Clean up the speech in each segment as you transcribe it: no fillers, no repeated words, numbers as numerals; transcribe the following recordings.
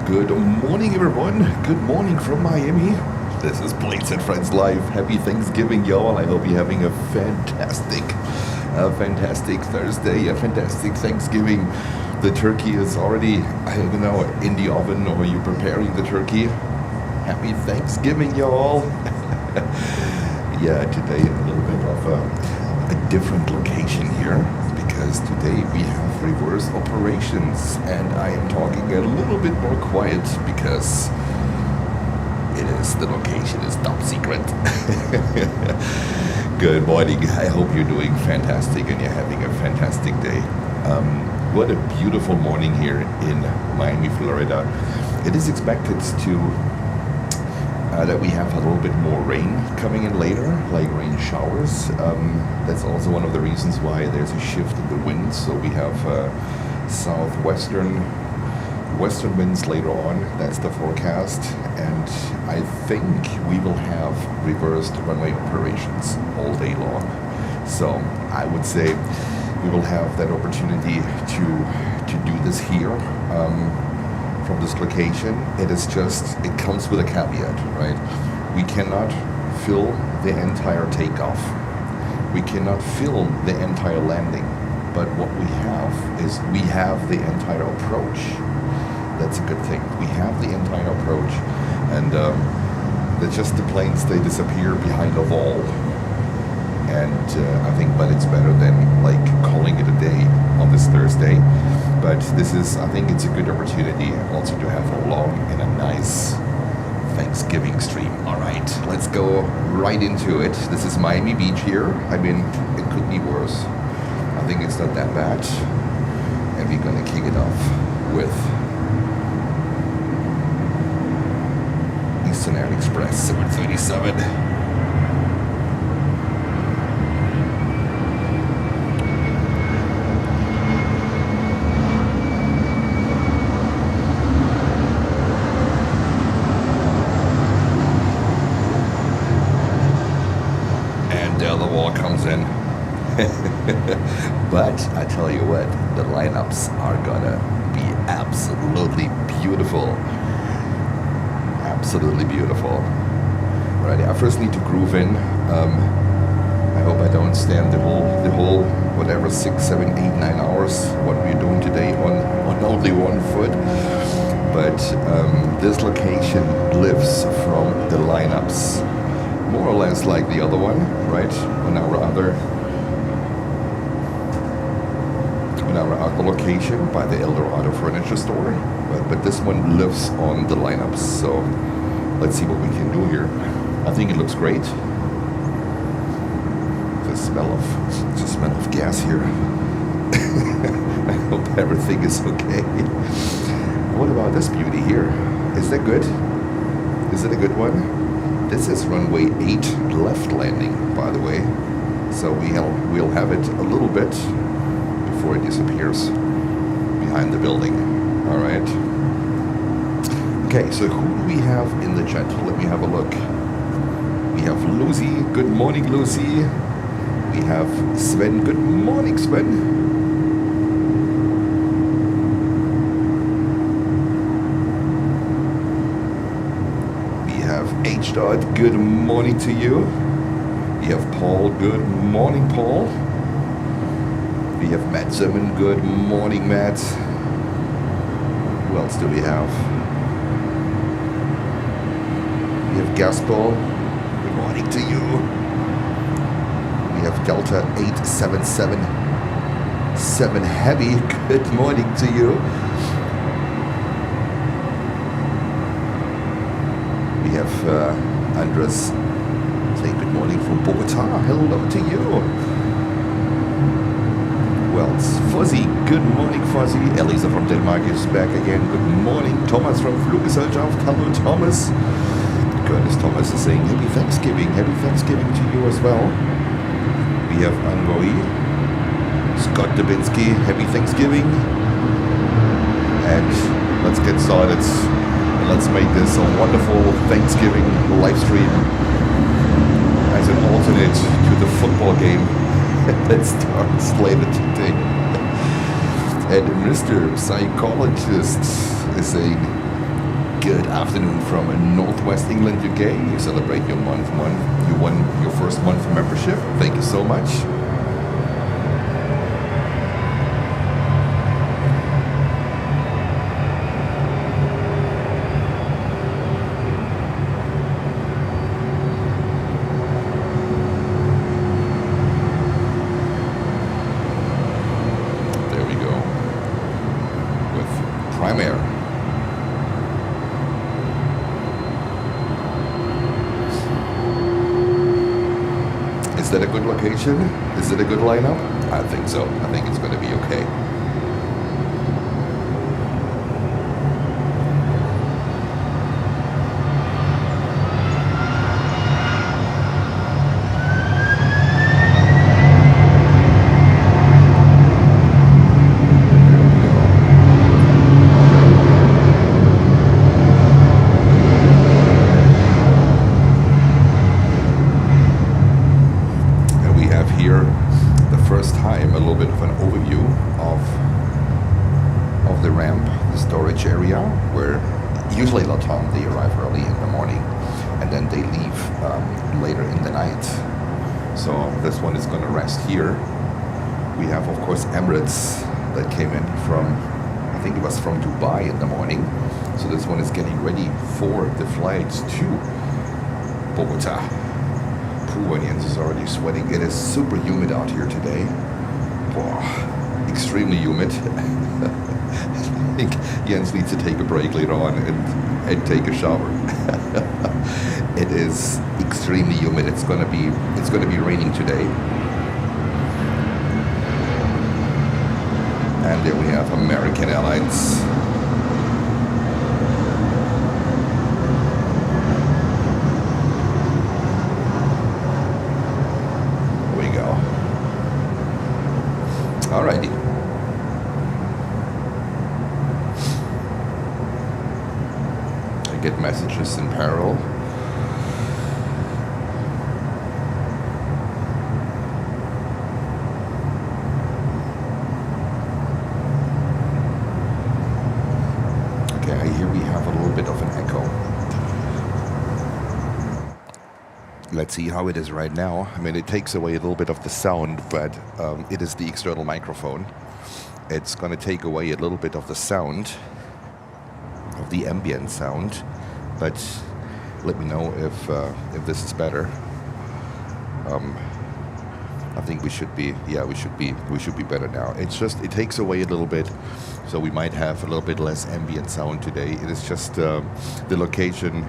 Good morning, everyone. Good morning from Miami. This is Planes and Friends Live. Happy Thanksgiving, y'all. I hope you're having a fantastic Thursday, a fantastic Thanksgiving. The turkey is already, I don't know, in the oven, or you're preparing the turkey. Happy Thanksgiving, y'all. Yeah, today a little bit of a different location here, because today we have reverse operations, and I am talking a little bit more quiet because the location is top secret. Good morning. I hope you're doing fantastic and you're having a fantastic day. What a beautiful morning here in Miami, Florida. It is expected that we have a little bit more rain coming in later, like rain showers. That's also one of the reasons why there's a shift in the wind. So we have southwestern western winds later on. That's the forecast, and I think we will have reversed runway operations all day long. So I would say we will have that opportunity to do this here. From this location, it comes with a caveat, right? We cannot fill the entire takeoff. We cannot fill the entire landing. But what we have the entire approach. That's a good thing. We have the entire approach. And that's just the planes, they disappear behind a wall. And I think, but it's better than like calling it a day on this Thursday. But I think it's a good opportunity also to have a long and a nice Thanksgiving stream. All right, let's go right into it. This is Miami Beach here. I mean, it could be worse. I think it's not that bad. And we're gonna kick it off with Eastern Air Express 737. But I tell you what, the lineups are gonna be absolutely beautiful. Absolutely beautiful. Right, I first need to groove in. I hope I don't stand the whole whatever 6, 7, 8, 9 hours what we're doing today on only one foot. But this location lives from the lineups, more or less like the other one, right? On our other location by the Eldorado furniture store, but this one lives on the lineups. So let's see what we can do here. I think it looks great. The smell of gas here. I hope everything is okay. What about this beauty here? Is that good? Is it a good one? This is runway 8 left landing, by the way. So we'll have it a little bit before it disappears behind the building. All right. Okay, so who do we have in the chat? Let me have a look. We have Lucy. Good morning, Lucy. We have Sven. Good morning, Sven. We have H. Good morning to you. We have Paul. Good morning, Paul. We have Matt Simon. Good morning, Matt. Who else do we have? We have Gaspar. Good morning to you. We have Delta 877 Heavy. Good morning to you. We have Andres saying good morning from Bogota. Hello to you. Wells. Fuzzy, good morning, Fuzzy. Elisa from Denmark is back again. Good morning. Thomas from Fluggesellschaft. Hello, Thomas. Curtis Thomas is saying happy Thanksgiving. Happy Thanksgiving to you as well. We have Anroi. Scott Dubinsky, happy Thanksgiving. And let's get started. Let's make this a wonderful Thanksgiving live stream as an alternate to the football game that starts later today. And Mr. Psychologist is saying Good afternoon from Northwest England, UK. You celebrate your month one. You won your first month membership. Thank you so much. There we go. With Prime Air. Is that a good location? Is it a good lineup? I think so. I think it's going to be okay. Here the first time a little bit of an overview of the ramp, the storage area, where usually the time they arrive early in the morning and then they leave later in the night. So this one is going to rest here. We have of course Emirates that came in from, I think it was from Dubai in the morning. So this one is getting ready for the flight to Bogota. And Jens is already sweating. It is super humid out here today. Wow, extremely humid. I think Jens needs to take a break later on and take a shower. It is extremely humid. It's gonna be raining today. And there we have American Airlines. Alrighty. I get messages in parallel. Okay, I hear we have a little bit of an echo. Let's see how it is right now. I mean, it takes away a little bit of the sound, but it is the external microphone. It's going to take away a little bit of the sound, of the ambient sound. But let me know if this is better. I think we should be better now. It's just, it takes away a little bit, so we might have a little bit less ambient sound today. It is just the location.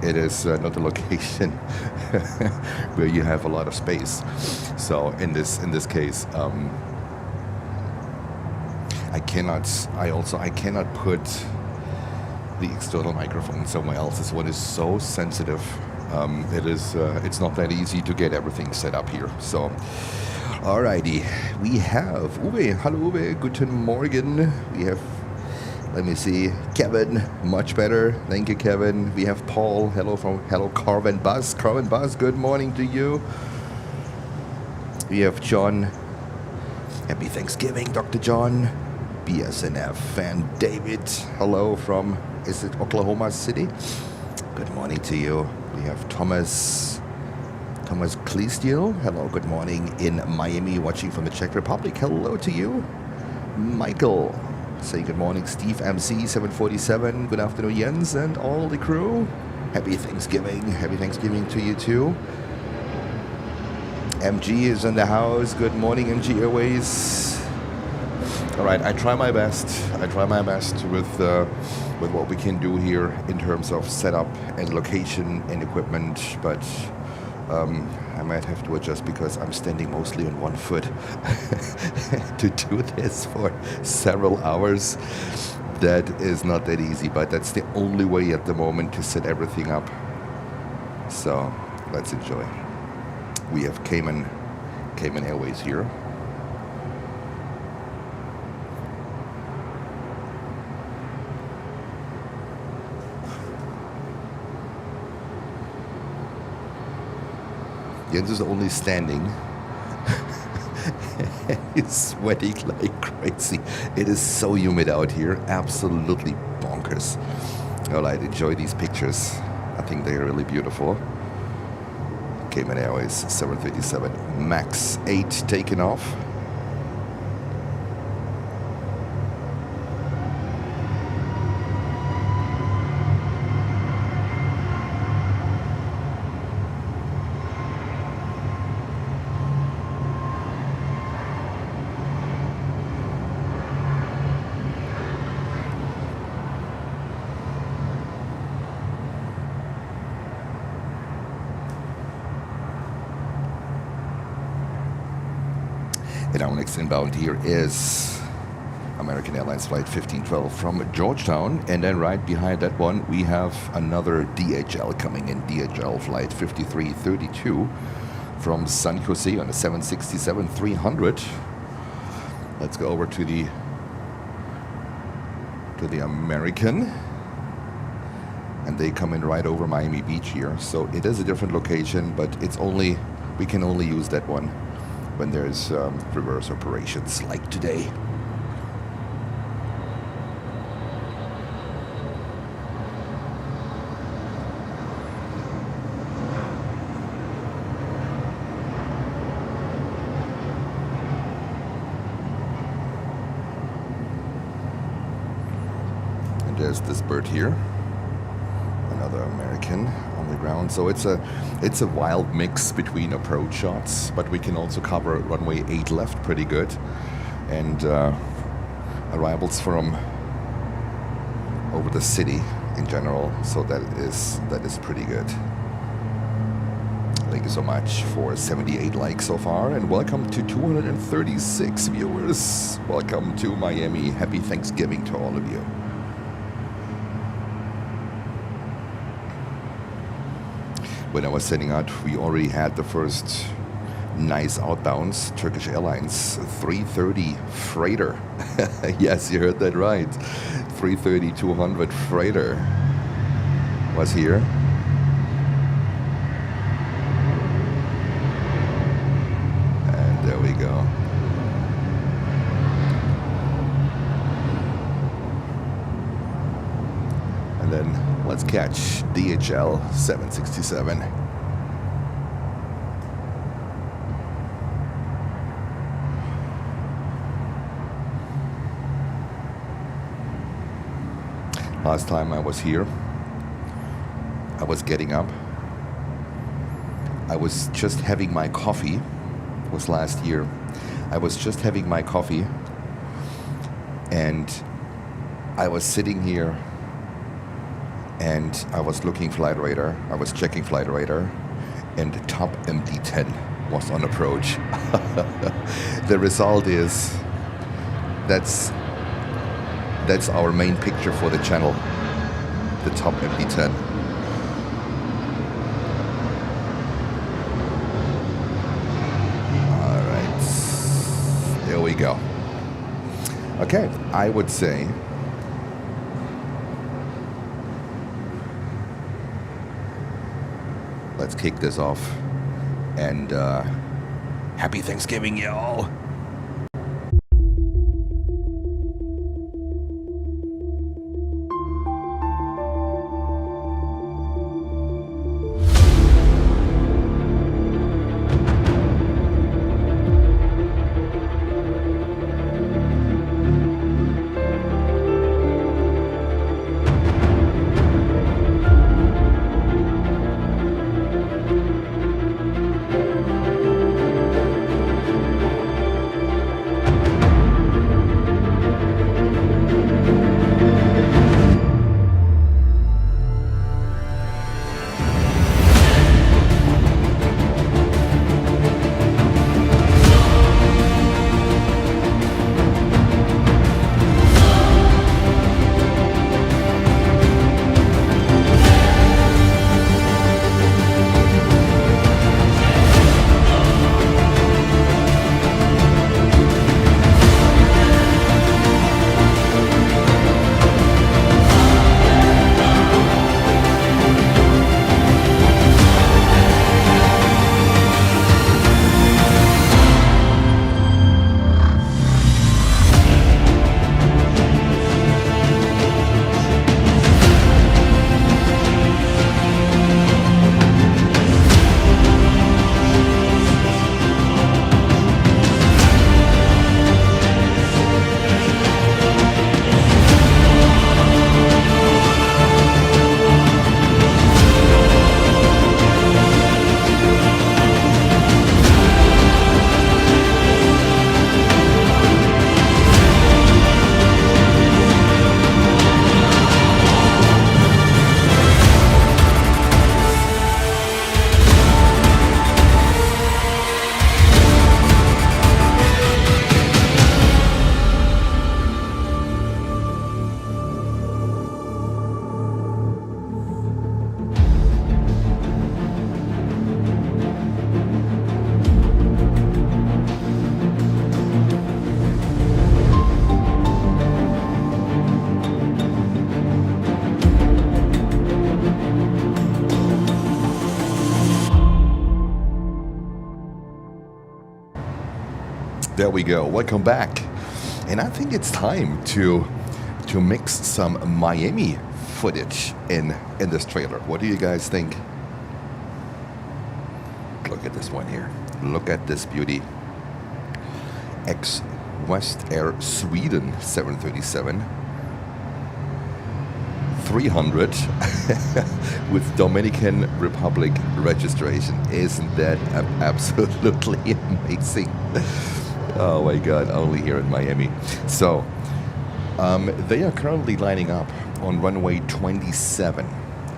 It is not the location where you have a lot of space. So in this case, I cannot put the external microphone somewhere else. This one is so sensitive. It's not that easy to get everything set up here. So, alrighty, we have Uwe. Hello Uwe, guten Morgen. We have, let me see, Kevin, much better. Thank you, Kevin. We have Paul. Hello, Carvin Buzz. Carvin Buzz, good morning to you. We have John. Happy Thanksgiving, Dr. John. BSNF and David. Hello from, is it Oklahoma City? Good morning to you. We have Thomas Cleestiel. Hello, good morning in Miami, watching from the Czech Republic. Hello to you. Michael. Say good morning, Steve MC 747. Good afternoon, Jens and all the crew. Happy Thanksgiving. Happy Thanksgiving to you too. MG is in the house. Good morning, MG Airways. All right, I try my best with what we can do here in terms of setup and location and equipment, but I might have to adjust because I'm standing mostly on one foot to do this for several hours. That is not that easy, but that's the only way at the moment to set everything up. So let's enjoy. We have Cayman Airways here. Jens is only standing. He's sweating like crazy. It is so humid out here, absolutely bonkers. All right, enjoy these pictures. I think they're really beautiful. Cayman Airways 737 MAX 8 taking off. And our next inbound here is American Airlines Flight 1512 from Georgetown. And then right behind that one, we have another DHL coming in, DHL Flight 5332 from San Jose on a 767-300. Let's go over to the American. And they come in right over Miami Beach here. So it is a different location, but we can only use that one when there's reverse operations like today. And there's this bird here, another American on the ground. So it's a wild mix between approach shots, but we can also cover runway 8 left pretty good, and arrivals from over the city in general. So that is pretty good. Thank you so much for 78 likes so far, and welcome to 236 viewers. Welcome to Miami. Happy Thanksgiving to all of you. When I was setting out, we already had the first nice outbounds. Turkish Airlines 330 freighter. Yes, you heard that right. 330-200 freighter was here. And there we go. And then let's catch DHL 767. Last time I was here, I was getting up. I was just having my coffee. It was last year. I was just having my coffee, and I was sitting here, and I was looking flight radar. I was checking flight radar, and top MD-10 was on approach. The result is that's our main picture for the channel, the top MD-10. All right, there we go. Okay, I would say let's kick this off, and happy Thanksgiving, y'all. There we go. Welcome back. And I think it's time to mix some Miami footage in this trailer. What do you guys think? Look at this one here. Look at this beauty. West Air Sweden 737 300 with Dominican Republic registration. Isn't that absolutely amazing? Oh my God, only here in Miami. So they are currently lining up on runway 27.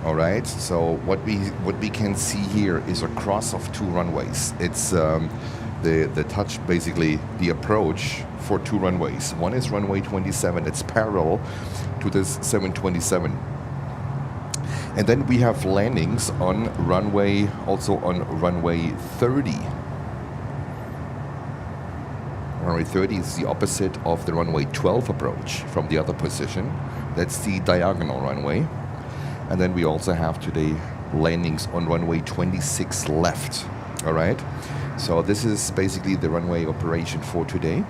All right, so what we can see here is a cross of two runways. It's the touch, basically the approach for two runways. One is runway 27, it's parallel to this 727. And then we have landings on runway, also on runway 30. Runway 30 is the opposite of the runway 12 approach from the other position. That's the diagonal runway. And then we also have today landings on runway 26 left. All right, so this is basically the runway operation for today.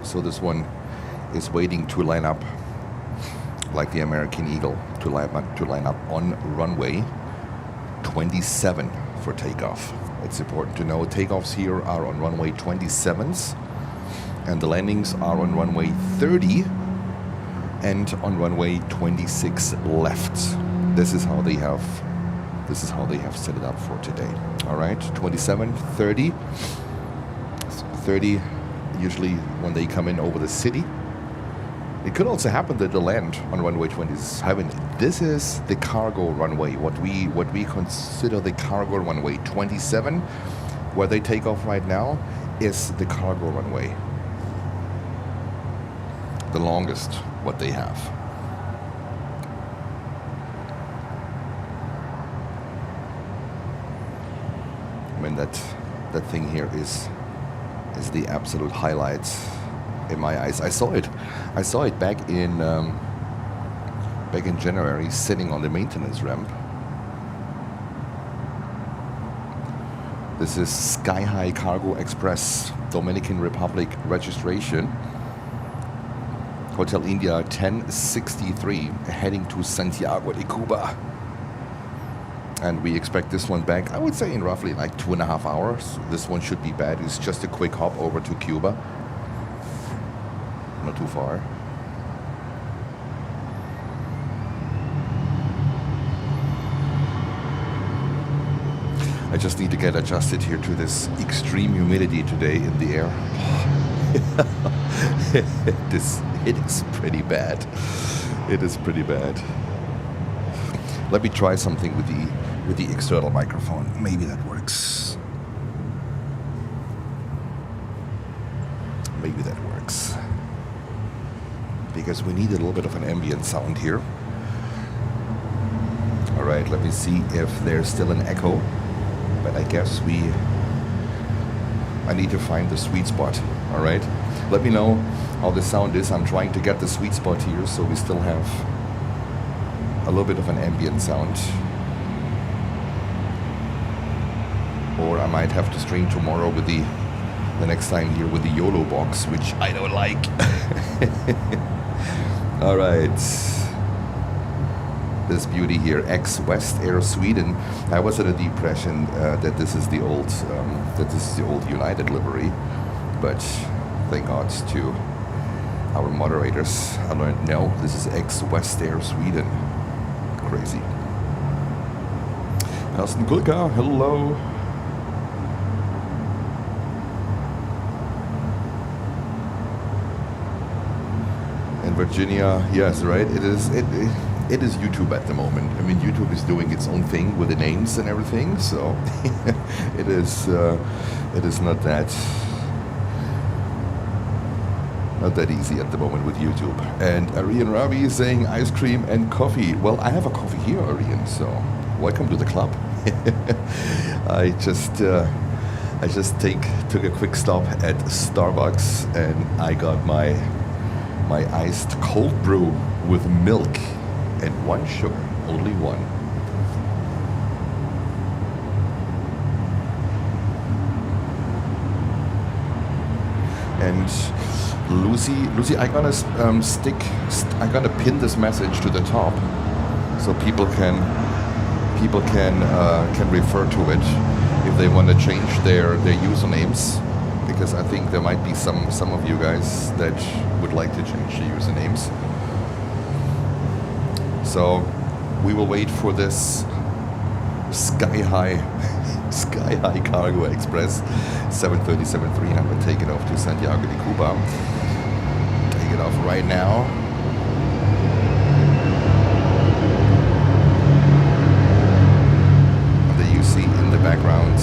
So this one is waiting to line up like the American Eagle to line up on runway 27 for takeoff. It's important to know takeoffs here are on runway 27s and the landings are on runway 30 and on runway 26 left. This is how they have set it up for today. All right, 27, 30, 30. Usually when they come in over the city. It could also happen that they land on runway 27. This is the cargo runway, what we consider the cargo runway. 27, where they take off right now, is the cargo runway. The longest what they have. I mean that thing here is the absolute highlight in my eyes. I saw it back in January, sitting on the maintenance ramp. This is Sky High Cargo Express, Dominican Republic registration. Hotel India 1063, heading to Santiago de Cuba. And we expect this one back, I would say, in roughly like 2.5 hours. This one should be bad. It's just a quick hop over to Cuba. Not too far. I just need to get adjusted here to this extreme humidity today in the air. It is pretty bad. It is pretty bad. Let me try something with the external microphone. Maybe that works. Maybe that works. Because we need a little bit of an ambient sound here. All right, let me see if there's still an echo. But I guess I need to find the sweet spot. All right, let me know how the sound is. I'm trying to get the sweet spot here so we still have a little bit of an ambient sound. Or I might have to stream tomorrow with the next time here with the YOLO box, which I don't like. All right. This beauty here, West Air Sweden. I was under the impression that this is the old United livery, but thank God to our moderators, I learned no, this is West Air Sweden. Crazy. Carsten Kulka, hello. In Virginia, yes, right. It is YouTube at the moment. I mean, YouTube is doing its own thing with the names and everything, so it is not that. not that easy at the moment with YouTube. And Arian Ravi is saying ice cream and coffee. Well, I have a coffee here, Arian, so welcome to the club. I just took a quick stop at Starbucks and I got my iced cold brew with milk and 1 sugar, only 1. And Lucy, I'm gonna I'm gonna pin this message to the top, so people can refer to it if they want to change their usernames, because I think there might be some of you guys that would like to change the usernames. So we will wait for this sky high cargo express 737-300 taking off to Santiago de Cuba. Take it off right now. And there you see in the background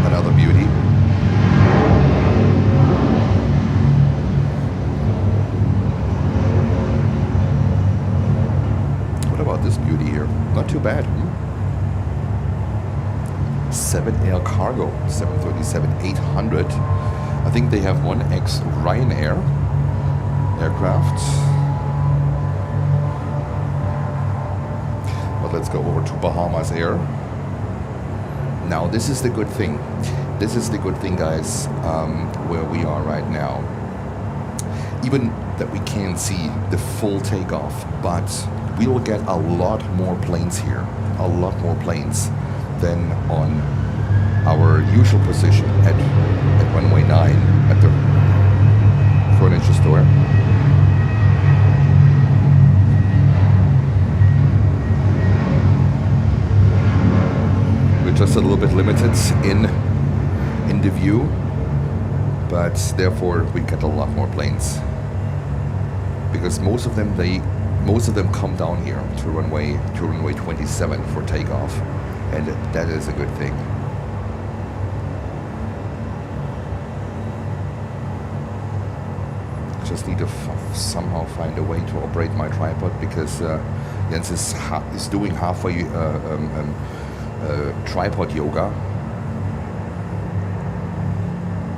another beauty. What about this beauty here? Not too bad. 7 Air Cargo 737-800. I think they have one ex-Ryanair aircraft. But let's go over to Bahamas Air. Now this is the good thing. This is the good thing, guys, where we are right now. Even that we can't see the full takeoff, but we will get a lot more planes here. A lot more planes than on our usual position at runway 9 at the furniture store. We're just a little bit limited in the view, but therefore we get a lot more planes, because most of them come down here to runway 27 for takeoff, and that is a good thing. Just need to somehow find a way to operate my tripod, because Jens is doing halfway tripod yoga,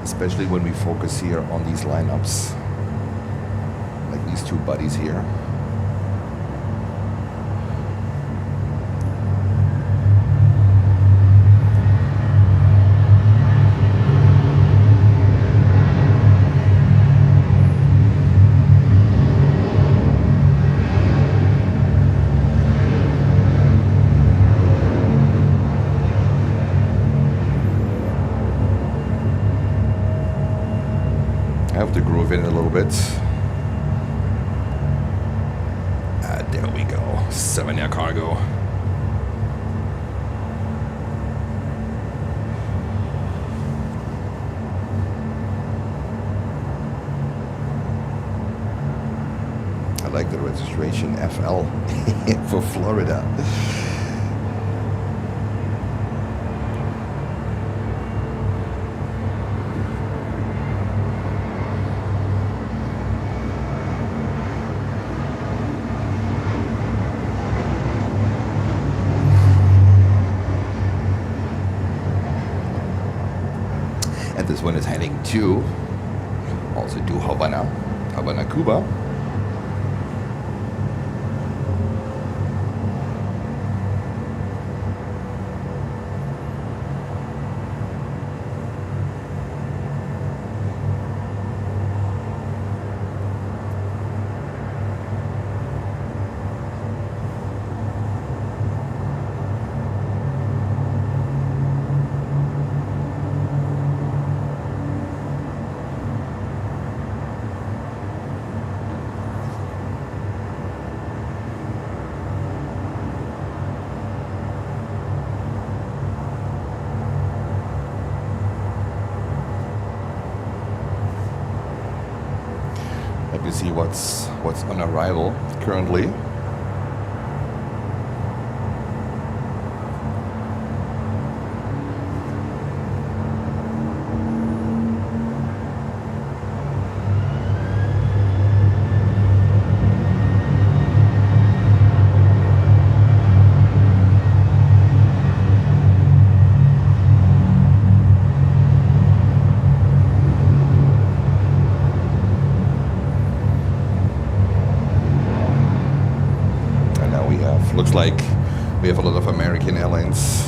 especially when we focus here on these lineups, like these two buddies here. I have to groove in a little bit. There we go. 7 Air Cargo. I like the registration FL for Florida. This one is heading to Havana, Cuba. Let me see what's on arrival currently. Looks like we have a lot of American Airlines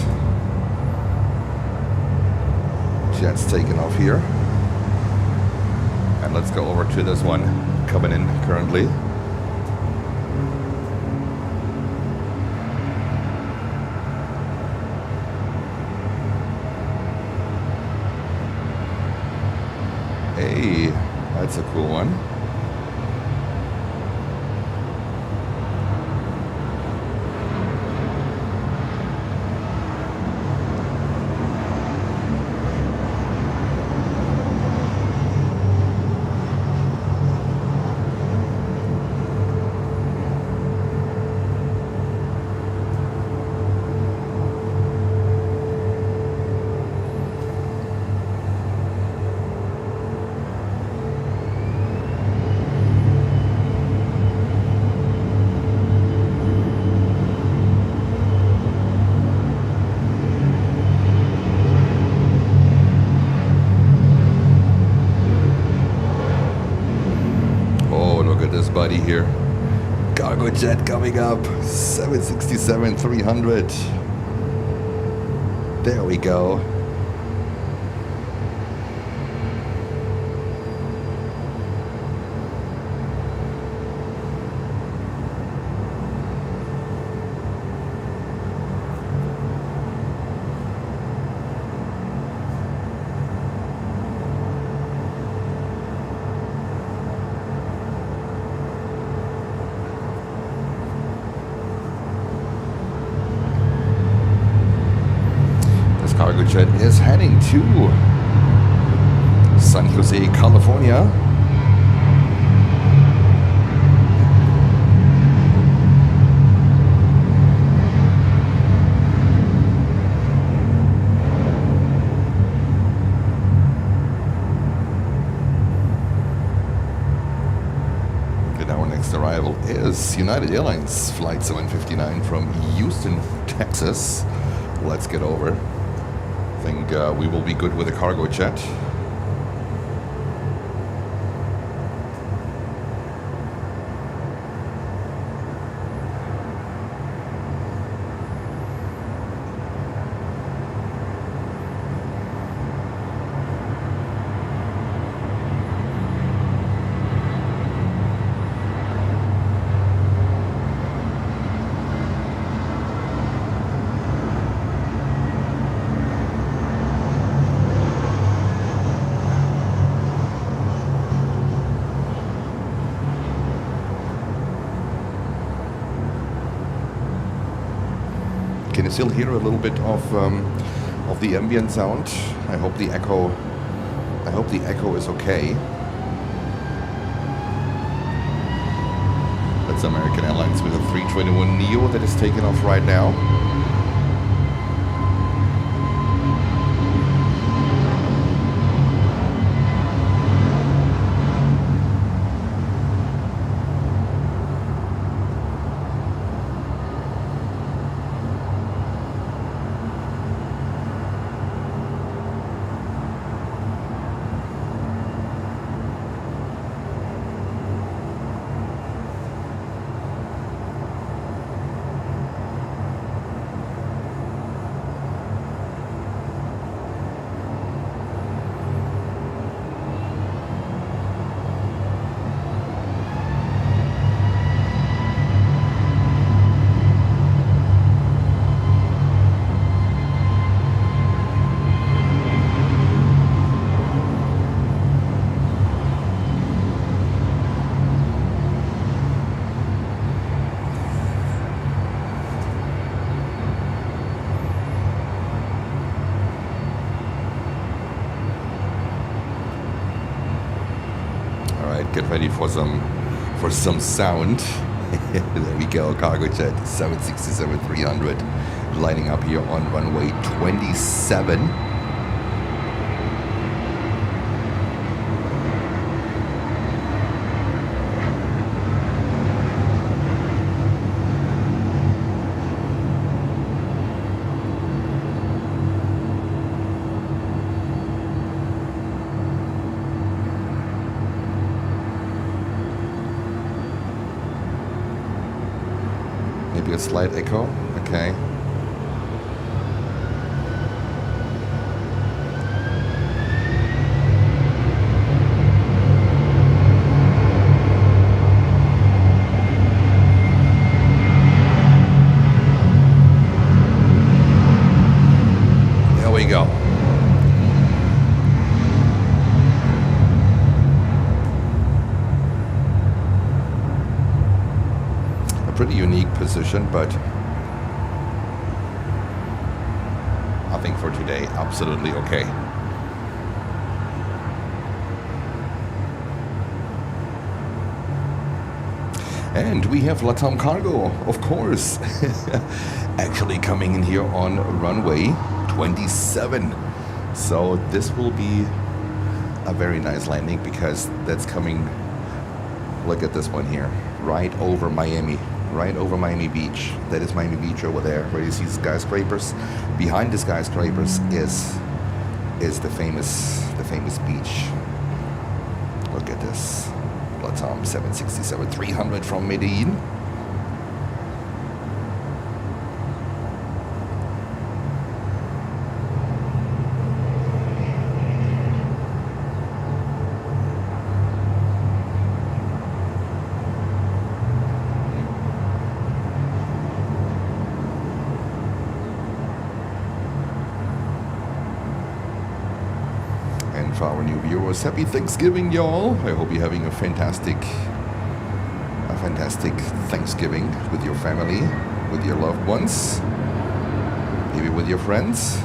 jets taking off here. And let's go over to this one coming in currently. Hey, that's a cool one. Buddy here, cargo jet coming up, 767-300. There we go. Cargo jet is heading to San Jose, California. And our next arrival is United Airlines Flight 759 from Houston, Texas. Let's get over. I think we will be good with a cargo jet. Can you still hear a little bit of the ambient sound? I hope the echo is okay. That's American Airlines with a 321neo that is taking off right now. Get ready for some sound. There we go, cargo jet 767-300 lining up here on runway 27. Maybe a slight echo. Okay. There we go. A pretty unique position, but I think for today, absolutely okay. And we have LATAM Cargo, of course, actually coming in here on runway 27. So this will be a very nice landing because that's coming, look at this one here, right over Miami Beach. That is Miami Beach over there, where you see skyscrapers. Behind the skyscrapers is the famous beach. Look at this. LATAM 767-300 from Medellin. And for our new viewers, happy Thanksgiving, y'all. I hope you're having a fantastic Thanksgiving with your family, with your loved ones, maybe with your friends.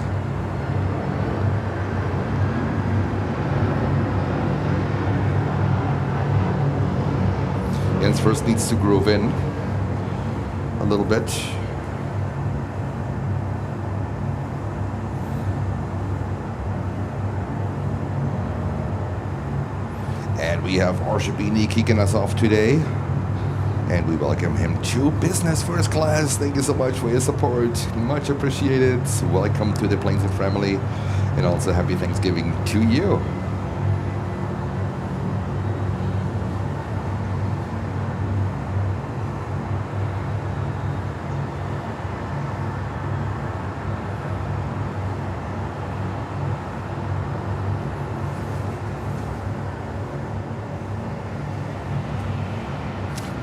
Jens first needs to groove in a little bit. And we have Arshabini kicking us off today. And we welcome him to business first class. Thank you so much for your support. Much appreciated. Welcome to the Planes and Family. And also happy Thanksgiving to you.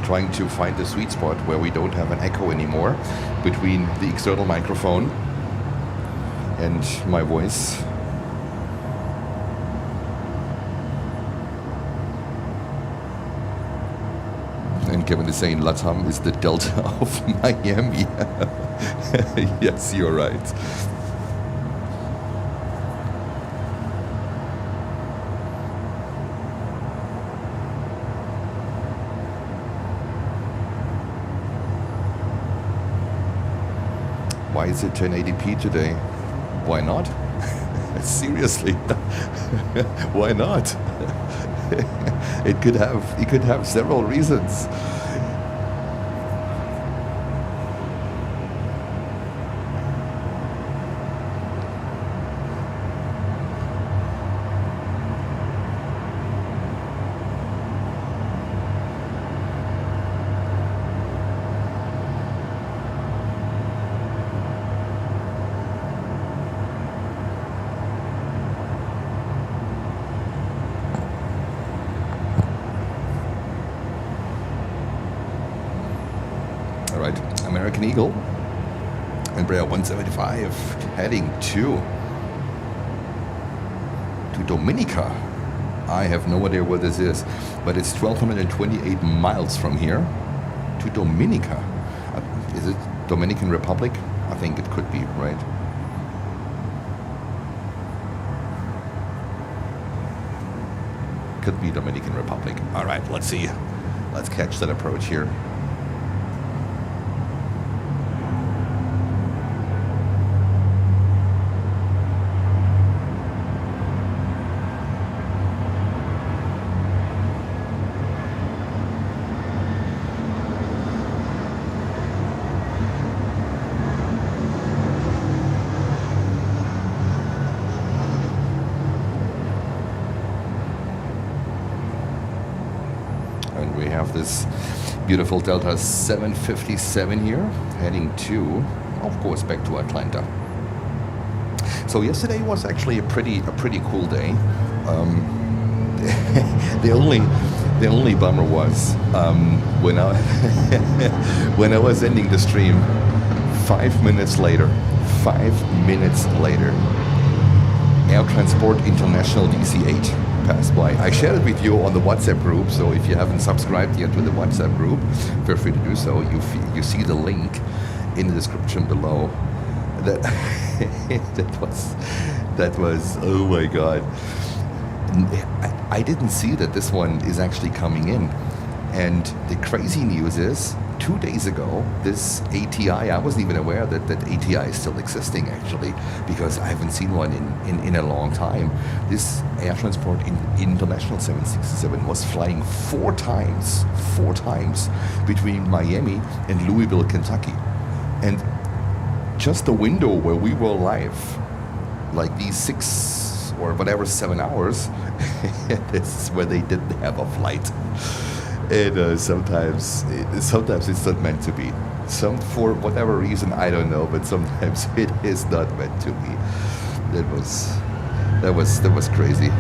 Trying to find the sweet spot where we don't have an echo anymore between the external microphone and my voice. And Kevin is saying LATAM is the Delta of Miami. Yes, you're right. Why is it 1080p today? Why not? Seriously, why not? It could have several reasons. American Eagle, Embraer 175, heading to Dominica. I have no idea where this is, but it's 1,228 miles from here to Dominica. Is it Dominican Republic? I think it could be, right? Could be Dominican Republic. All right, let's see. Let's catch that approach here. This Beautiful Delta 757 here, heading to, of course, back to Atlanta. So yesterday was actually a pretty cool day. The only bummer was when I when I was ending the stream, 5 minutes later, Air Transport International DC-8 passed by. I shared it with you on the WhatsApp group, so if you haven't subscribed yet to the WhatsApp group, feel free to do so. You see the link in the description below. That was oh my god. I didn't see that this one is actually coming in. And the crazy news is, 2 days ago, this ATI, I wasn't even aware that ATI is still existing actually, because I haven't seen one in a long time. This Air Transport International 767 was flying four times between Miami and Louisville, Kentucky. And just the window where we were live, like these 6 or whatever 7 hours, this is where they didn't have a flight. And sometimes it's not meant to be. For whatever reason, I don't know, but sometimes it is not meant to be. That was crazy.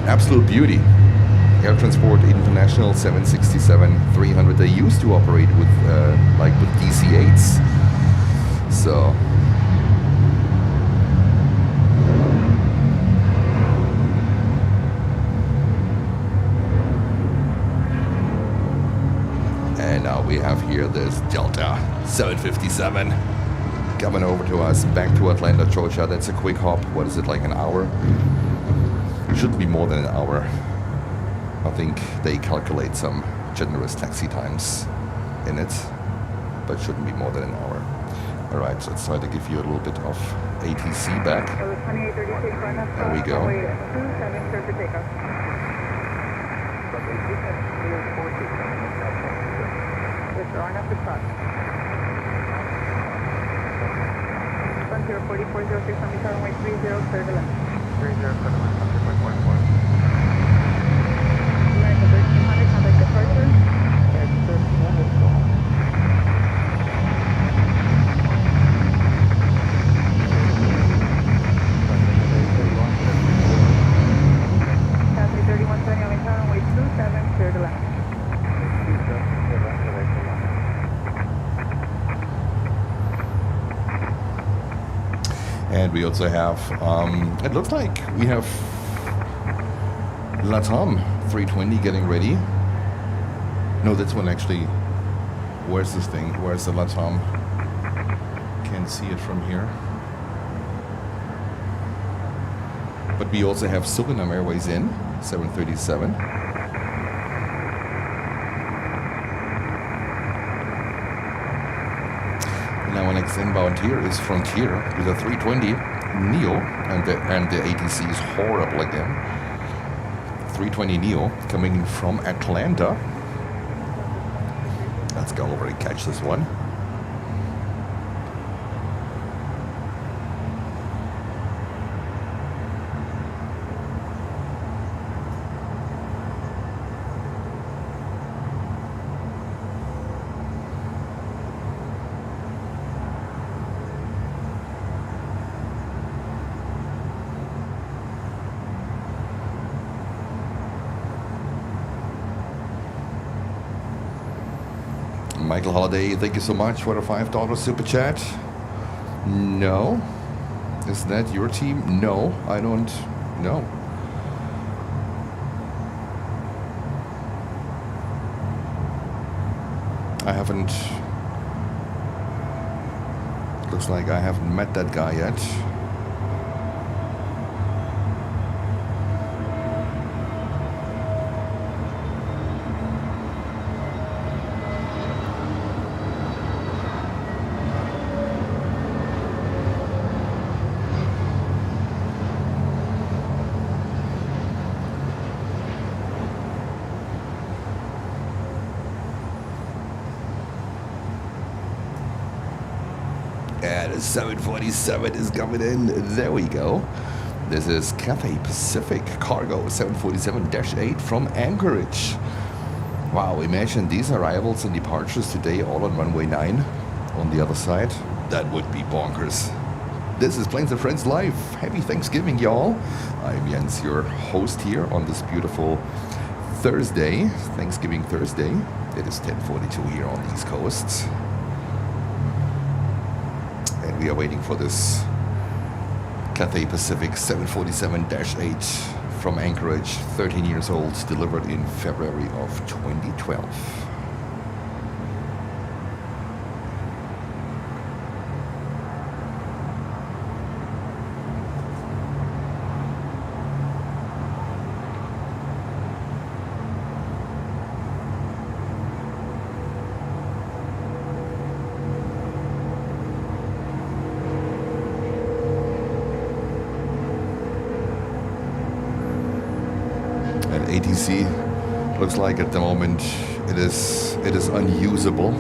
Absolute beauty. Air Transport International 767-300. They used to operate with with DC-8s. So. And now we have here this Delta 757 coming over to us, back to Atlanta, Georgia. That's a quick hop. What is it, like an hour? It shouldn't be more than an hour. I think they calculate some generous taxi times in it, but it shouldn't be more than an hour. All right, so let's try to give you a little bit of ATC back. There we go. Withdrawing up the truck. Frontier 4406 on the runway 30, clear to land. 30, clear to land, 100.14. America 1300, contact departure. Yes, 1300, go home. Passing 3120 on the runway 27, clear to land. And we also have, it looks like we have LATAM 320 getting ready. No, that's one actually. Where's this thing? Where's the LATAM? Can't see it from here. But we also have Suriname Airways in, 737. And our next inbound here is Frontier with a 320 Neo, and the ATC is horrible again. 320 Neo coming in from Atlanta. Let's go over and catch this one. Michael Holiday, thank you so much for the $5 super chat. No. Is that your team? No, I don't know. I haven't. Looks like I haven't met that guy yet. And a 747 is coming in. There we go. This is Cathay Pacific Cargo 747-8 from Anchorage. Wow, imagine these arrivals and departures today all on runway 9 on the other side. That would be bonkers. This is Planes and Friends Live. Happy Thanksgiving, y'all. I'm Jens, your host here on this beautiful Thursday, Thanksgiving Thursday. It is 10:42 here on the East Coast. And we are waiting for this Cathay Pacific 747-8 from Anchorage, 13 years old, delivered in February of 2012. ATC looks like at the moment it is unusable.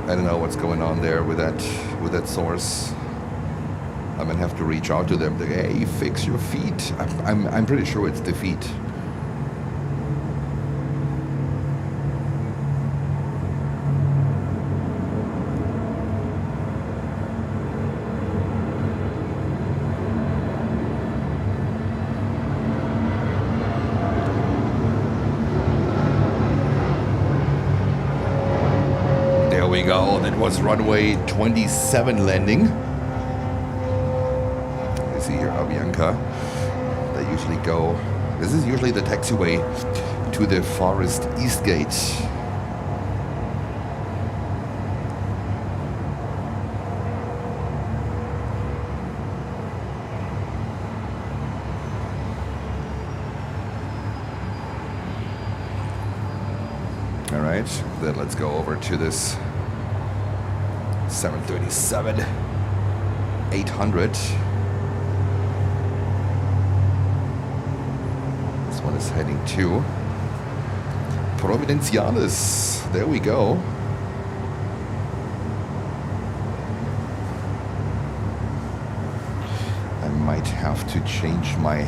I don't know what's going on there with that source. I'm gonna have to reach out to them. Hey, fix your feet. I'm pretty sure it's the feet. Go. That was runway 27 landing. You see here Avianca. They usually go. This is usually the taxiway to the Forest East Gate. All right, then let's go over to this 737 800. This one is heading to Providenciales. There we go. I might have to change my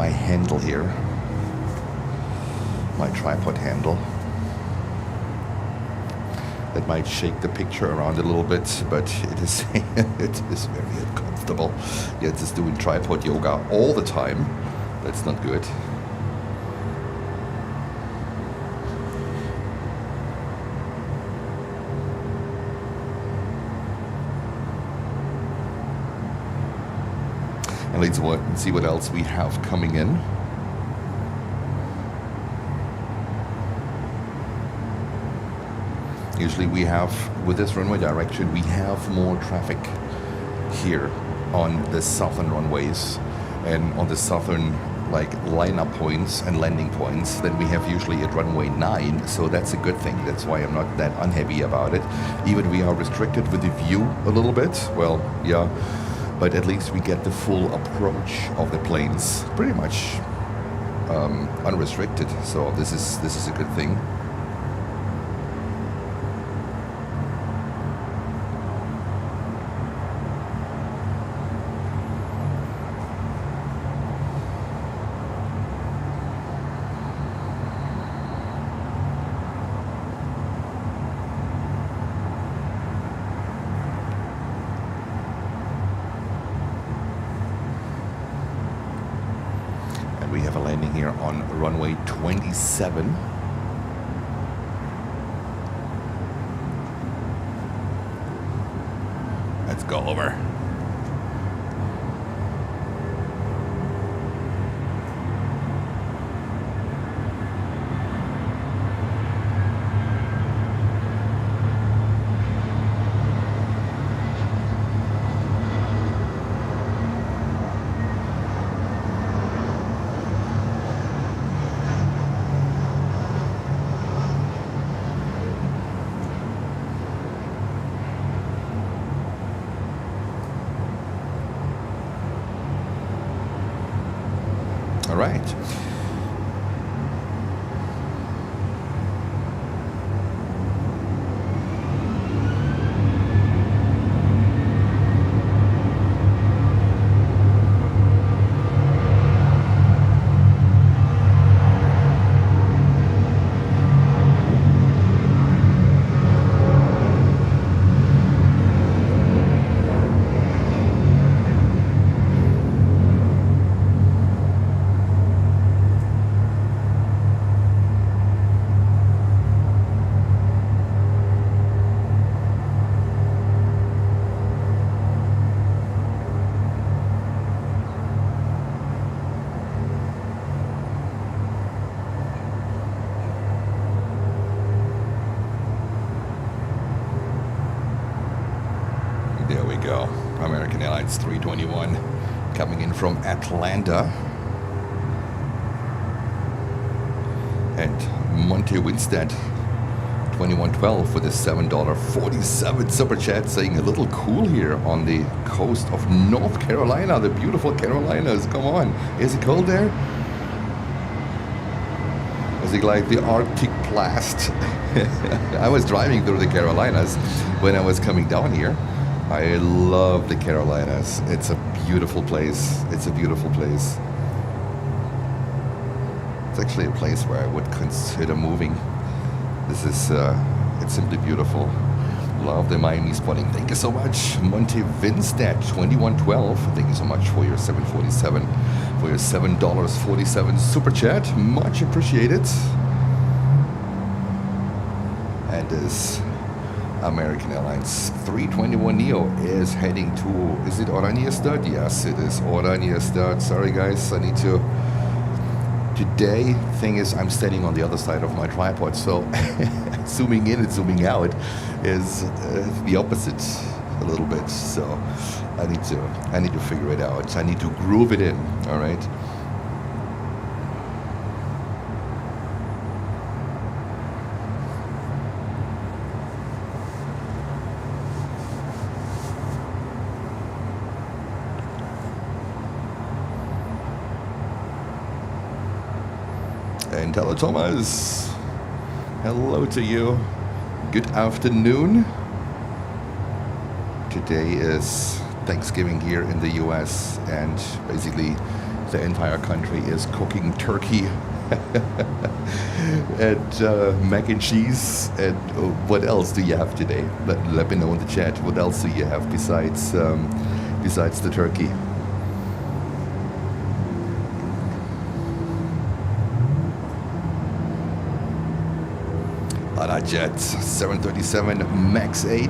handle here, my tripod handle. That might shake the picture around a little bit, but it is it is very uncomfortable. Yeah, it's just doing tripod yoga all the time. That's not good. And let's see what else we have coming in. Usually we have, with this runway direction, we have more traffic here on the southern runways and on the southern lineup points and landing points than we have usually at runway 9. So that's a good thing. That's why I'm not that unhappy about it. Even we are restricted with the view a little bit. Well, yeah, but at least we get the full approach of the planes pretty much unrestricted. So this is a good thing. We have a landing here on runway 27. Let's go over. That's 321 coming in from Atlanta. And Monte Winstead, 2112 with a $7.47 super chat, saying a little cool here on the coast of North Carolina, the beautiful Carolinas. Come on, is it cold there? Is it like the Arctic blast? I was driving through the Carolinas when I was coming down here. I love the Carolinas. It's a beautiful place. It's a beautiful place. It's actually a place where I would consider moving. This is, it's simply beautiful. Love the Miami spotting. Thank you so much, Monte Winstead, 2112. Thank you so much for your 747, for your $7.47 super chat. Much appreciated. And this American Airlines 321 Neo is heading to, is it Oranjestad? Yes, it is Oranjestad. Sorry guys, I need to, today, thing is I'm standing on the other side of my tripod, so zooming in and zooming out is the opposite a little bit. So I need to figure it out. I need to groove it in, all right? And hello, Thomas. Hello to you. Good afternoon. Today is Thanksgiving here in the US, and basically the entire country is cooking turkey and mac and cheese. And what else do you have today? Let me know in the chat. What else do you have besides the turkey? Jet 737 MAX 8.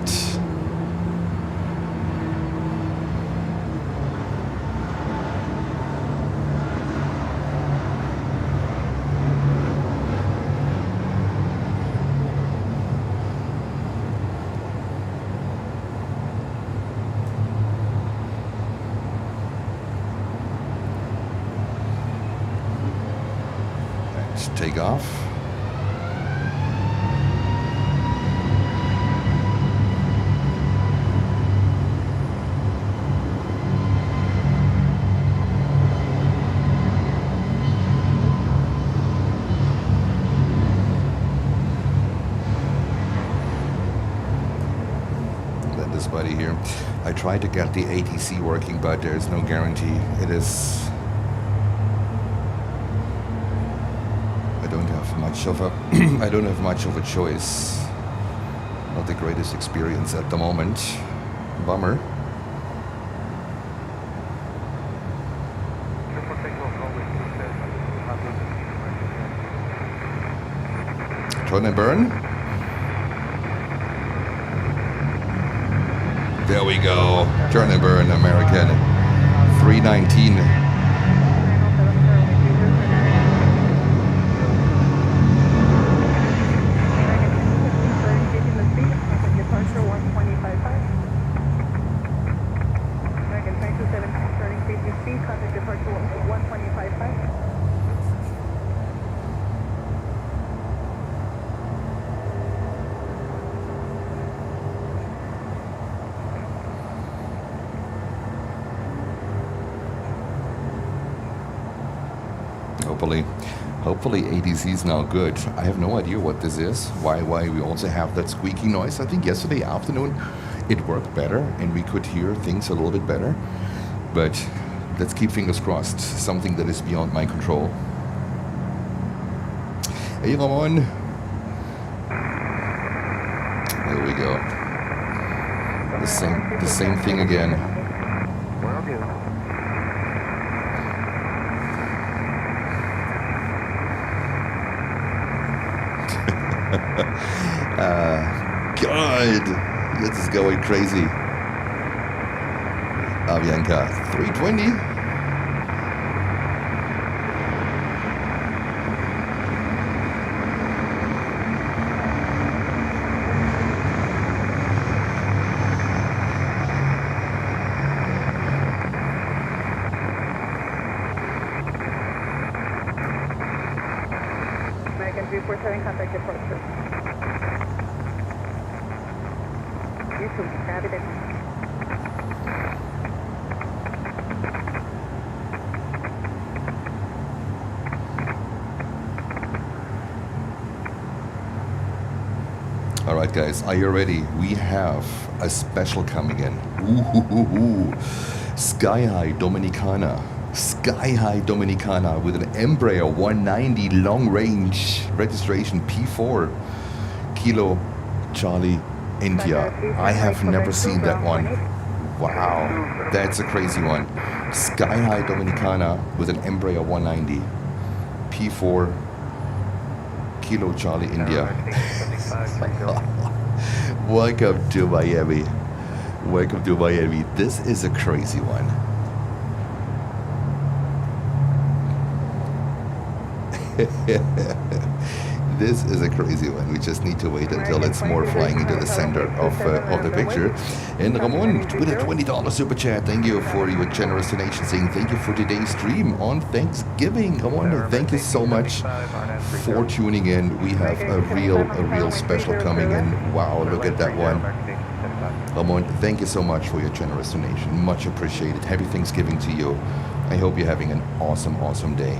And take off. Here, I tried to get the ATC working, but there's no guarantee. It is. I don't have much of a. I don't have much of a choice. Not the greatest experience at the moment. Bummer. Turn and burn. There we go. Turn and burn, American 319. Departure 125.5. American 227, starting PTC, contact departure 125.5. Hopefully ADC is now good. I have no idea what this is. Why we also have that squeaky noise. I think yesterday afternoon it worked better and we could hear things a little bit better. But let's keep fingers crossed. Something that is beyond my control. Hey Ramon. There we go. The same thing again. God, this is going crazy. Avianca 320. 2. Copy that. All right, guys, are you ready? We have a special coming in. Ooh, Sky High Dominicana. Sky High Dominicana with an Embraer 190 long range registration P4 Kilo Charlie India. I have never seen that one. Wow, that's a crazy one. Sky High Dominicana with an Embraer 190 P4 Kilo Charlie India. Welcome to Miami. Welcome to Miami. This is a crazy one. This is a crazy one. We just need to wait until it's more flying into the center of the picture. And Ramon with a $20 super chat. Thank you for your generous donation, saying thank you for today's stream on Thanksgiving. Ramon, thank you so much for tuning in. We have a real special coming in. Wow, look at that one. Ramon, thank you so much for your generous donation. Much appreciated. Happy Thanksgiving to you. I hope you're having an awesome day.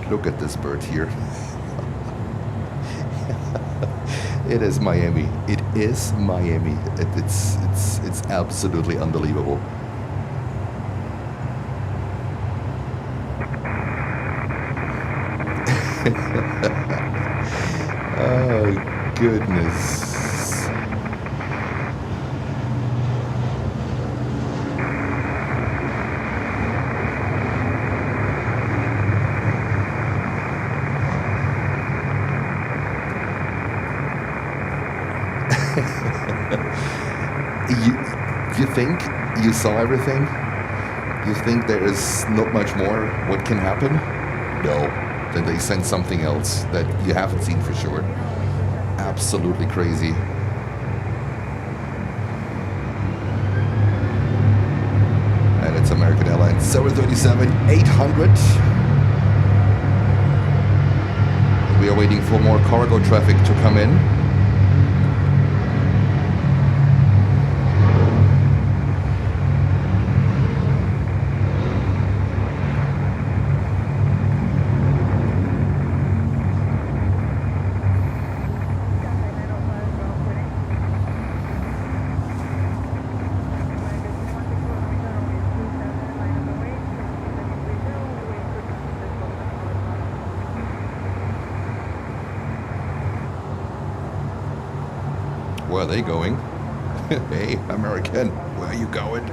Look at this bird here. It is Miami. It is Miami. It's absolutely unbelievable. Oh goodness. You think you saw everything? You think there is not much more what can happen? No. Then they sent something else that you haven't seen for sure. Absolutely crazy. And it's American Airlines 737-800. We are waiting for more cargo traffic to come in. Where are they going? Hey, American, where are you going?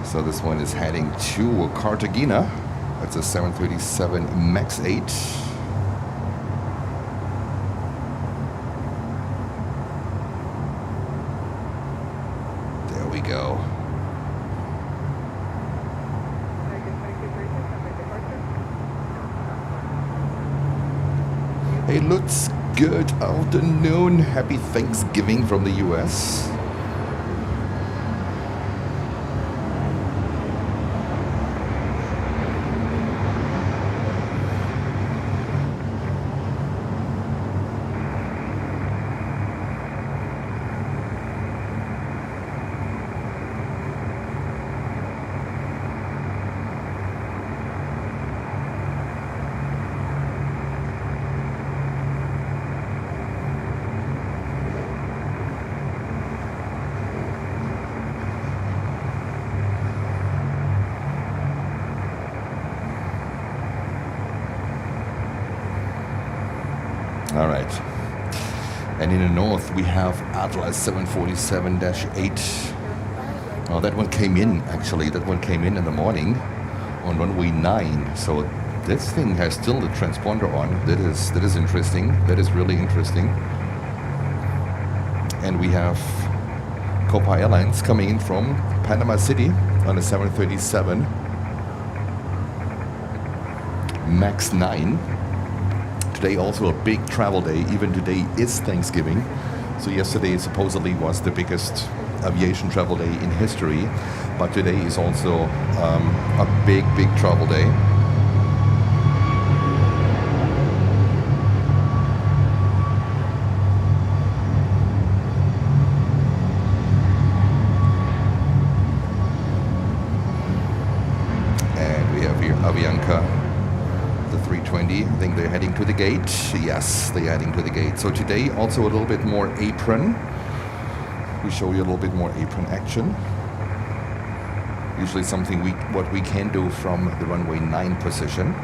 So this one is heading to Cartagena. That's a 737 MAX 8. There we go. Hey Lutz, good afternoon. Happy Thanksgiving from the US. All right. And in the north, we have Atlas 747-8. Oh, that one came in, actually. That one came in the morning on runway 9. So this thing has still the transponder on. That is interesting. That is really interesting. And we have Copa Airlines coming in from Panama City on a 737 MAX 9. Today also a big travel day. Even today is Thanksgiving. So yesterday supposedly was the biggest aviation travel day in history. But today is also a big travel day. Avianca, the 320. I think they're heading to the gate. Yes, they're heading to the gate. So today also a little bit more apron. We show you a little bit more apron action. Usually something what we can do from the runway 9 position.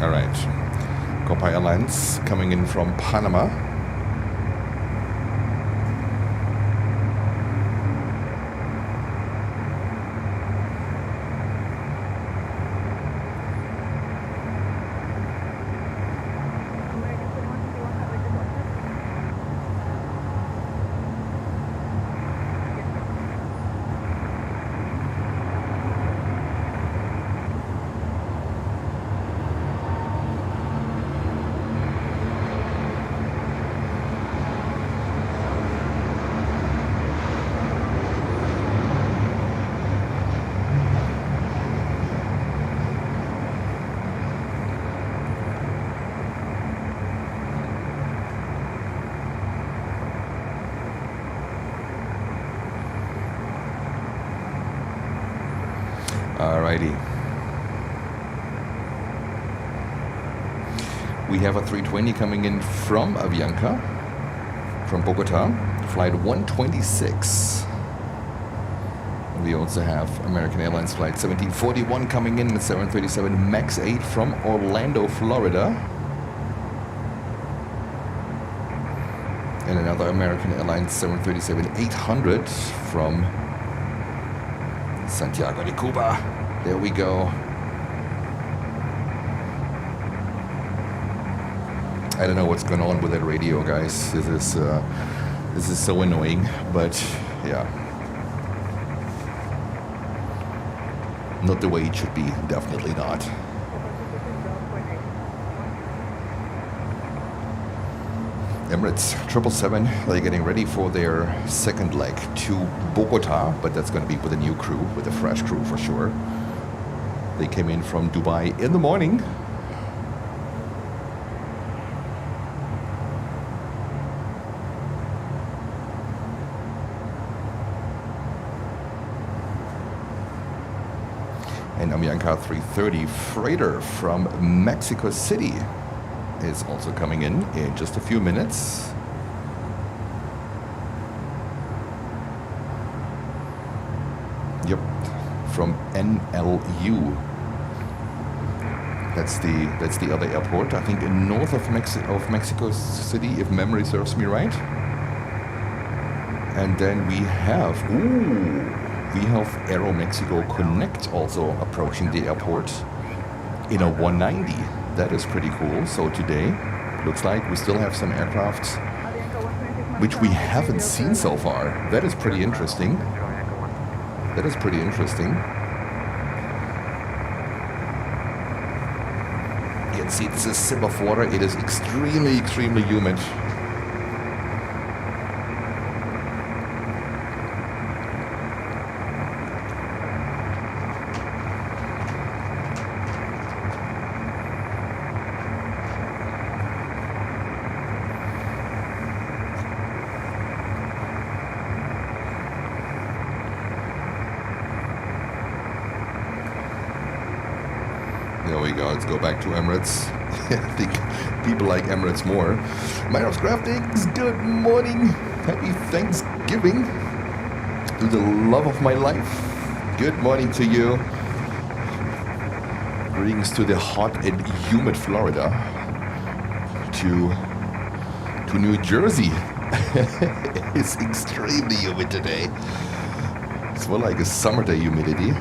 All right, Copa Airlines coming in from Panama. Alrighty. We have a 320 coming in from Avianca, from Bogota, flight 126. We also have American Airlines flight 1741 coming in, the 737 MAX 8 from Orlando, Florida. And another American Airlines 737-800 from Santiago de Cuba. There we go. I don't know what's going on with that radio, guys. This is so annoying, but yeah. Not the way it should be, definitely not. Emirates 777, they're getting ready for their second leg to Bogota, but that's going to be with a new crew, with a fresh crew for sure. They came in from Dubai in the morning. And Avianca 330 freighter from Mexico City is also coming in just a few minutes. Yep, from NLU. That's the other airport, I think, in north of Mexico City, if memory serves me right. And then we have Aero Mexico Connect also approaching the airport in a 190. That is pretty cool. So today, looks like we still have some aircraft which we haven't seen so far. That is pretty interesting. That is pretty interesting. You can see this is a sip of water. It is extremely, extremely humid. There we go, let's go back to Emirates. I think people like Emirates more. Myros Graphics, good morning. Happy Thanksgiving to the love of my life. Good morning to you. Greetings to the hot and humid Florida. To New Jersey. It's extremely humid today. It's more like a summer day humidity.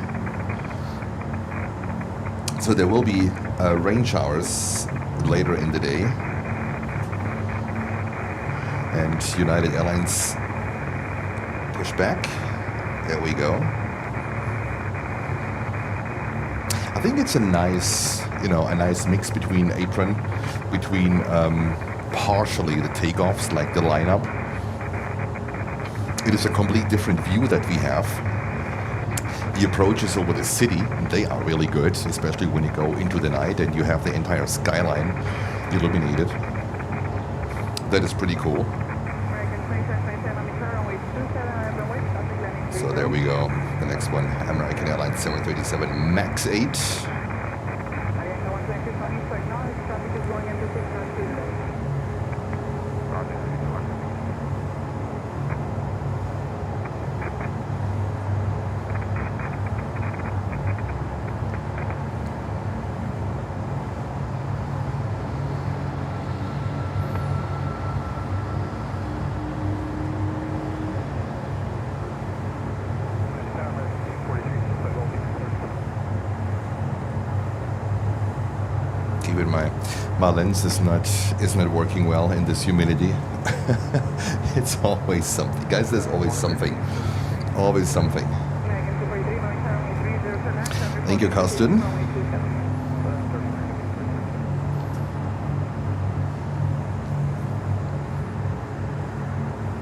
So there will be rain showers later in the day. And United Airlines push back. There we go. I think it's a nice, a nice mix between apron, between partially the takeoffs, like the lineup, It is a complete different view that we have. The approaches over the city, they are really good, especially when you go into the night and you have the entire skyline illuminated. That is pretty cool. So there we go. The next one, American Airlines 737 MAX 8. My lens is not working well in this humidity. It's always something, guys. There's always something, always something. Thank you, Carsten.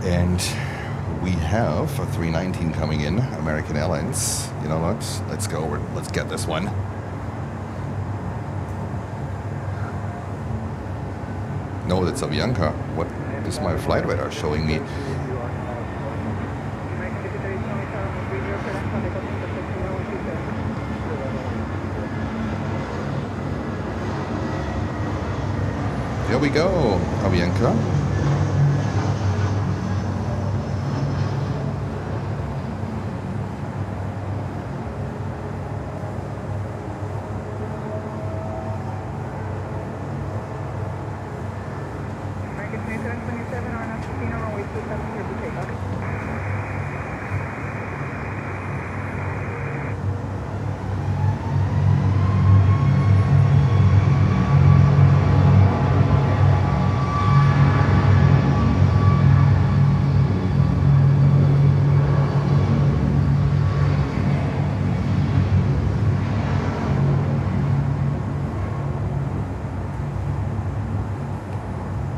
And we have a 319 coming in, American Airlines. You know what? Let's go. Let's get this one. No, that's Avianca. What is my flight radar showing me? There we go, Avianca.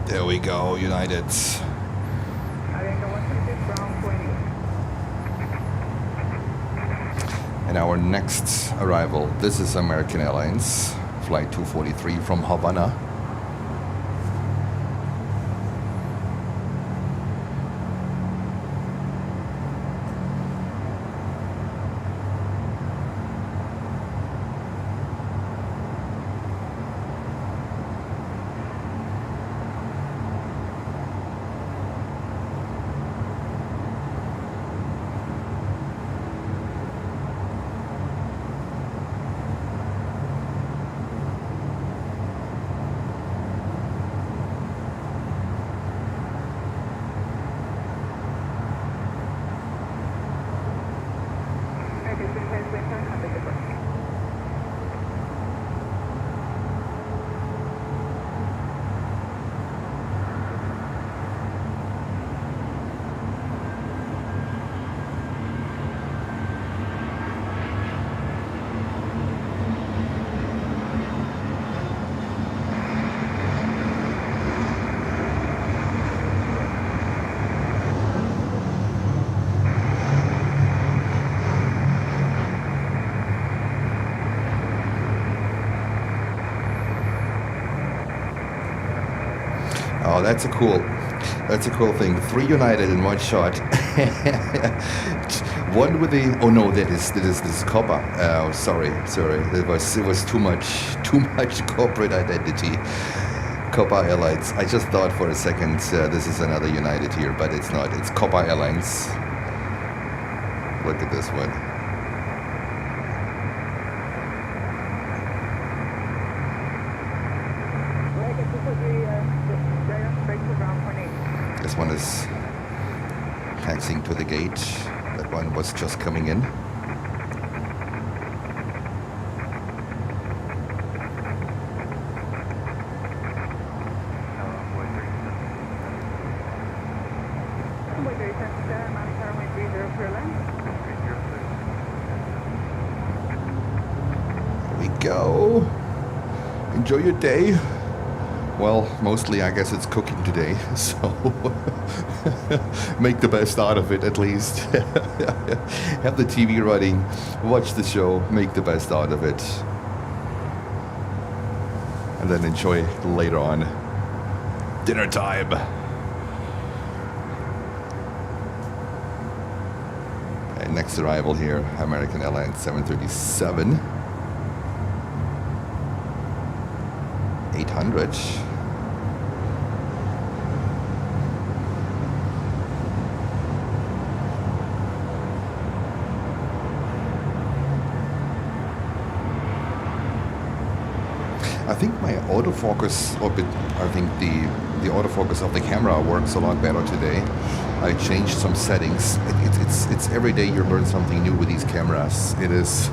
There we go, United. And our next arrival, this is American Airlines, flight 243 from Havana. Oh, that's a cool thing. 3 United in one shot. One with the, oh no, this is copper. Oh, sorry. It was too much corporate identity. Copper Airlines. I just thought for a second this is another United here, but it's not. It's Copper Airlines. Look at this one. This one is taxiing to the gate. That one was just coming in. There we go. Enjoy your day. Well, mostly I guess it's cooking today, so make the best out of it at least. Have the TV running, watch the show, make the best out of it. And then enjoy later on. Dinner time. And next arrival here, American Airlines 737. 800. I think my autofocus, I think the autofocus of the camera works a lot better today. I changed some settings. It's every day you learn something new with these cameras. It is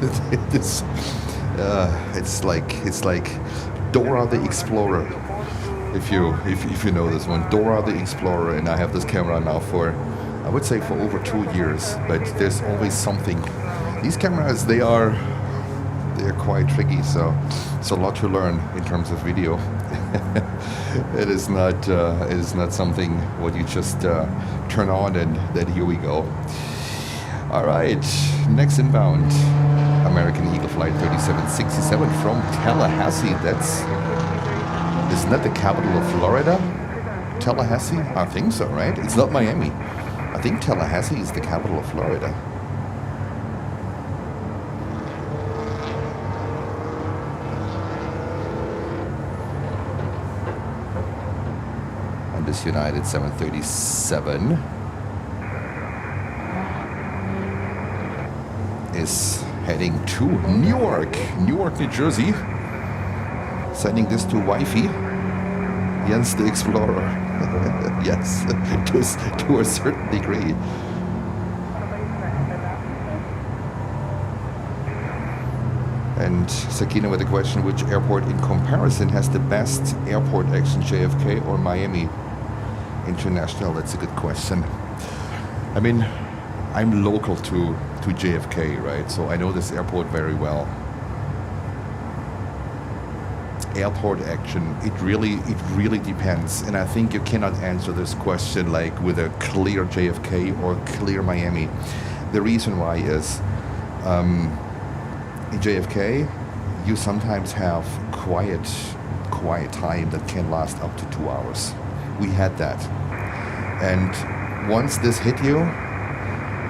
it's like Dora the Explorer. If you know this one, Dora the Explorer, and I have this camera now for, I would say, for over 2 years. But there's always something. These cameras, they're quite tricky, so it's a lot to learn in terms of video. It is not something what you just turn on and then here we go. All right, next inbound, American Eagle Flight 3767 from Tallahassee. Isn't that the capital of Florida? Tallahassee? I think so, right? It's not Miami. I think Tallahassee is the capital of Florida. And this United 737 is heading to Newark, New Jersey. Sending this to wifey, Jens the Explorer. Yes, to a certain degree. And Sakina with a question, which airport in comparison has the best airport action, JFK or Miami International? That's a good question. I mean, I'm local to JFK, right? So I know this airport very well. Airport action, it really depends, and I think you cannot answer this question like with a clear JFK or clear Miami. The reason why is in JFK you sometimes have quiet time that can last up to 2 hours. We had that, and once this hit you,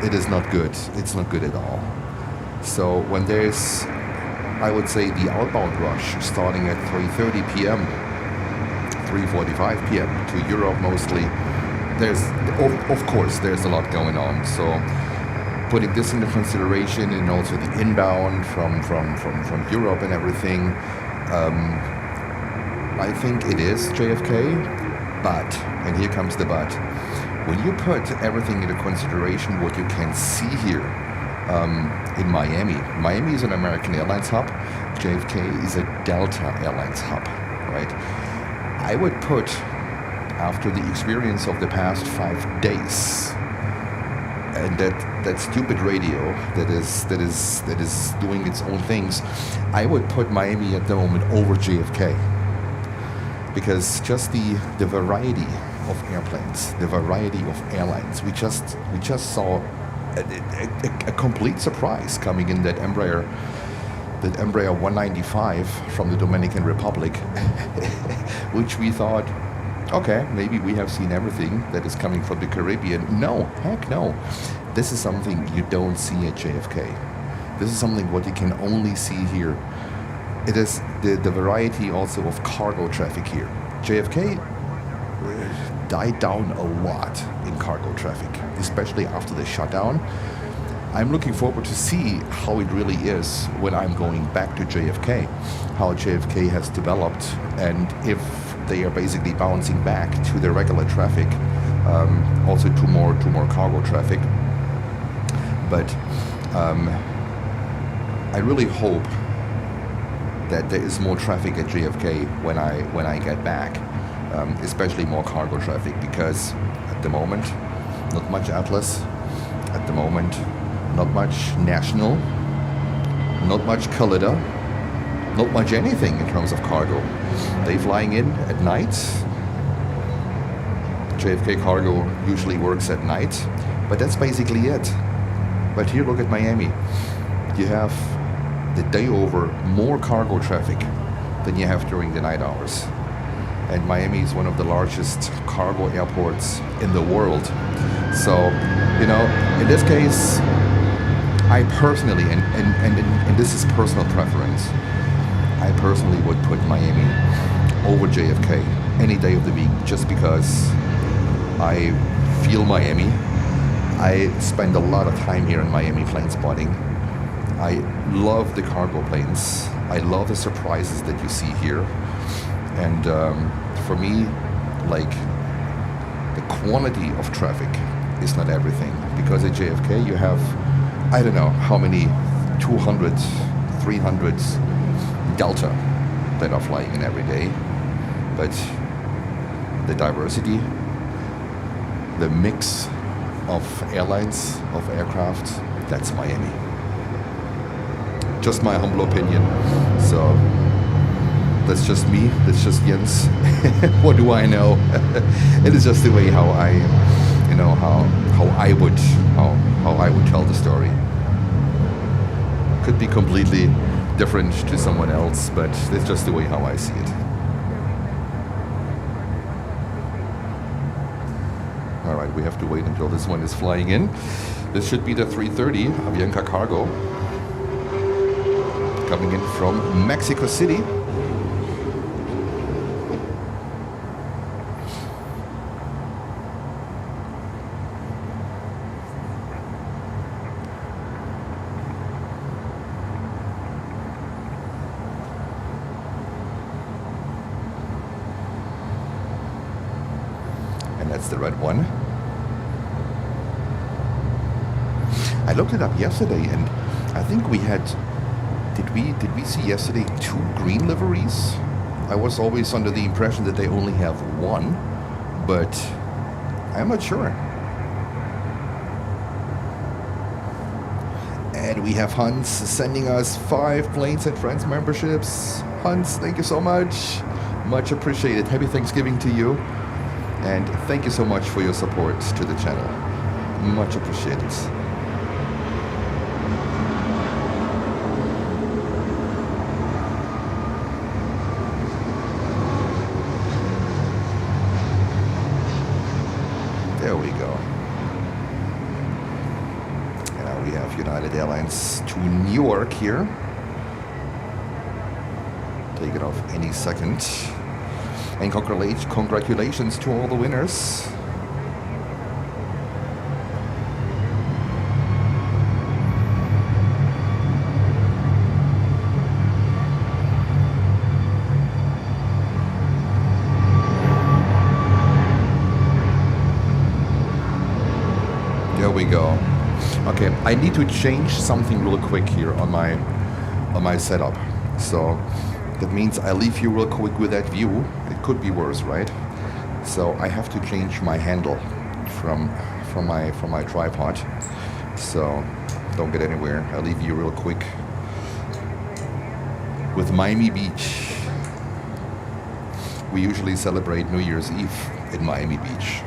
it is not good. It's not good at all. So when there's, I would say, the outbound rush starting at 3:30 p.m., 3:45 p.m. to Europe mostly, there's, of course, there's a lot going on. So putting this into consideration, and also the inbound from Europe and everything, I think it is JFK, but, and here comes the but, when you put everything into consideration, what you can see here, in Miami is an American Airlines hub. JFK is a Delta Airlines hub, right? I would put, after the experience of the past 5 days, and that stupid radio that is doing its own things, I would put Miami at the moment over JFK, because just the variety of airplanes, the variety of airlines, we just saw a complete surprise coming in that Embraer 195 from the Dominican Republic, which we thought, okay, maybe we have seen everything that is coming from the Caribbean. No, heck no. This is something you don't see at JFK. This is something what you can only see here. It is the variety also of cargo traffic here. JFK died down a lot in cargo traffic, especially after the shutdown. I'm looking forward to see how it really is when I'm going back to JFK, how JFK has developed, and if they are basically bouncing back to the regular traffic, also to more cargo traffic. But I really hope that there is more traffic at JFK when I get back, especially more cargo traffic, because at the moment, not much Atlas, at the moment, not much National, not much Calida, not much anything in terms of cargo. They flying in at night. JFK cargo usually works at night, but that's basically it. But here, look at Miami. You have the day over more cargo traffic than you have during the night hours. And Miami is one of the largest cargo airports in the world. So, you know, in this case, I personally, and this is personal preference, I personally would put Miami over JFK any day of the week, just because I feel Miami. I spend a lot of time here in Miami plane spotting. I love the cargo planes. I love the surprises that you see here. And for me, like, the quantity of traffic is not everything. Because at JFK you have, I don't know how many 200, 300 Delta that are flying in every day. But the diversity, the mix of airlines, of aircraft, that's Miami. Just my humble opinion. So that's just me, that's just Jens. What do I know? It is just the way how I, you know, how I would tell the story. Could be completely different to someone else, but it's just the way how I see it. All right, we have to wait until this one is flying in. This should be the 330 Avianca Cargo, coming in from Mexico City. And that's the red one. I looked it up yesterday, and I think we had, did we see yesterday 2 green liveries? I was always under the impression that they only have 1, but I'm not sure. And we have Hans sending us 5 Planes and Friends memberships. Hans, thank you so much. Much appreciated. Happy Thanksgiving to you. And thank you so much for your support to the channel. Much appreciated. There we go. And now we have United Airlines to Newark here. Take it off any second. And congratulations to all the winners. There we go. Okay, I need to change something real quick here on my setup. So that means I leave you real quick with that view. It could be worse, right? So I have to change my handle from my tripod. So don't get anywhere. I'll leave you real quick with Miami Beach. We usually celebrate New Year's Eve in Miami Beach.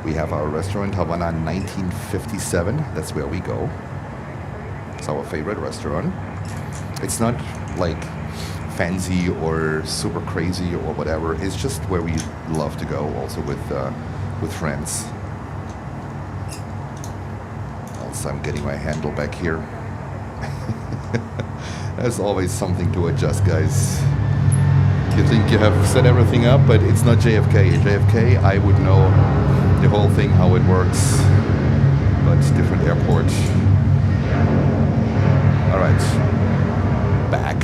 We have our restaurant, Havana 1957. That's where we go. It's our favorite restaurant. It's not like fancy or super crazy or whatever. It's just where we love to go, also with friends. Also, I'm getting my handle back here. There's always something to adjust, guys. You think you have set everything up, but it's not JFK. At JFK, I would know the whole thing, how it works, but it's different airport. All right, back.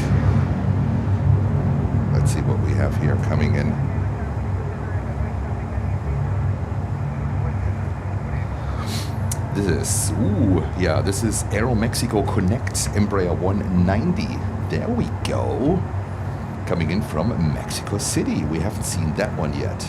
Let's see what we have here coming in. This is, this is Aeromexico Connect Embraer 190. There we go. Coming in from Mexico City. We haven't seen that one yet.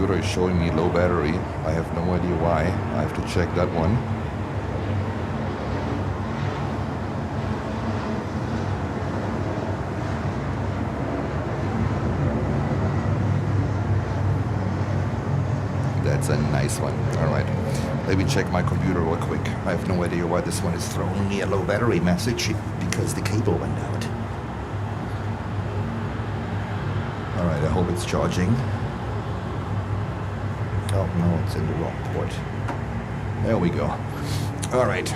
computer is showing me low battery. I have no idea why. I have to check that one. That's a nice one. All right. Let me check my computer real quick. I have no idea why this one is throwing me a low battery message, because the cable went out. All right, I hope it's charging. Oh no, it's in the wrong port. There we go. All right.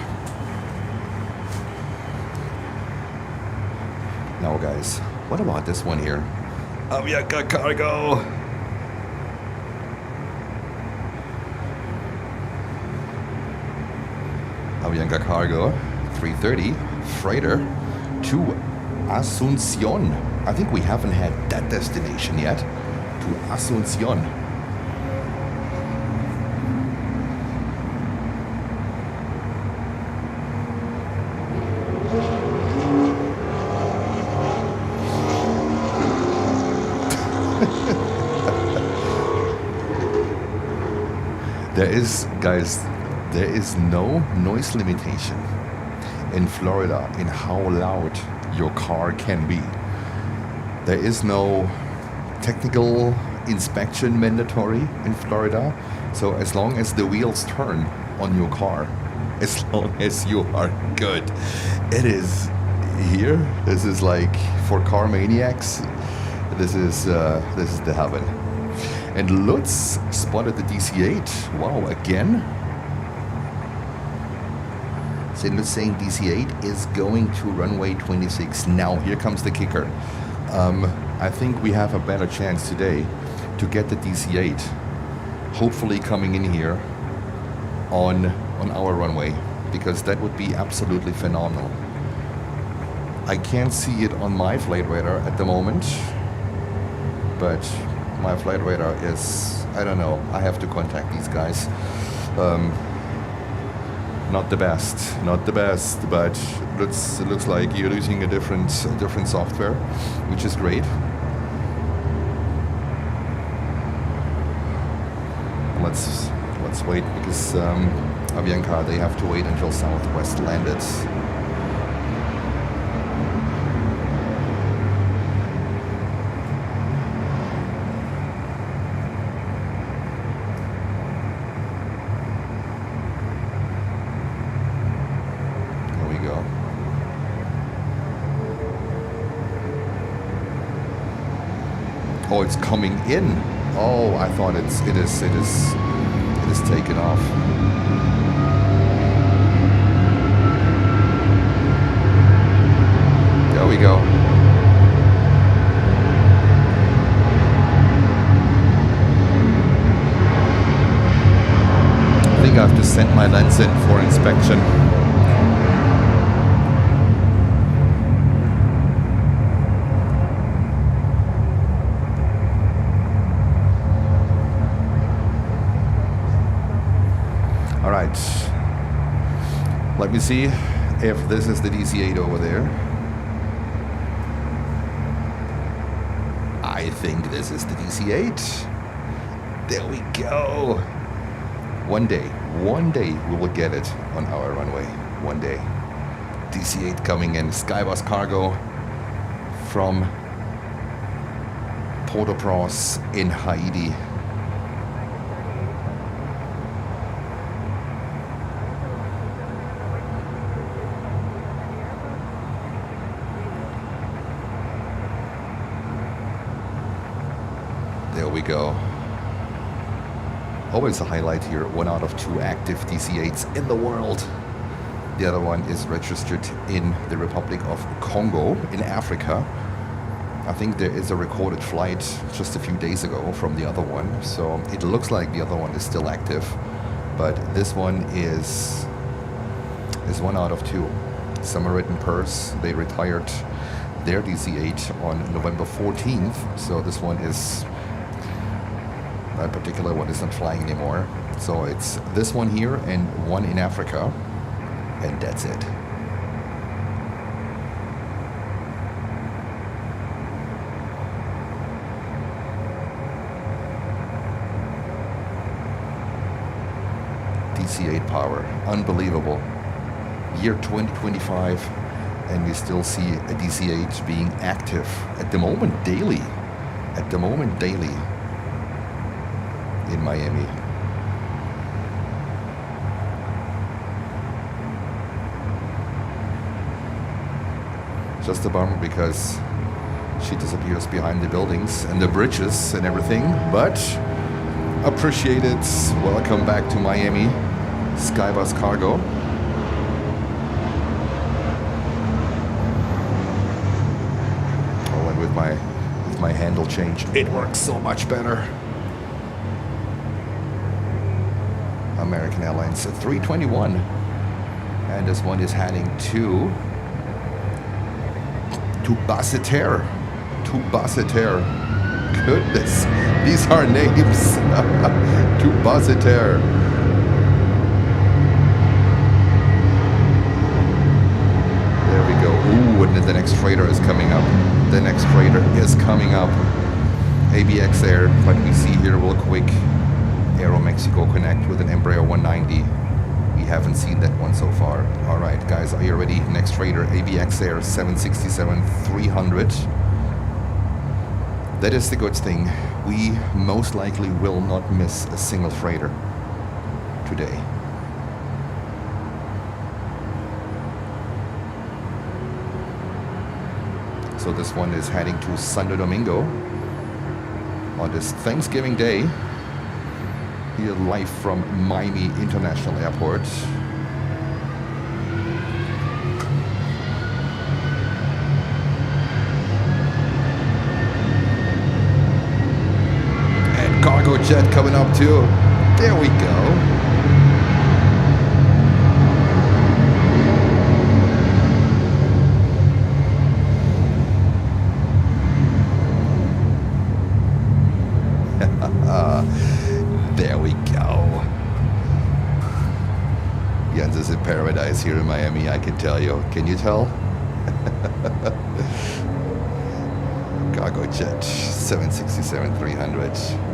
Now guys, what about this one here? Avianca Cargo. Avianca Cargo 330 freighter to Asunción. I think we haven't had that destination yet. To Asunción. There is no noise limitation in Florida in how loud your car can be. There is no technical inspection mandatory in Florida. So as long as the wheels turn on your car, as long as you are good, it is here. This is like for car maniacs. This is the heaven. And Lutz spotted the DC-8. Wow, again. St. Lutz saying DC-8 is going to runway 26. Now, here comes the kicker. I think we have a better chance today to get the DC-8, hopefully coming in here on our runway, because that would be absolutely phenomenal. I can't see it on my flight radar at the moment, but my flight radar is, I don't know, I have to contact these guys. Not the best, but it looks like you're using a different software, which is great. Let's wait, because Avianca, they have to wait until Southwest landed. Oh, it's coming in. Oh, I thought it is taken off. There we go. I think I have to send my lens in for inspection. Let me see if this is the DC-8 over there. I think this is the DC-8. There we go. One day we will get it on our runway. One day. DC-8 coming in. Skybus Cargo from Port-au-Prince in Haiti. There we go. Always a highlight here. 1 out of 2 active DC-8s in the world. The other one is registered in the Republic of Congo in Africa. I think there is a recorded flight just a few days ago from the other one. So it looks like the other one is still active. But this one is 1 out of 2. Samaritan Purse, they retired their DC-8 on November 14th. So this one is... that particular one is not flying anymore. So it's this one here and one in Africa, and that's it. DC-8 power. Unbelievable. Year 2025, and we still see a DC-8 being active at the moment daily. At the moment daily in Miami. Just a bummer because she disappears behind the buildings and the bridges and everything, but appreciate it. Welcome back to Miami, Skybus Cargo. Oh, and with my handle change, it works so much better. American Airlines 321, and this one is heading to Basseterre. To Basseterre. Goodness, these are names. To Basseterre. There we go. Ooh, and the next freighter is coming up. The next freighter is coming up. ABX Air, but we see here real quick Aero Mexico connect with an Embraer 190. We haven't seen that one so far. All right, guys, are you ready? Next freighter, ABX Air 767-300. That is the good thing. We most likely will not miss a single freighter today. So this one is heading to Santo Domingo on this Thanksgiving Day. Here live from Miami International Airport. And cargo jet coming up too. There we go. There we go. Jens is in paradise here in Miami, I can tell you. Can you tell? Cargo jet 767-300.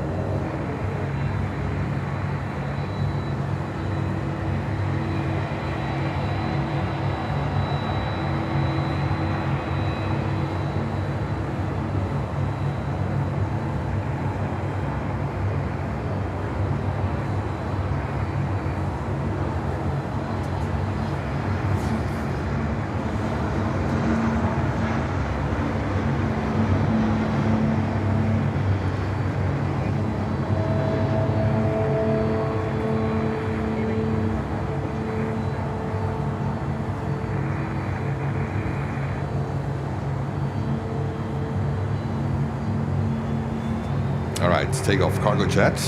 All right, take off cargo jet.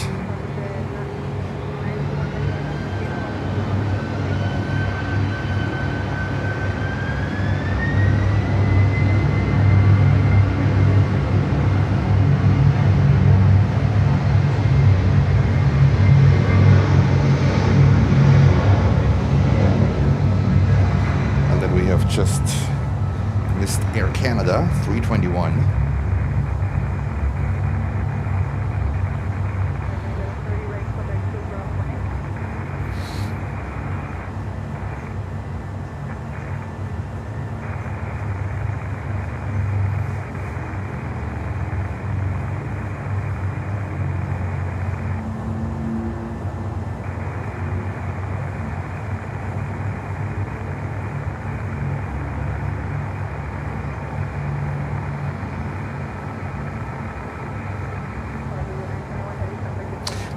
And then we have just missed Air Canada 321.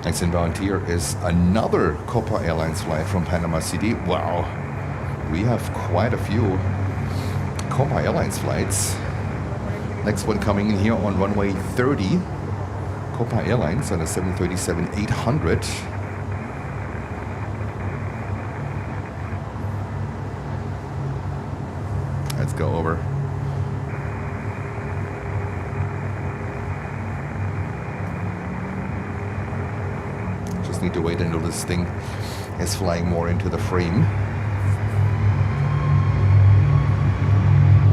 Next inbound here is another Copa Airlines flight from Panama City. Wow, we have quite a few Copa Airlines flights. Next one coming in here on runway 30. Copa Airlines on a 737-800. Let's go over. Need to wait until this thing is flying more into the frame.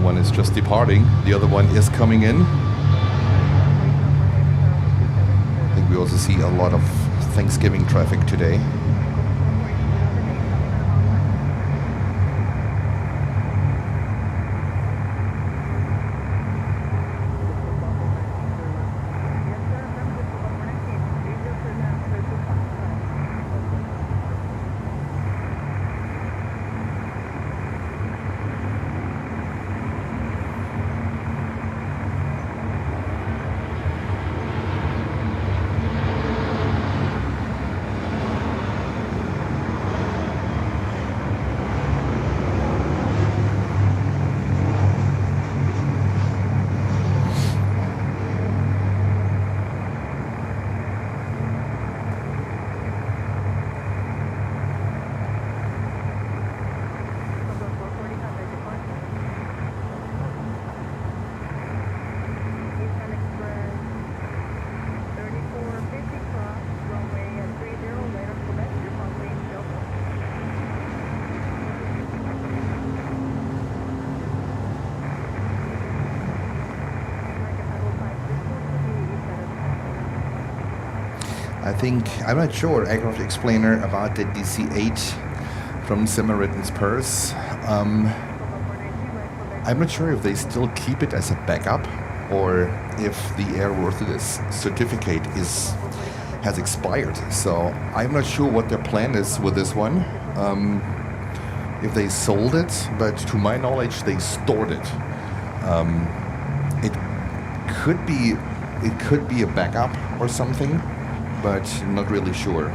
One is just departing, the other one is coming in. I think we also see a lot of Thanksgiving traffic today. I think, I'm not sure, aircraft explainer, about the DC-8 from Simmeritten's purse. I'm not sure if they still keep it as a backup or if the airworthiness certificate has expired. So I'm not sure what their plan is with this one. If they sold it, but to my knowledge, they stored it. It could be a backup or something, but not really sure.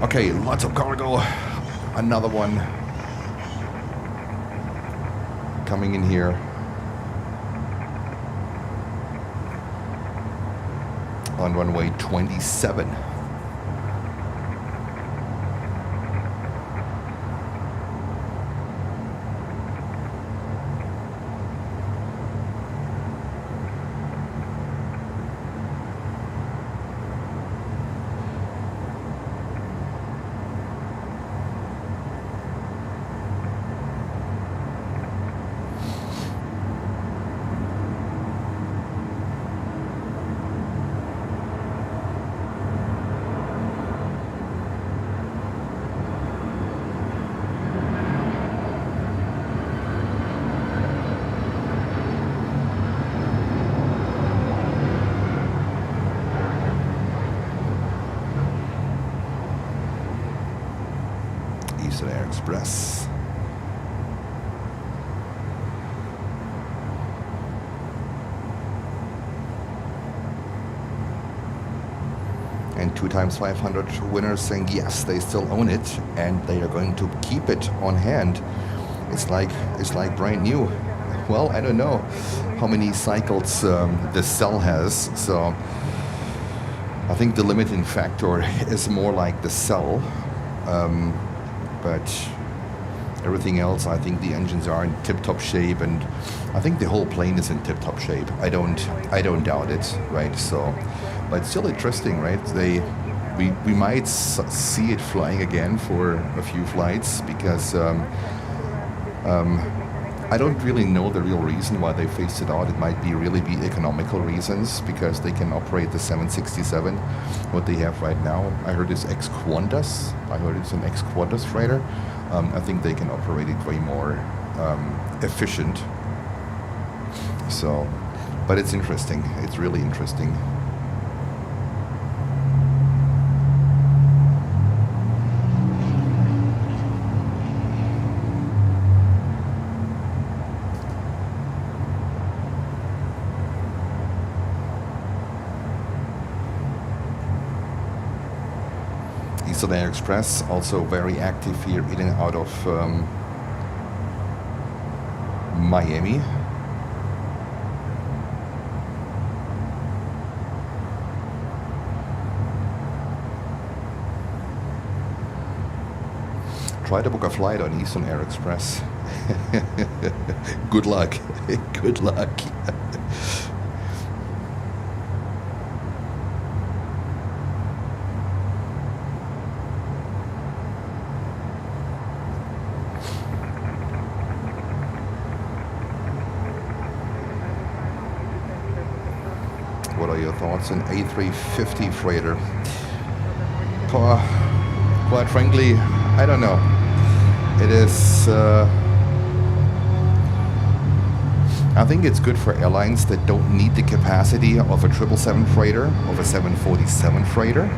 Okay, lots of cargo. Another one coming in here. On runway 27. Air Express. And 2x500 winners saying yes, they still own it and they are going to keep it on hand. It's like brand new. Well, I don't know how many cycles the cell has, so I think the limiting factor is more like the cell. But everything else, I think the engines are in tip-top shape, and I think the whole plane is in tip-top shape. I don't doubt it, right? So, but still interesting, right? We might see it flying again for a few flights because I don't really know the real reason why they phased it out. It might really be economical reasons because they can operate the 767, what they have right now. I heard it's ex-Qantas. I heard it's an ex-Qantas freighter. I think they can operate it way more efficient. So, but it's interesting. It's really interesting. Air Express also very active here in and out of Miami. Try to book a flight on Eastern Air Express. Good luck. Good luck. What are your thoughts on A350 freighter? Quite frankly, I don't know. It is. I think it's good for airlines that don't need the capacity of a 777 freighter, of a 747 freighter.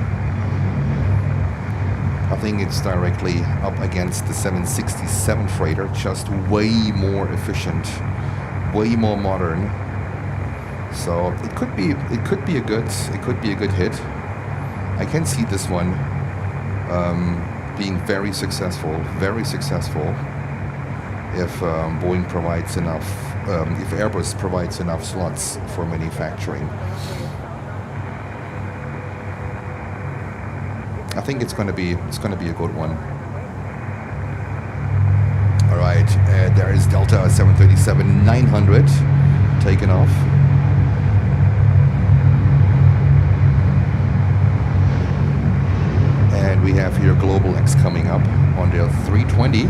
I think it's directly up against the 767 freighter, just way more efficient, way more modern. So it could be a good hit. I can see this one being very successful if Boeing provides enough, if Airbus provides enough slots for manufacturing. I think it's going to be a good one. All right, there is Delta 737-900 taken off. And we have here Global X coming up on their 320.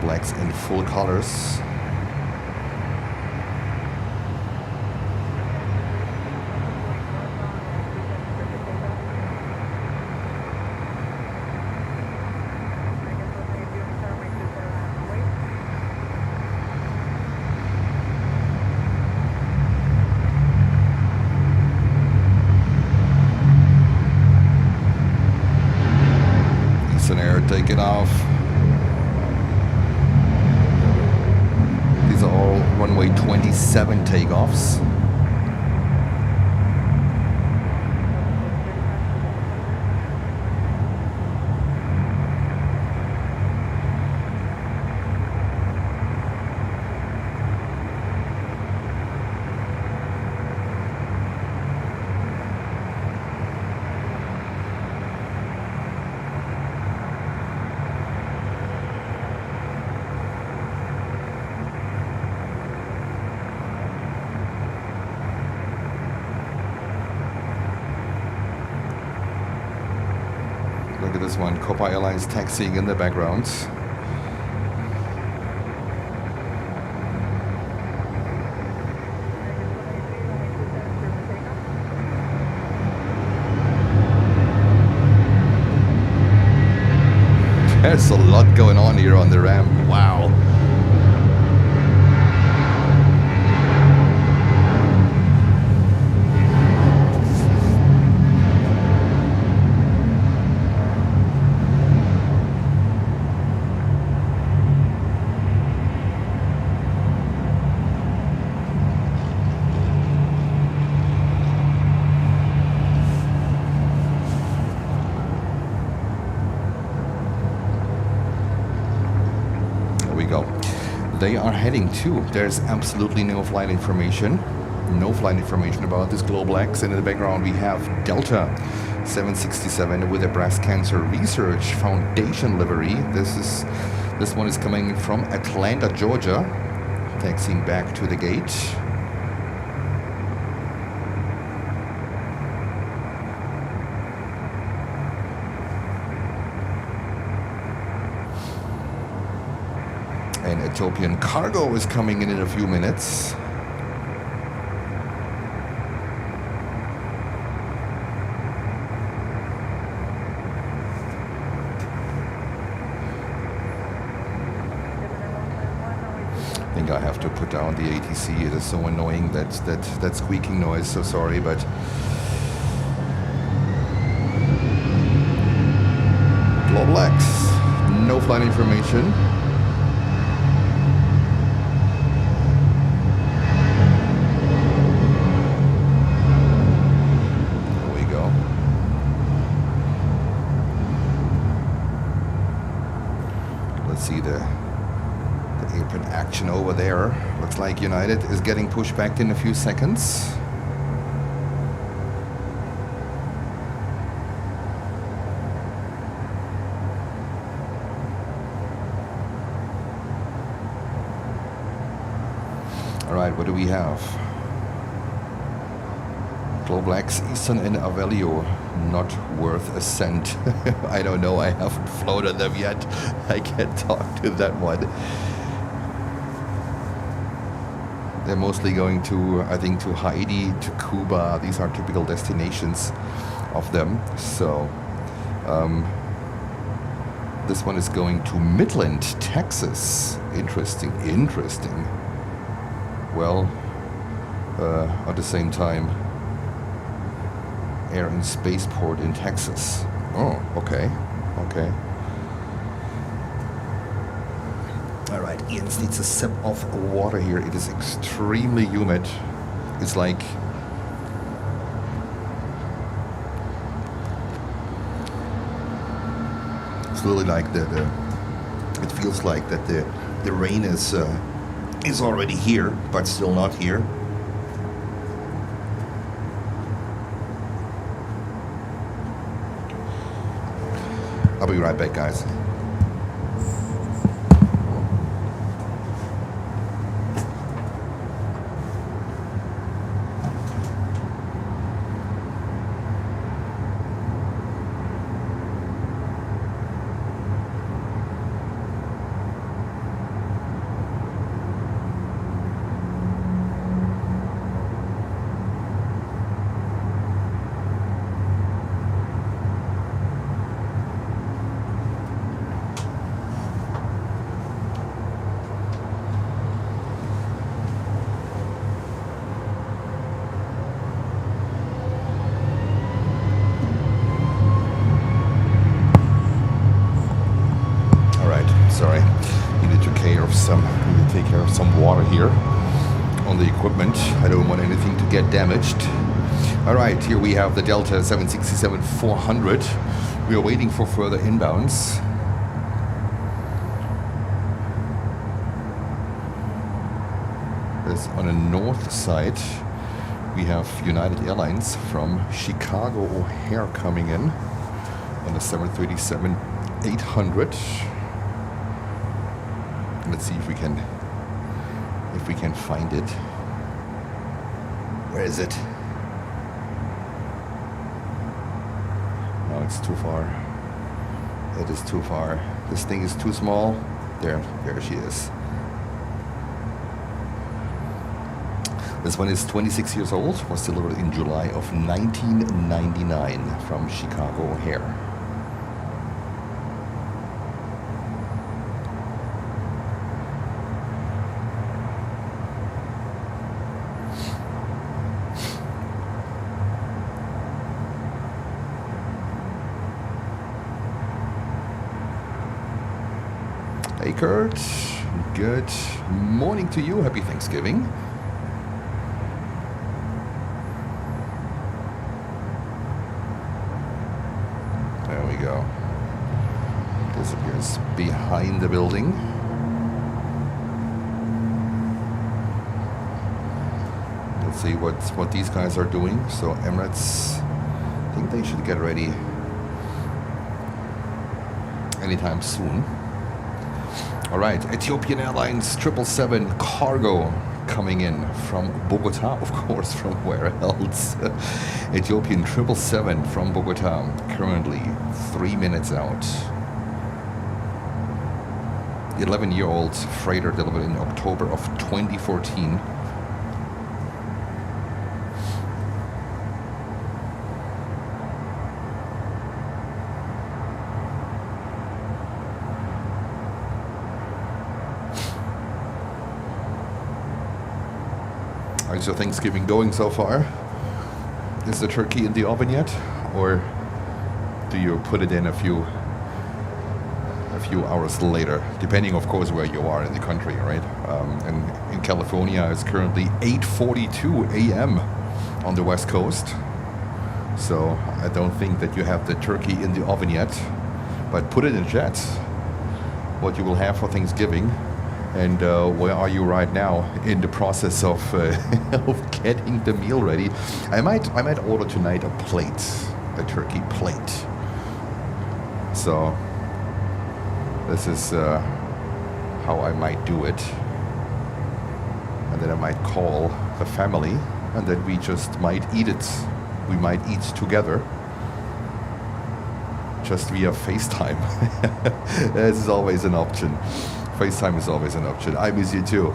Globelex in full colors. Take it off. These are all runway 27 takeoffs. Look at this one, Copa Airlines taxiing in the background. There's a lot going on here on the ramp. Wow. They are heading to. There's absolutely no flight information. No flight information about this Globelex. And in the background we have Delta 767 with a breast cancer research foundation livery. This one is coming from Atlanta, Georgia, taxiing back to the gate. And Ethiopian cargo is coming in a few minutes. I think I have to put down the ATC. It is so annoying, that squeaking noise. So sorry, but Globelex, no flight information. See the apron action over there. Looks like United is getting pushed back in a few seconds. All right, what do we have? Globelex, Eastern and Avelio, not worth a cent. I don't know, I haven't floated them yet. I can't talk to that one. They're mostly going to, I think, to Haiti, to Cuba. These are typical destinations of them. So this one is going to Midland, Texas. Interesting. Well, at the same time, Air and Spaceport in Texas. Oh, okay. All right, Ian needs a sip of water here. It is extremely humid. It's like it's really like it feels like that the rain is already here, but still not here. I'll be right back, guys. sorry. We need to take care of some water here on the equipment. I don't want anything to get damaged. All right, here we have the Delta 767-400. We are waiting for further inbounds. On the north side, we have United Airlines from Chicago O'Hare coming in on the 737-800. Let's see if we can find it. Where is it? No, it's too far. It is too far. This thing is too small. There she is. This one is 26 years old, was delivered in July of 1999 from Chicago O'Hare. Hey Kurt, good morning to you, happy Thanksgiving. Disappears behind the building. Let's see what these guys are doing. So Emirates, I think they should get ready anytime soon. All right, Ethiopian Airlines 777 cargo coming in from Bogota, of course, from where else? Ethiopian 777 from Bogota, currently 3 minutes out. 11-year-old freighter delivered in October of 2014. How's your Thanksgiving going so far? Is the turkey in the oven yet? Or do you put it in a few hours later, depending of course where you are in the country, right? And in California it's currently 8:42 a.m. on the west coast, so I don't think that you have the turkey in the oven yet, but put it in chat what you will have for Thanksgiving, and where are you right now in the process of getting the meal ready. I might order tonight a turkey plate. So this is how I might do it, and then I might call the family, and then we just might eat it. We might eat together, just via FaceTime. This is always an option. FaceTime is always an option. I miss you too.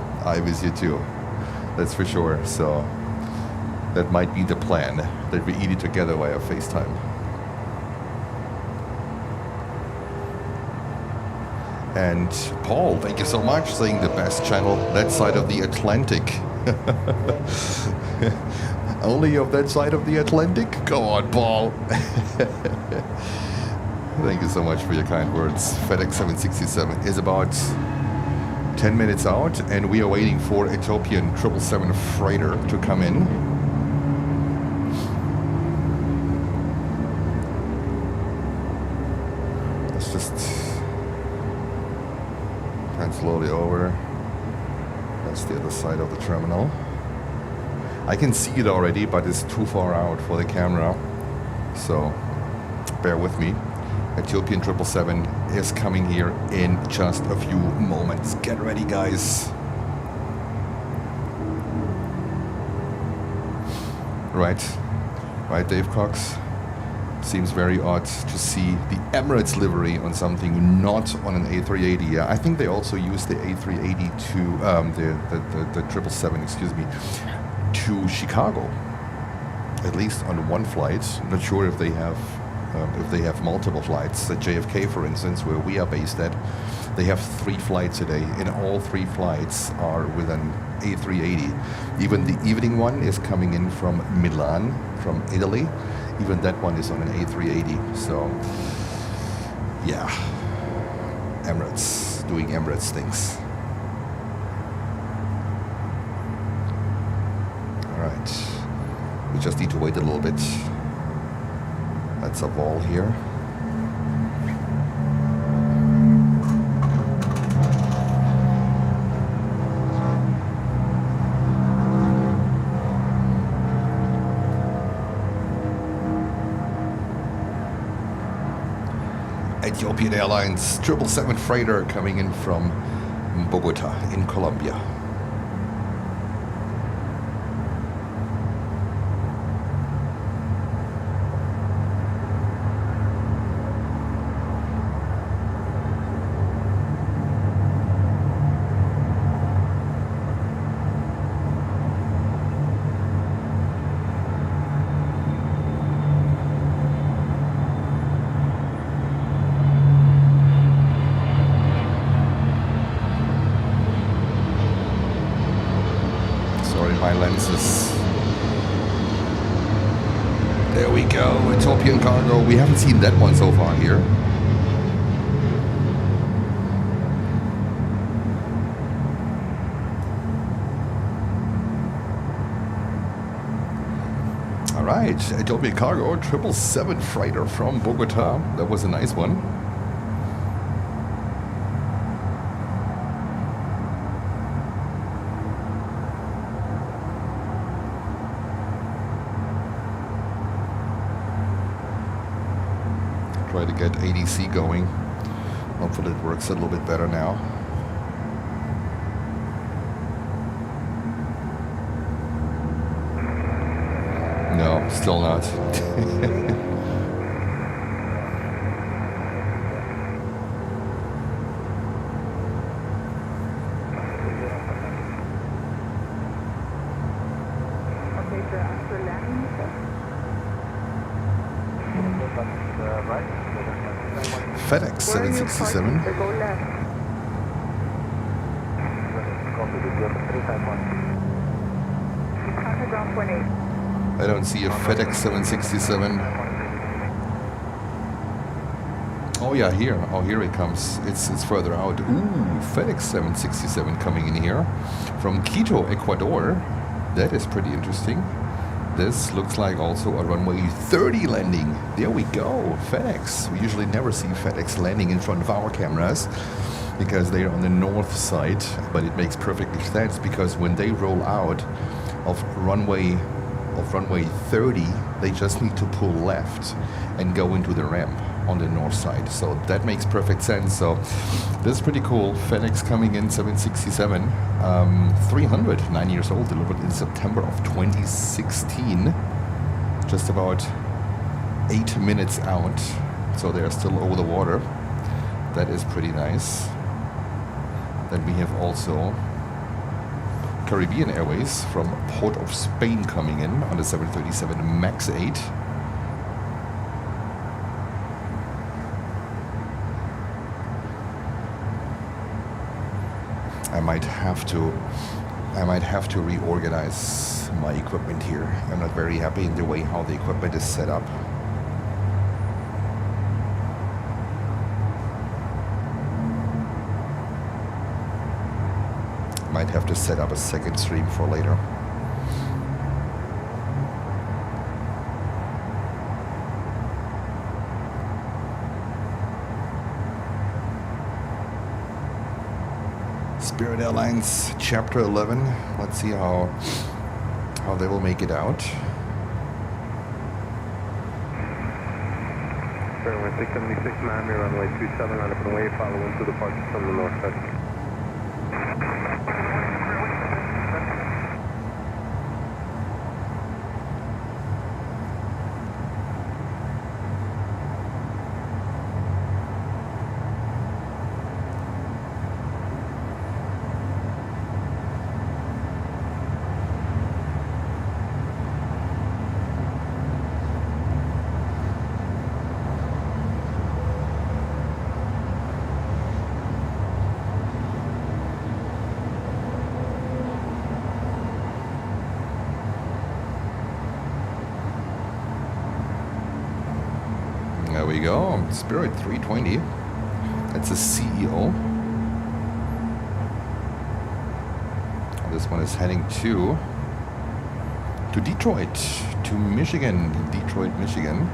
That's for sure. So that might be the plan, that we eat it together via FaceTime. And Paul, thank you so much, saying the best channel that side of the Atlantic. Only of that side of the Atlantic? Go on, Paul. Thank you so much for your kind words. FedEx 767 is about 10 minutes out, and we are waiting for Ethiopian 777 freighter to come in. Let's just slowly over. That's the other side of the terminal. I can see it already, but it's too far out for the camera, so bear with me. Ethiopian 777 is coming here in just a few moments. Get ready, guys. Right, Dave Cox. Seems very odd to see the Emirates livery on something not on an A380. Yeah, I think they also use the A380 to the 777, excuse me, to Chicago. At least on one flight. I'm not sure if they have multiple flights. At JFK, for instance, where we are based at, they have 3 flights a day, and all 3 flights are with an A380. Even the evening one is coming in from Milan, from Italy. Even that one is on an A380. So, yeah, Emirates. doing Emirates things. Alright. We just need to wait a little bit. That's a wall here. Ethiopian Airlines 777 freighter coming in from Bogota in Colombia. There we go, Ethiopian cargo. We haven't seen that one so far here. All right, Ethiopian cargo, 777 freighter from Bogota. That was a nice one. Try to get ADC going. Hopefully it works a little bit better now. No, still not. FedEx 767. I don't see a FedEx 767. Oh yeah, here. Oh, here it comes. It's further out. Ooh, FedEx 767 coming in here from Quito, Ecuador. That is pretty interesting. This looks like also a runway 30 landing. There we go, FedEx. We usually never see FedEx landing in front of our cameras because they're on the north side, but it makes perfectly sense because when they roll out of runway 30, they just need to pull left and go into the ramp on the north side. So that makes perfect sense. So this is pretty cool. FedEx coming in 767, 300, 9 years old, delivered in September of 2016. Just about 8 minutes out. So they are still over the water. That is pretty nice. Then we have also Caribbean Airways from Port of Spain coming in on the 737 MAX 8. I might have to reorganize my equipment here. I'm not very happy in the way how the equipment is set up. Might have to set up a second stream for later. Spirit Airlines Chapter 11. Let's see how they will make it out. Runway 676 Miami, runway 27 on the way, following to departure from the north side. There we go, Spirit 320. That's a CEO. This one is heading to Detroit, to Michigan, Detroit, Michigan.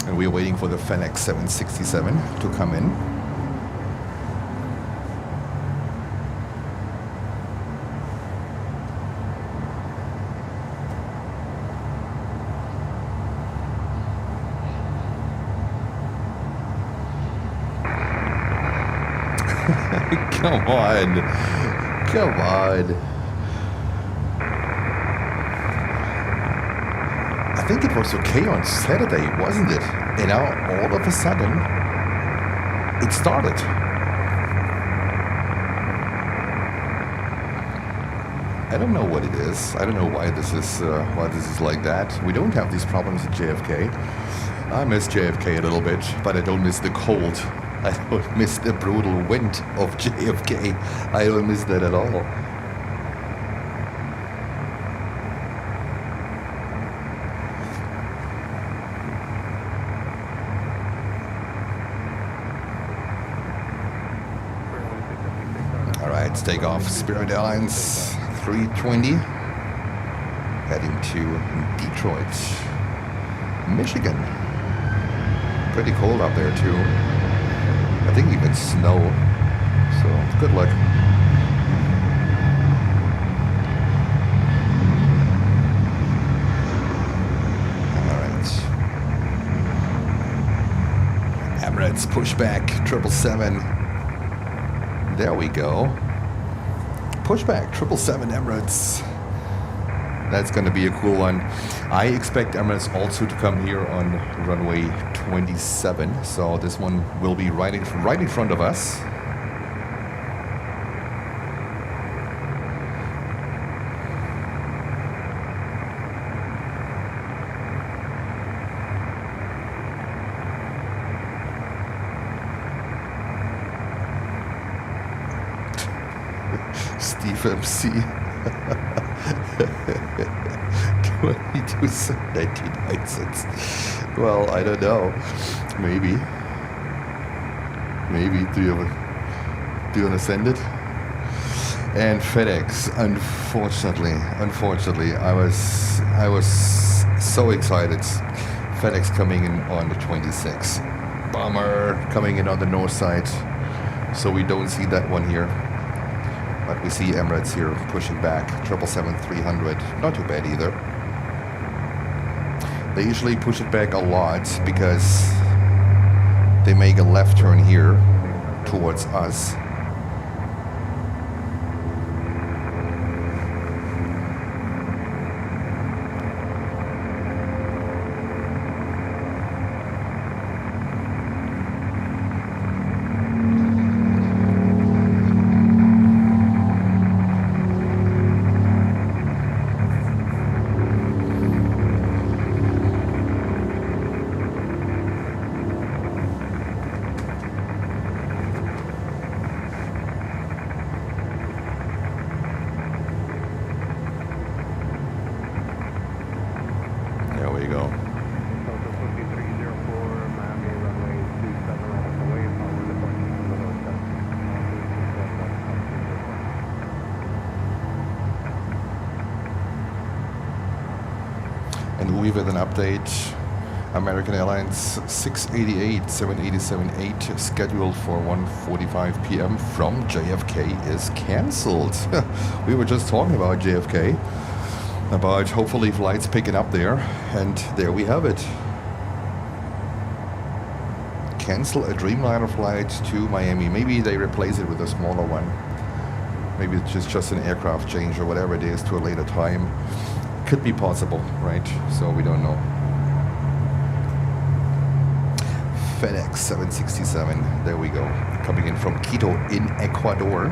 And we're waiting for the FedEx 767 to come in. Come on. Come on. I think it was okay on Saturday, wasn't it? And now all of a sudden, it started. I don't know what it is. I don't know why this is like that. We don't have these problems at JFK. I miss JFK a little bit, but I don't miss the cold. I don't miss the brutal wind of JFK. I don't miss that at all. All right, let's take off. Spirit Airlines 320, heading to Detroit, Michigan. Pretty cold up there too. I think even snow, so good luck. Alright. Emirates pushback 777. There we go. Pushback 777 Emirates. That's going to be a cool one. I expect Emirates also to come here on runway 27. So this one will be right in front of us. Steve MC. 22 cents, 99 cents. Well, I don't know. Maybe. Do you want to send it? And FedEx, unfortunately, I was so excited. FedEx coming in on the 26th. Bummer, coming in on the north side. So we don't see that one here. But we see Emirates here pushing back. 777-300, not too bad either. They usually push it back a lot because they make a left turn here towards us. With an update, American Airlines 688 787-8 scheduled for 1:45 p.m. from JFK is cancelled. We were just talking about JFK, about hopefully flights picking up there, and there we have it. Cancel a Dreamliner flight to Miami. Maybe they replace it with a smaller one. Maybe it's just an aircraft change or whatever it is to a later time. Could be possible, right? So we don't know. FedEx 767, there we go. Coming in from Quito in Ecuador.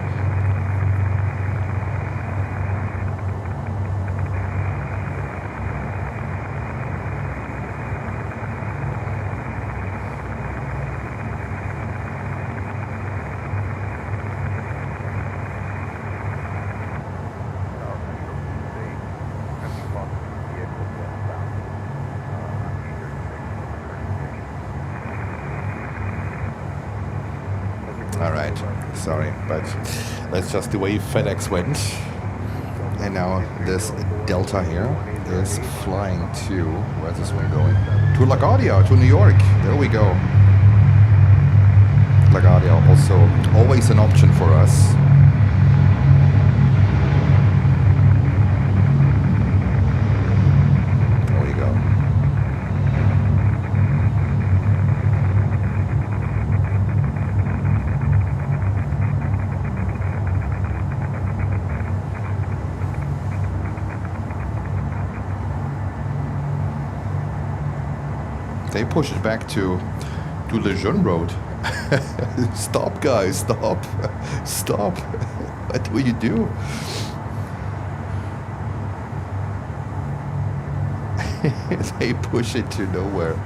right, sorry, but that's just the way FedEx went. And now this Delta here is flying to, where's this one going? To LaGuardia, to New York. There we go. LaGuardia also always an option for us. There we go. They push it back to Lejeune Road. Stop, guys, stop. Stop. What do you do? They push it to nowhere.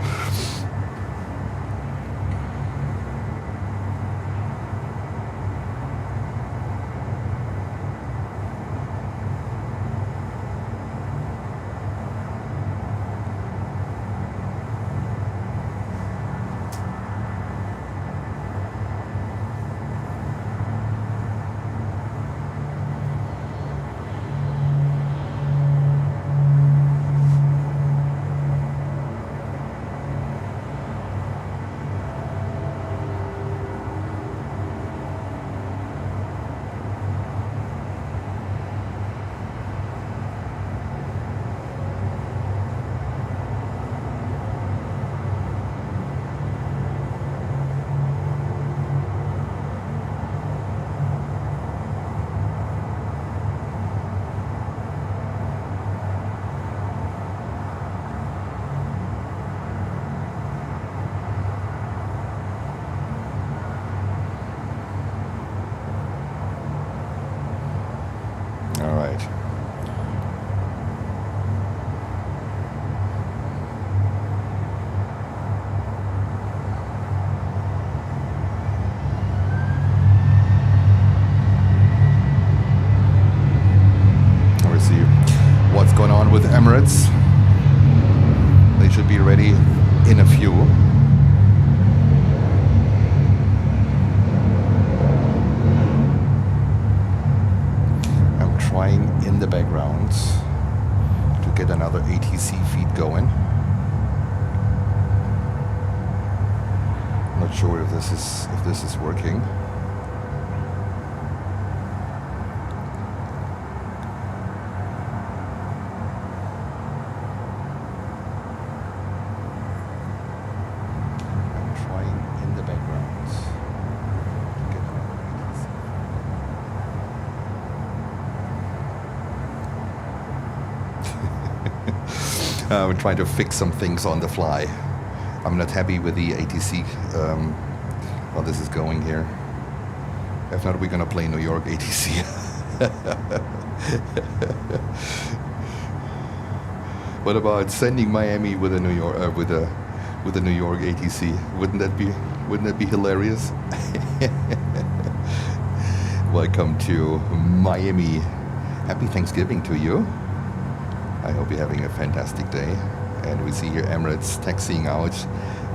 All right. We'll see what's going on with Emirates. They should be ready in a few. In the background to get another ATC feed going. I'm not sure if this is working. I'm trying in the background to get another ATC. I'm trying to fix some things on the fly. I'm not happy with the ATC, how this is going here. If not, we're gonna play New York ATC. What about sending Miami with a New York with a New York ATC? Wouldn't that be hilarious? Welcome to Miami. Happy Thanksgiving to you. I hope you're having a fantastic day. And we see here Emirates taxiing out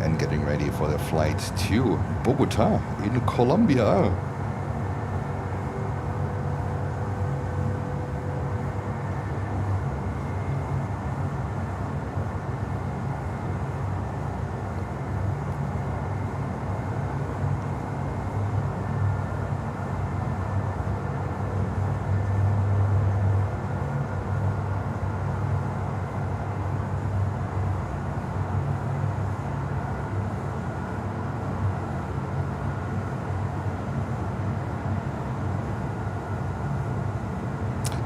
and getting ready for their flight to Bogota in Colombia.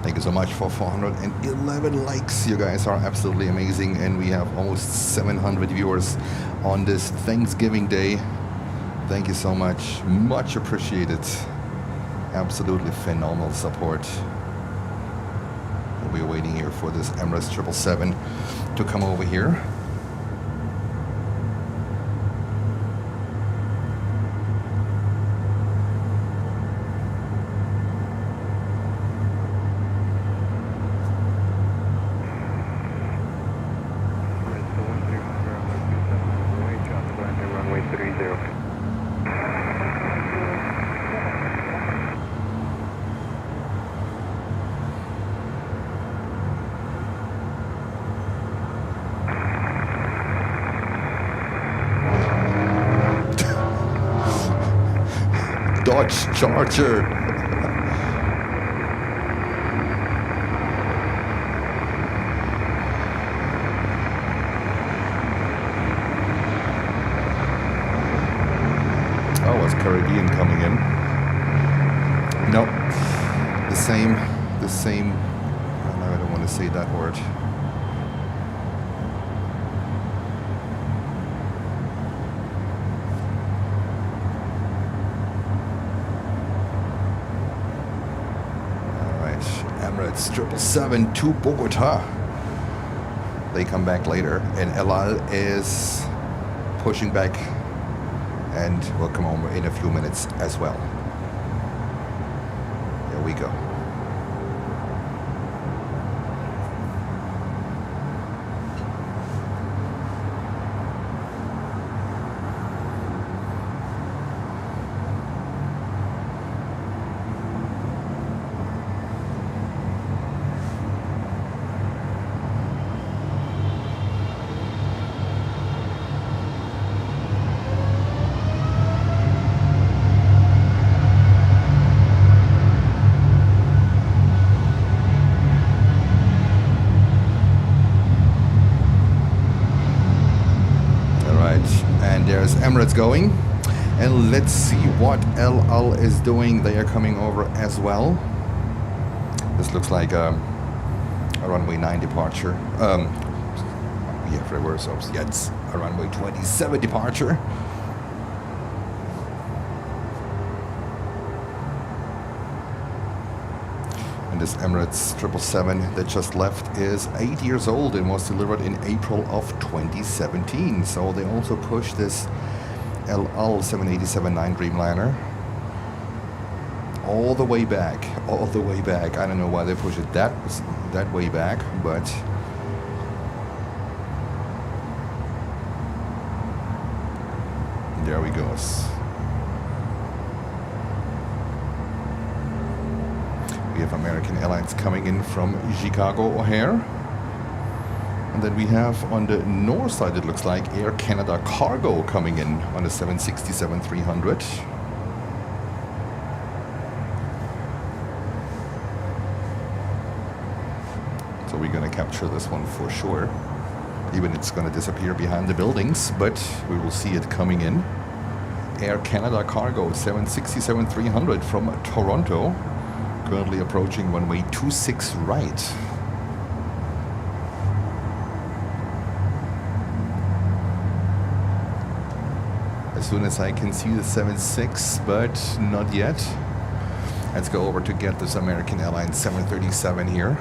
Thank you so much for 411 likes. You guys are absolutely amazing, and we have almost 700 viewers on this Thanksgiving Day. Thank you so much. Much appreciated. Absolutely phenomenal support. We're waiting here for this Emirates 777 to come over here. Dodge Charger. Oh, it's Caribbean coming in. No, the same, I don't want to say that word. Emirates 777 to Bogota. They come back later, and El Al is pushing back and will come home in a few minutes as well. Here we go. There's Emirates going, and let's see what El Al is doing. They are coming over as well. This looks like a runway 9 departure. We have reverse ops. Yeah, it's a runway 27 departure. And this Emirates 777 that just left is 8 years old and was delivered in April of 2017. So they also pushed this El Al 787-9 Dreamliner all the way back. I don't know why they push it that way back, but there we goes. We have American Airlines coming in from Chicago O'Hare. And then we have on the north side, it looks like Air Canada Cargo coming in on the 767-300. So we're going to capture this one for sure. Even it's going to disappear behind the buildings, but we will see it coming in. Air Canada Cargo 767-300 from Toronto. Currently approaching runway 26 right. As soon as I can see the 76, but not yet. Let's go over to get this American Airlines 737 here.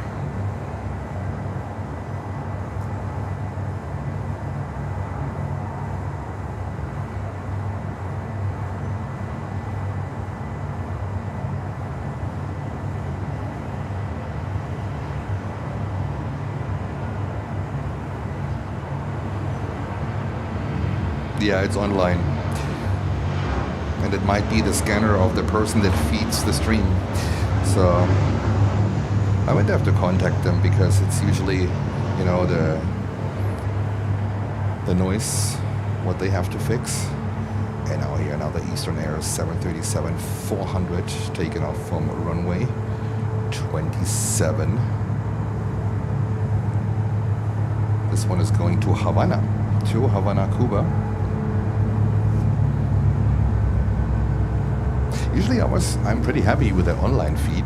Yeah, it's online. And it might be the scanner of the person that feeds the stream. So I might have to contact them because it's usually, you know, the noise, what they have to fix. And now here, now the Eastern Air 737-400 taken off from runway 27. This one is going to Havana, Cuba. Usually I'm pretty happy with the online feed.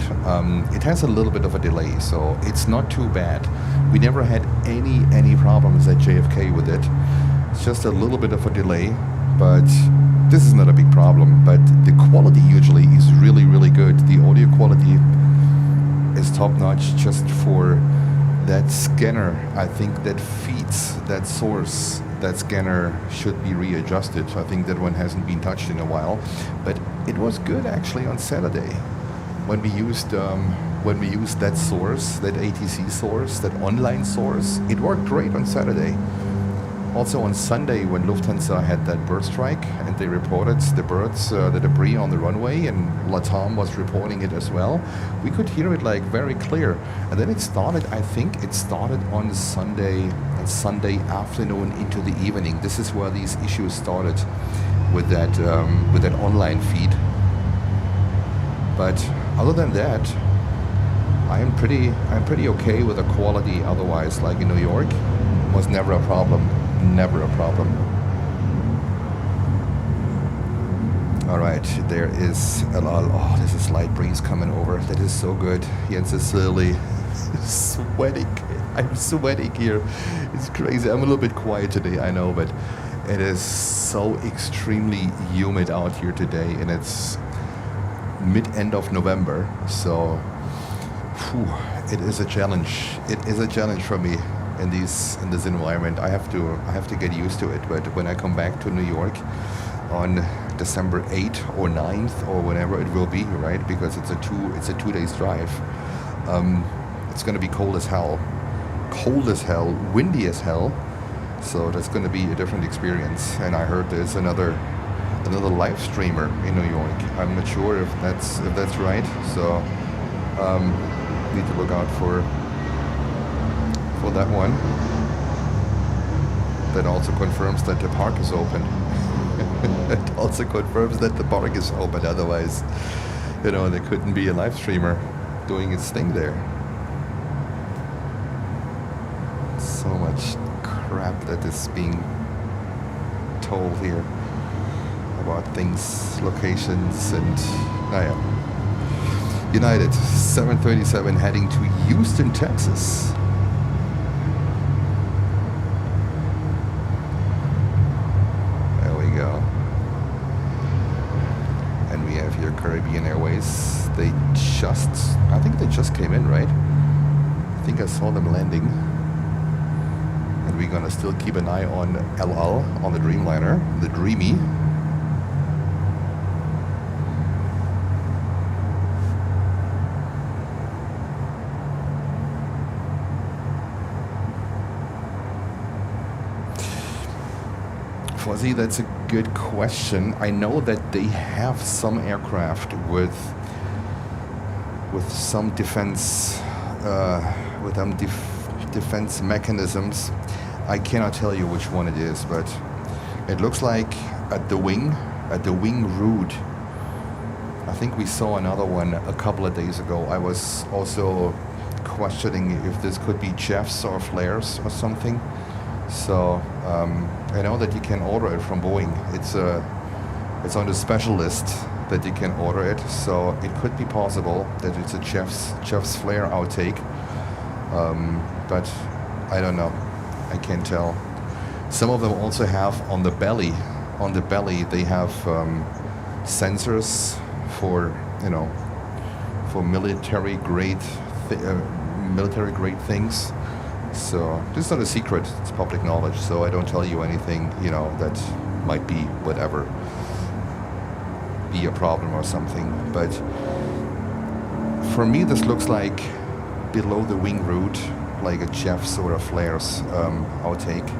It has a little bit of a delay, so it's not too bad. We never had any problems at JFK with it. It's just a little bit of a delay, but this is not a big problem. But the quality usually is really good. The audio quality is top notch just for that scanner. I think that feeds that source. That scanner should be readjusted. I think that one hasn't been touched in a while, but it was good actually on Saturday when we used that source, that ATC source, that online source. It worked great on Saturday. Also on Sunday when Lufthansa had that bird strike and they reported the birds, the debris on the runway, and LATAM was reporting it as well, we could hear it like very clear. And then it started, I think it started on Sunday afternoon into the evening. This is where these issues started with that online feed. But other than that, I'm pretty okay with the quality otherwise. Like in New York, was never a problem. Never a problem. Alright, there is a lot. Oh, there's a slight breeze coming over. That is so good. Jens is slowly sweating. I'm sweating here. It's crazy. I'm a little bit quiet today, I know, but it is so extremely humid out here today, and it's mid-end of November, so it is a challenge. It is a challenge for me in this environment. I have to get used to it. But when I come back to New York on December 8th or 9th or whenever it will be, right? Because it's a 2 days drive. It's going to be cold as hell, windy as hell. So that's going to be a different experience. And I heard there's another live streamer in New York. I'm not sure if that's right. So need to look out for that one. That also confirms that the park is open. It also confirms that the park is open. Otherwise, there couldn't be a live streamer doing its thing there. So much crap that is being told here about things, locations, and United 737 heading to Houston, Texas. There we go. And we have here Caribbean Airways. I think they just came in, right? I think I saw them landing. And we're gonna still keep an eye on El Al, on the Dreamliner, the Dreamy. Fuzzy, that's a good question. I know that they have some aircraft with some defense defense mechanisms. I cannot tell you which one it is, but it looks like at the wing root. I think we saw another one a couple of days ago. I was also questioning if this could be Jeffs or flares or something. So I know that you can order it from Boeing. It's on the special list that you can order it. So it could be possible that it's a Jeffs flare outtake. But I don't know. I can't tell. Some of them also have on the belly they have sensors for military grade things. So this is not a secret, it's public knowledge, so I don't tell you anything that might be be a problem or something. But for me this looks like below the wing root, like a Jeffs or a flares outtake.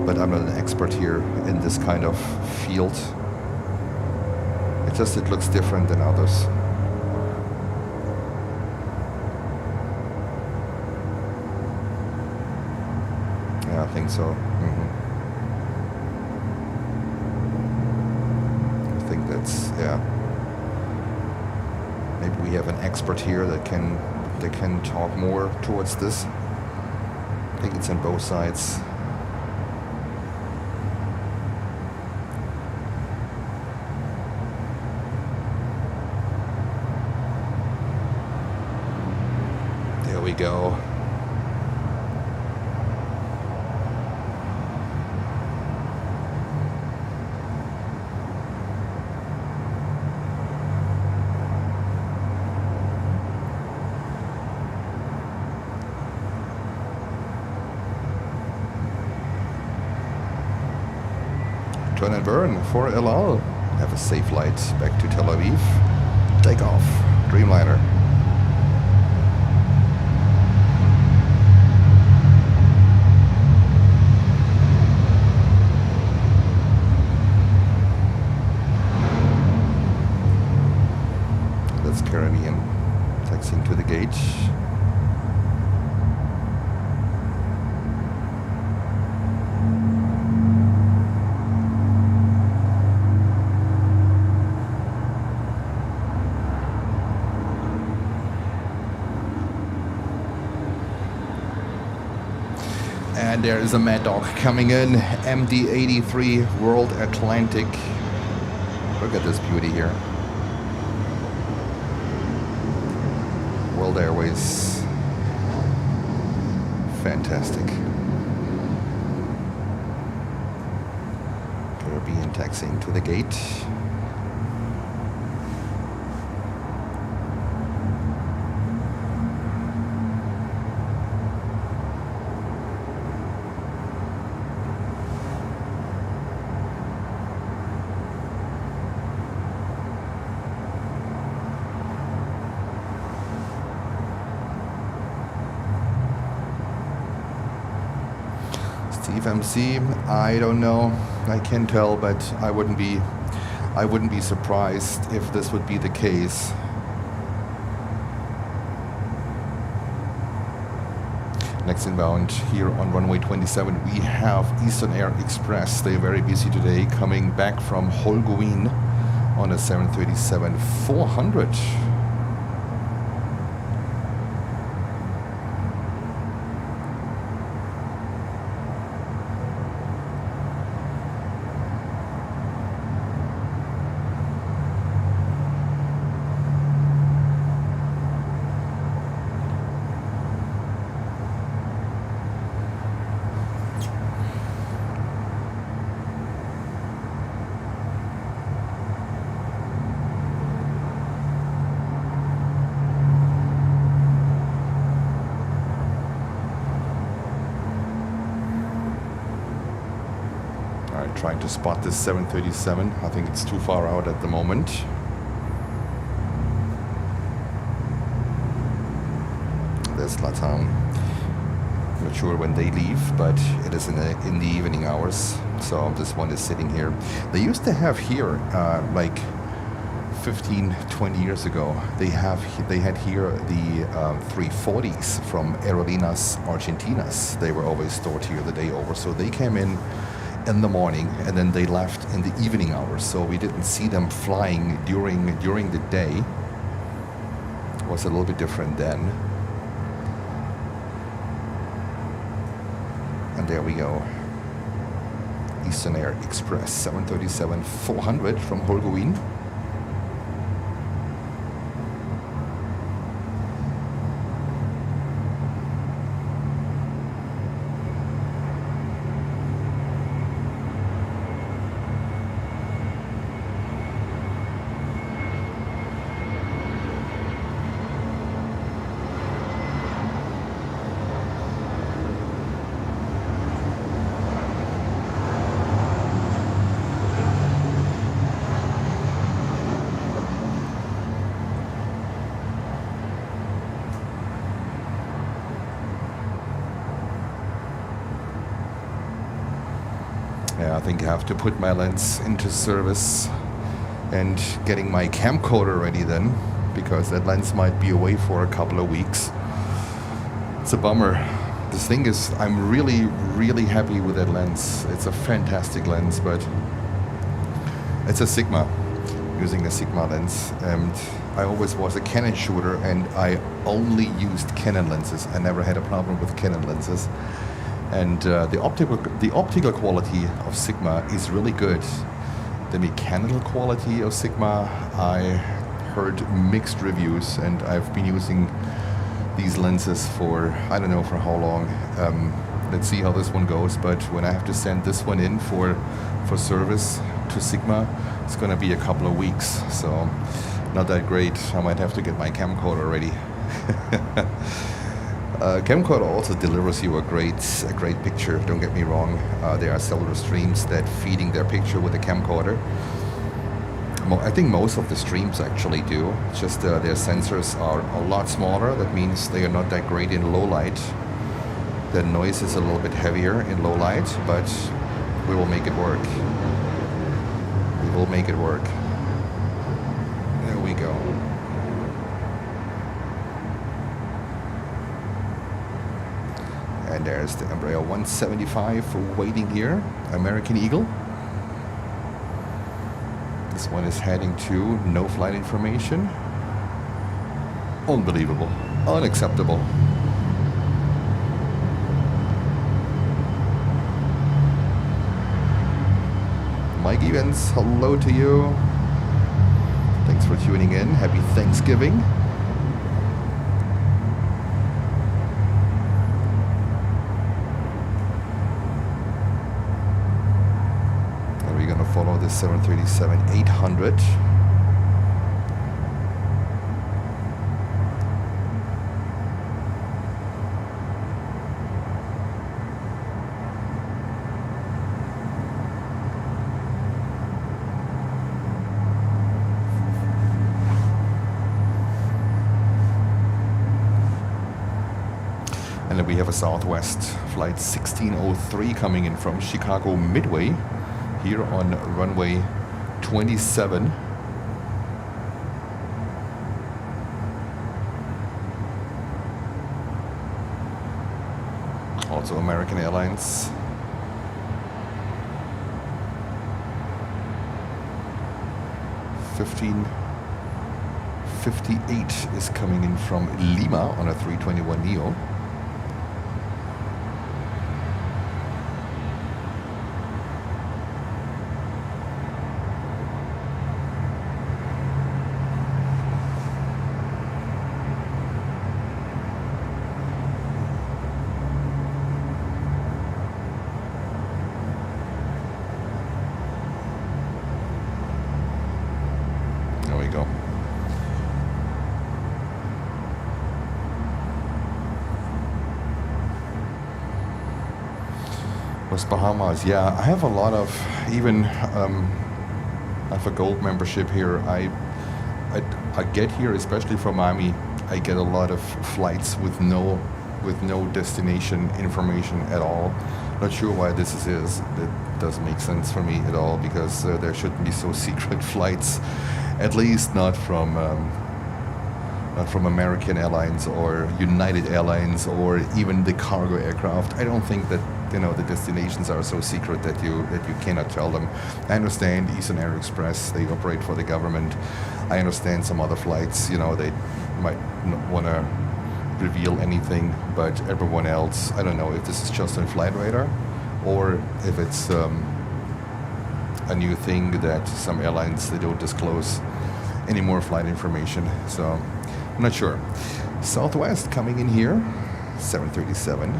But I'm not an expert here in this kind of field. It looks different than others. Yeah, I think so. I think that's, yeah. Maybe we have an expert here that can talk more towards this. I think it's on both sides. There we go. Turn and burn for El Al. Have a safe flight back to Tel Aviv. Take off, Dreamliner. That's Caribbean taxiing to the gate. And there is a Mad Dog coming in, MD-83 World Atlantic. Look at this beauty here. World Airways. Fantastic. Caribbean taxiing to the gate. MC, I don't know. I can't tell, but I wouldn't be surprised if this would be the case. Next inbound here on runway 27, we have Eastern Air Express. They're very busy today, coming back from Holguin on a 737-400. Trying to spot this 737. I think it's too far out at the moment. There's Latam. Not sure when they leave, but it is in the evening hours. So this one is sitting here. They used to have here, like 15, 20 years ago, they had here the 340s from Aerolíneas Argentinas. They were always stored here the day over. So they came in the morning and then they left in the evening hours, so we didn't see them flying during the day. It was a little bit different then. And there we go, Eastern Air Express 737-400 from Holguin. Yeah, I think I have to put my lens into service and getting my camcorder ready then, because that lens might be away for a couple of weeks. It's a bummer. The thing is, I'm really, really happy with that lens. It's a fantastic lens, but it's a Sigma, using a Sigma lens. And I always was a Canon shooter, and I only used Canon lenses. I never had a problem with Canon lenses. And the optical quality of Sigma is really good. The mechanical quality of Sigma, I heard mixed reviews, and I've been using these lenses for I don't know for how long. Let's see how this one goes, but when I have to send this one in for service to Sigma, it's gonna be a couple of weeks, so not that great. I might have to get my camcorder ready. Camcorder also delivers you a great picture, don't get me wrong. There are several streams that feeding their picture with a camcorder. I think most of the streams actually do, just their sensors are a lot smaller. That means they are not that great in low light. The noise is a little bit heavier in low light, but we will make it work. We will make it work. There we go. And there's the Embraer 175 waiting here, American Eagle. This one is heading to no flight information. Unbelievable, unacceptable. Mike Evans, hello to you. Thanks for tuning in. Happy Thanksgiving. And we're going to follow the 737-800. And then we have a Southwest flight 1603 coming in from Chicago Midway here on runway 27. Also American Airlines. (1558) is coming in from Lima on a 321neo. Bahamas, yeah. I have a lot of, even I have a gold membership here. I get here, especially from Miami, I get a lot of flights with no destination information at all. Not sure why this is. It doesn't make sense for me at all, because there shouldn't be so secret flights, at least not from American Airlines or United Airlines or even the cargo aircraft. I don't think that the destinations are so secret that you cannot tell them. I understand Eastern Air Express, they operate for the government. I understand some other flights, they might not want to reveal anything, but everyone else, I don't know if this is just on Flight Radar or if it's a new thing that some airlines, they don't disclose any more flight information. So I'm not sure. Southwest coming in here, 737.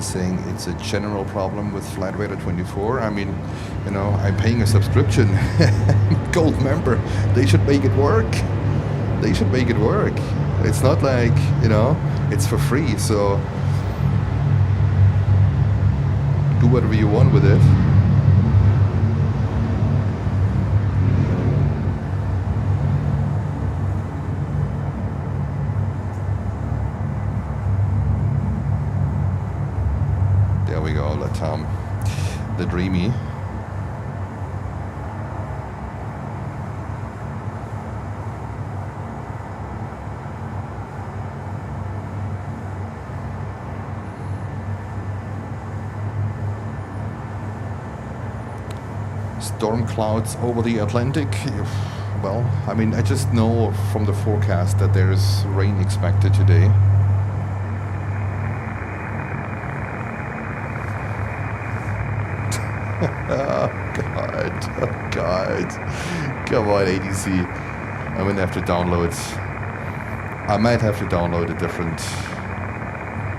Saying it's a general problem with Flight Radar 24. I mean, I'm paying a subscription. Gold member. They should make it work. They should make it work. It's not like, it's for free. So do whatever you want with it. The Dreamy. Storm clouds over the Atlantic. Well, I mean, I just know from the forecast that there is rain expected today. Oh God. Come on, ADC. I'm gonna have to download. I might have to download a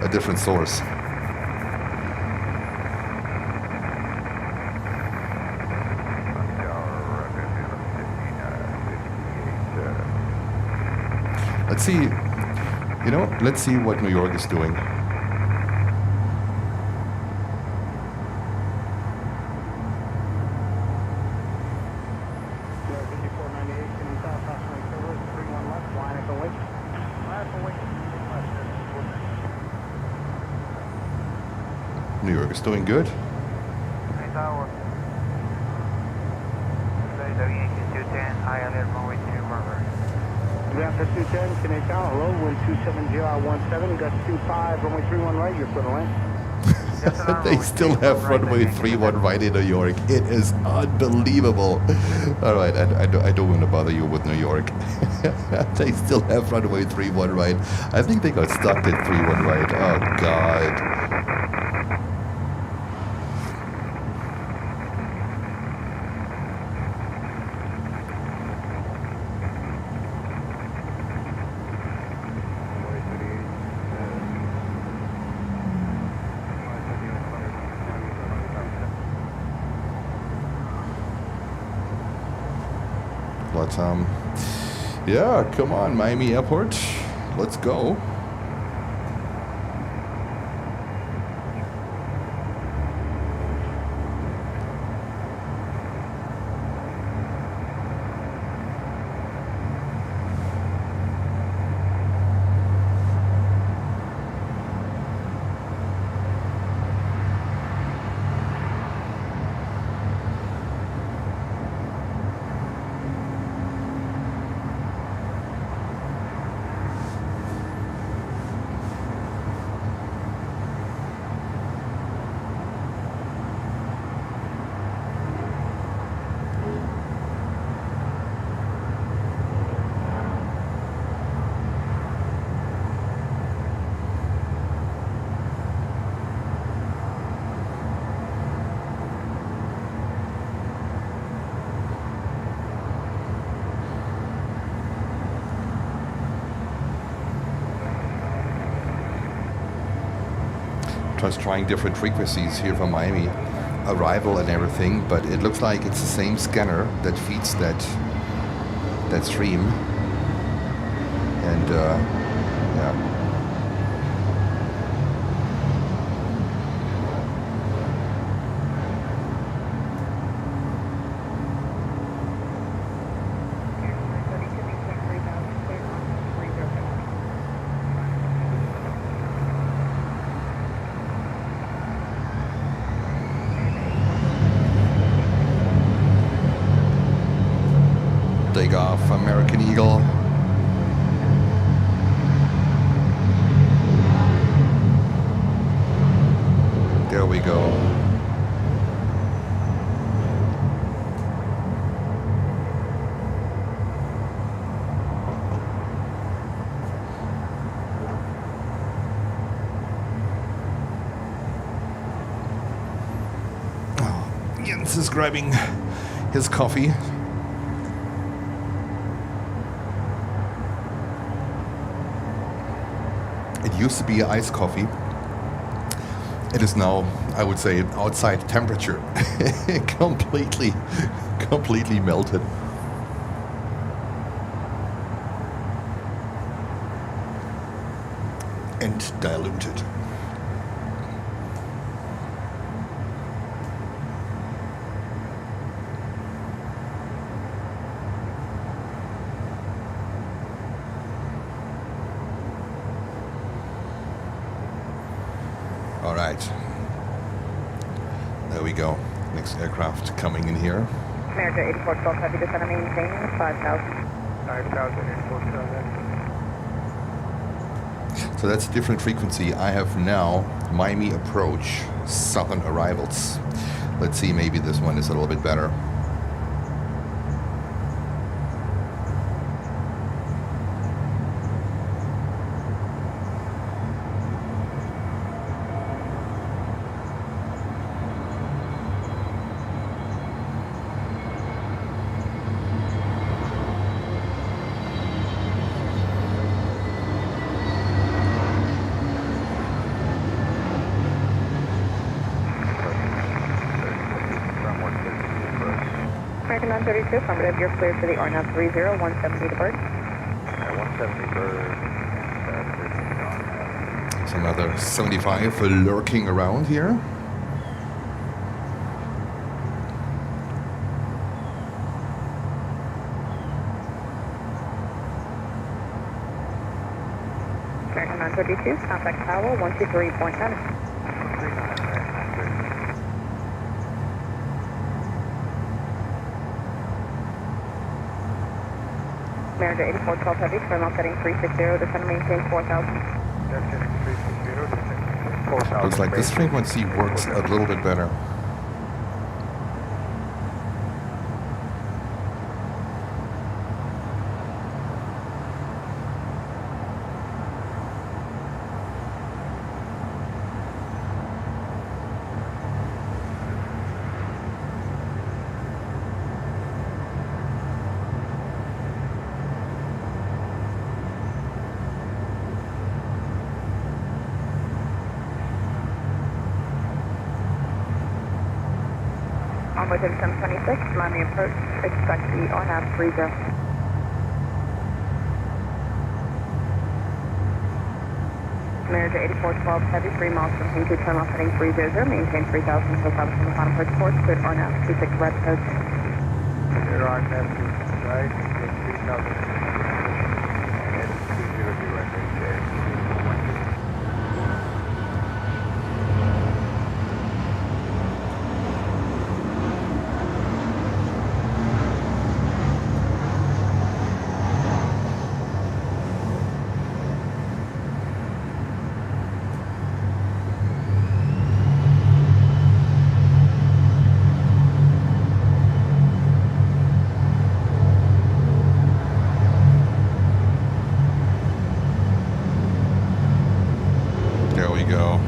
different source. Let's see. Let's see what New York is doing. New York is doing good. High on it, runway 2, murmur. Raptor 210, Phoenix out, hello, wind 270, 17, gust 25, runway 31 right, you're clear to land. They still have runway 31 right in New York. It is unbelievable. All right, I don't want to bother you with New York. They still have runway 31 right. I think they got stuck at 31 right. Oh, God. But yeah, come on, Miami Airport, let's go. Just trying different frequencies here from Miami arrival and everything, but it looks like it's the same scanner that feeds that stream, and yeah. Take off, American Eagle. There we go. Oh, Jens is grabbing his coffee. It used to be iced coffee. It is now, I would say, outside temperature. completely melted. And diluted. All right, there we go. Next aircraft coming in here. America 8412, happy to send a maintain 5,000. 5,000, 8412. So that's a different frequency. I have now Miami approach, southern arrivals. Let's see, maybe this one is a little bit better. American 932, affirmative, you're cleared for the RNAV 30, 170 to bird. 170 bird. There's another 75 lurking around here. American 932, contact Tower 123.9. America 8412 Heavy, firm out heading 360, descend and maintain 4000. Descend 360, descend 4000. Looks like this frequency works a little bit better. Onboard 726, Miami approach, expect the on-nav 30. America 8412 Heavy, 3 miles from Hinkley, turn off heading 300, maintain 3000 until time from the final approach course, cleared on-nav 26 red coast. Clear on-nav 26 right, 3000. And 200 right there. There we go.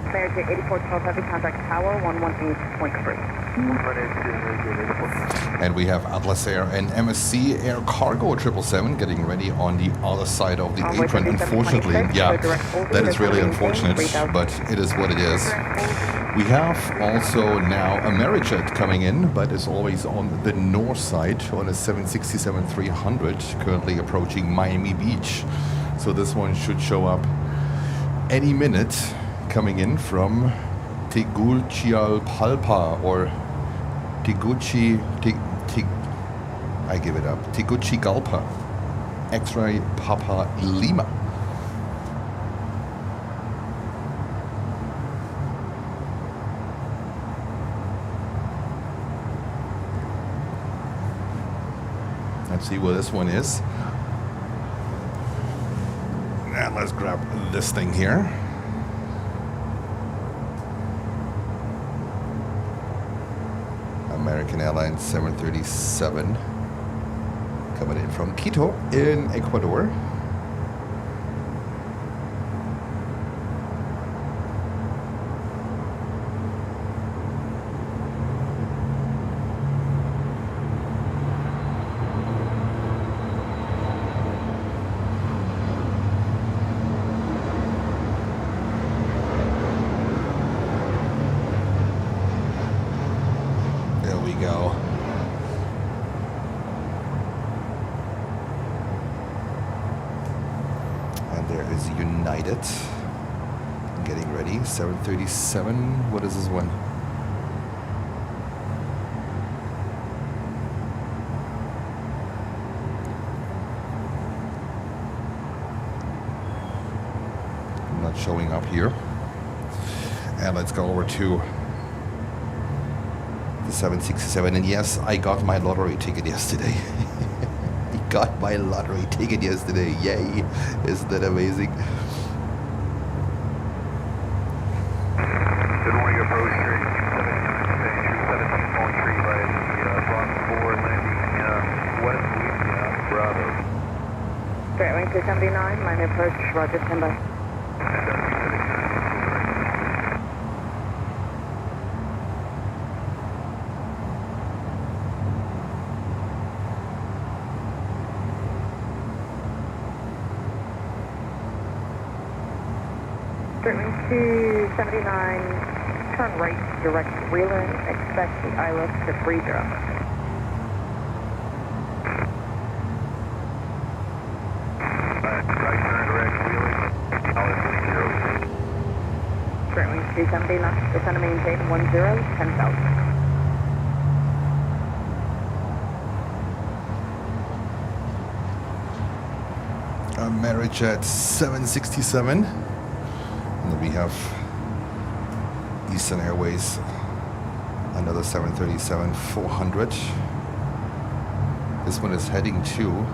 America 8412 Heavy, contact tower 118.3. And we have Atlas Air and MSC Air Cargo 777 getting ready on the other side of the apron. Unfortunately, yeah, that is really unfortunate, but it is what it is. We have also now Amerijet coming in, but is always on the north side on a 767-300, currently approaching Miami Beach. So this one should show up any minute, coming in from Tegucigalpa or I give it up. Tegucigalpa, X-ray Papa Lima. Let's see where this one is. And let's grab this thing here. American Airlines 737 coming in from Quito in Ecuador. Go. And there is United getting ready. 737. What is this one? Not showing up here. And let's go over to 767, and yes, I got my lottery ticket yesterday. I got my lottery ticket yesterday. Yay! Isn't that amazing? Good morning, approach 17.3 by Block 4 landing west Bravo. Straight wing 279, Miami approach, roger, standby. Straight wing 279, turn right, direct wheeler, expect the ILS to 30. Right turn direct wheeler, ILS 0. Straight wing 279, descend and maintain 10,000. Amerijet 767. And then we have Eastern Airways, another 737-400. This one is heading to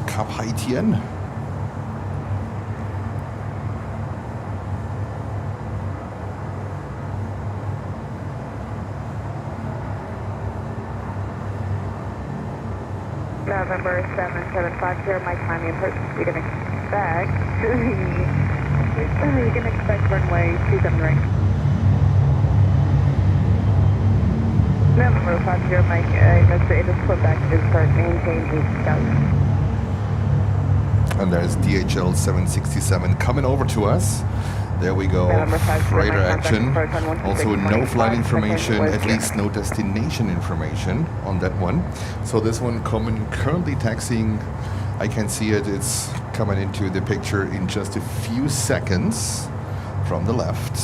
Cap Haitien. November 7750, Mike Miami approach. You can expect runway 27 right. November 50, Mike, Mr. Avis, Quebec, is start maintain 8,000. And there's DHL 767 coming over to us. There we go, freighter action. Also no flight information, at least no destination information on that one. So this one currently taxiing, I can see it, it's coming into the picture in just a few seconds from the left.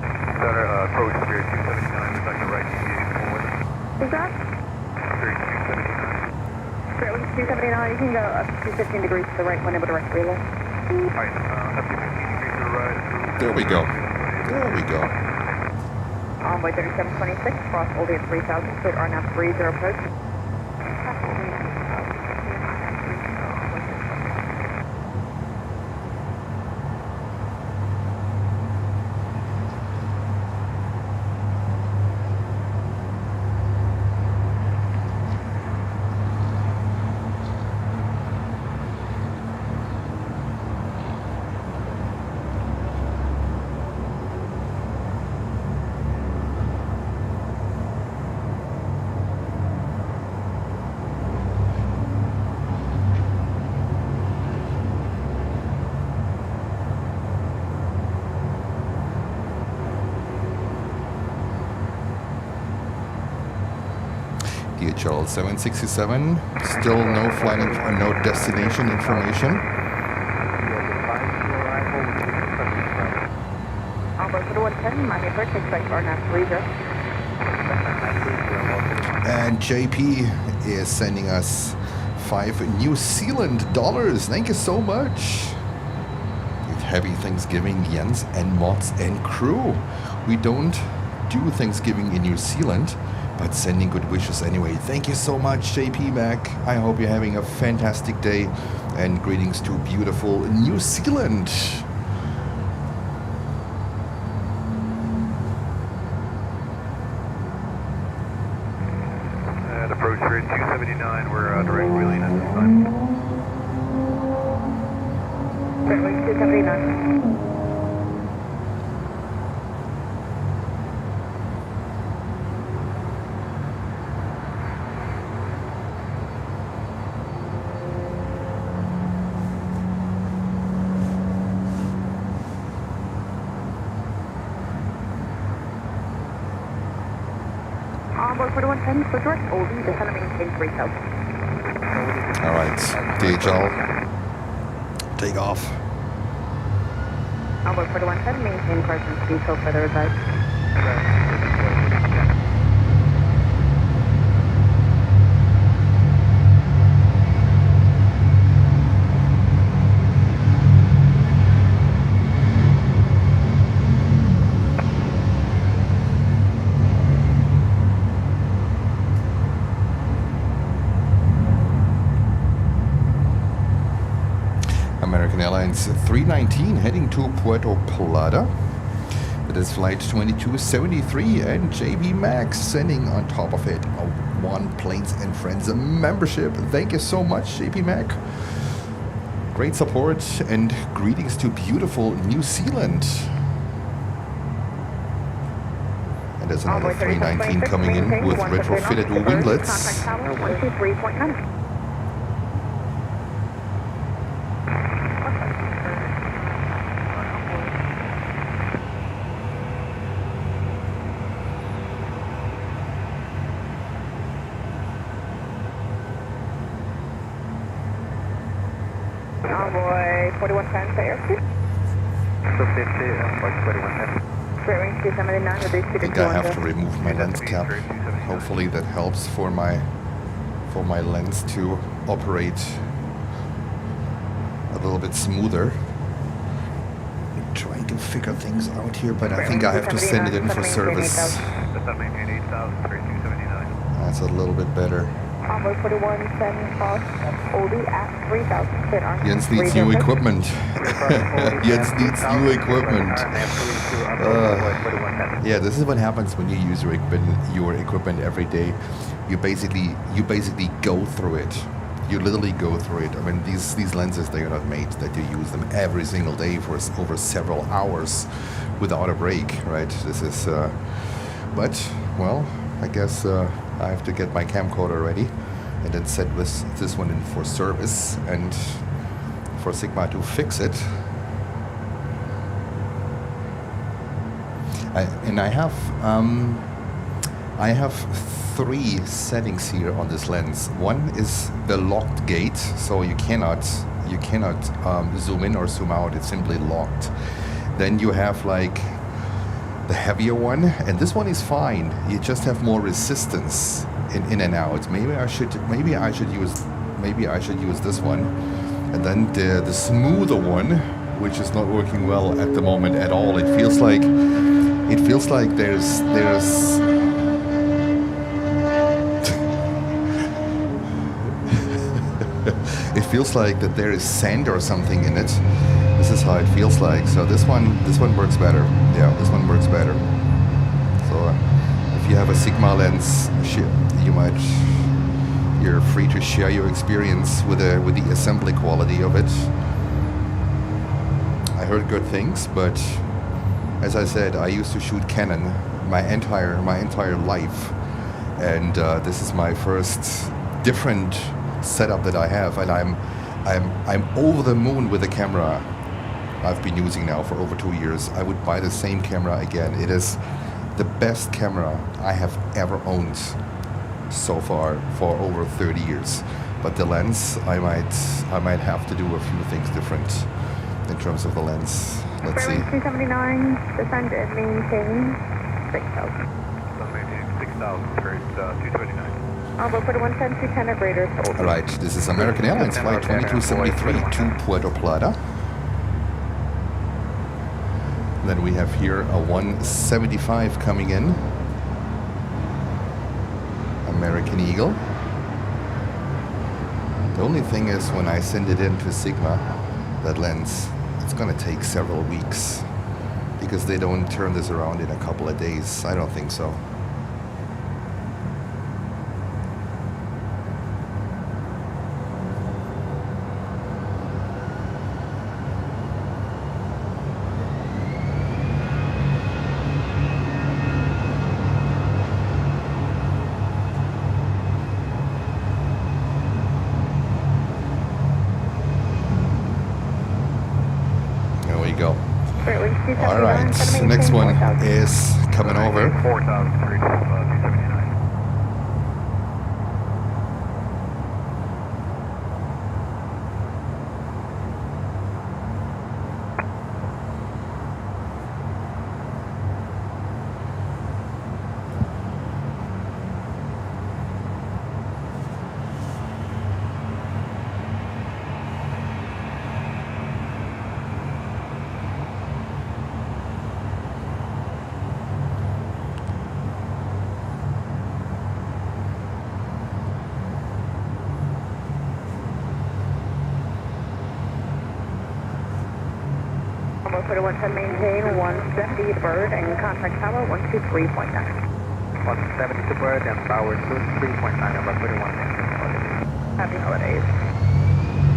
Approach Spirit 279, we'd like to right forward. Is that? Spirit 279. Spirit 279, you can go up to 15 degrees to the right when able to direct relay. Right, up to 15 degrees to the right. There we go. There we go. Envoy 3726, cross Oldie at 3000, cleared RNAV 30 approach. DHL 767, still no flight, no destination information. Envoy for the 110, Miami approach, expect RNAV 30. And JP is sending us 5 New Zealand dollars. Thank you so much. Happy Thanksgiving, Jens and mods and crew. We don't do Thanksgiving in New Zealand, but sending good wishes anyway. Thank you so much, JP Mac. I hope you're having a fantastic day, and greetings to beautiful New Zealand. And approach Spirit 279, we're direct wheeling at this time. Spirit 279. Envoy for the 110, for direct Oldie, descend and maintain 3000. All right, DHL, take off. Envoy for the 110, maintain presence until further advice. American Airlines 319 heading to Puerto Plata. It is flight 2273, and JB Max sending on top of it a One Planes and Friends membership. Thank you so much, JB Mac. Great support and greetings to beautiful New Zealand. And there's another 319 coming in with retrofitted winglets. Contact tower 123.9. Envoy 4110 to airspeed. 250, approach 2110. Straight wing 279, reduce I to think I have to remove my lens cap. Hopefully that helps for my lens to operate little bit smoother. I'm trying to figure things out here, but I think I have to send it in for service. Descend maintain 8,000, 3279. That's a little bit better. Envoy 41, send cross Oldie at 3,000, clear arm. Jens needs new equipment. Jens needs new equipment. Yeah, this is what happens when you use your equipment every day. You basically go through it. You literally go through it. I mean, these lenses, they are not made that you use them every single day for over several hours without a break, right? This is, but well, I guess I have to get my camcorder ready and then set this one in for service and for Sigma to fix it. I have 3 settings here on this lens. One is the locked gate, so you cannot zoom in or zoom out. It's simply locked. Then you have like the heavier one, and this one is fine. You just have more resistance in and out. Maybe I should use this one, and then the smoother one, which is not working well at the moment at all. It feels like there's it feels like that there is sand or something in it. This is how it feels like. So this one works better. Yeah, this one works better. So if you have a Sigma lens, you're free to share your experience with the assembly quality of it. I heard good things, but as I said, I used to shoot Canon my entire life, and this is my first different setup that I have, and I'm over the moon with the camera I've been using now for over 2 years. I would buy the same camera again. It is the best camera I have ever owned so far for over 30 years. But the lens, I might have to do a few things different in terms of the lens. Let's see. 279, descend and maintain 6,000. Descend maintain 6,000, straight 229. Envoy 41, send 210 at Raiders. All right, this is American Airlines flight 2273 to Puerto Plata. Then we have here a 175 coming in. American Eagle. The only thing is when I send it in to Sigma, that lens, it's gonna take several weeks because they don't turn this around in a couple of days. I don't think so. All right, the next one is coming over. 4,000, 279. Envoy 41, send maintain 170 to bird and contact tower 123.9. 170 to bird and power 23.9 about 31 minutes. Happy holidays.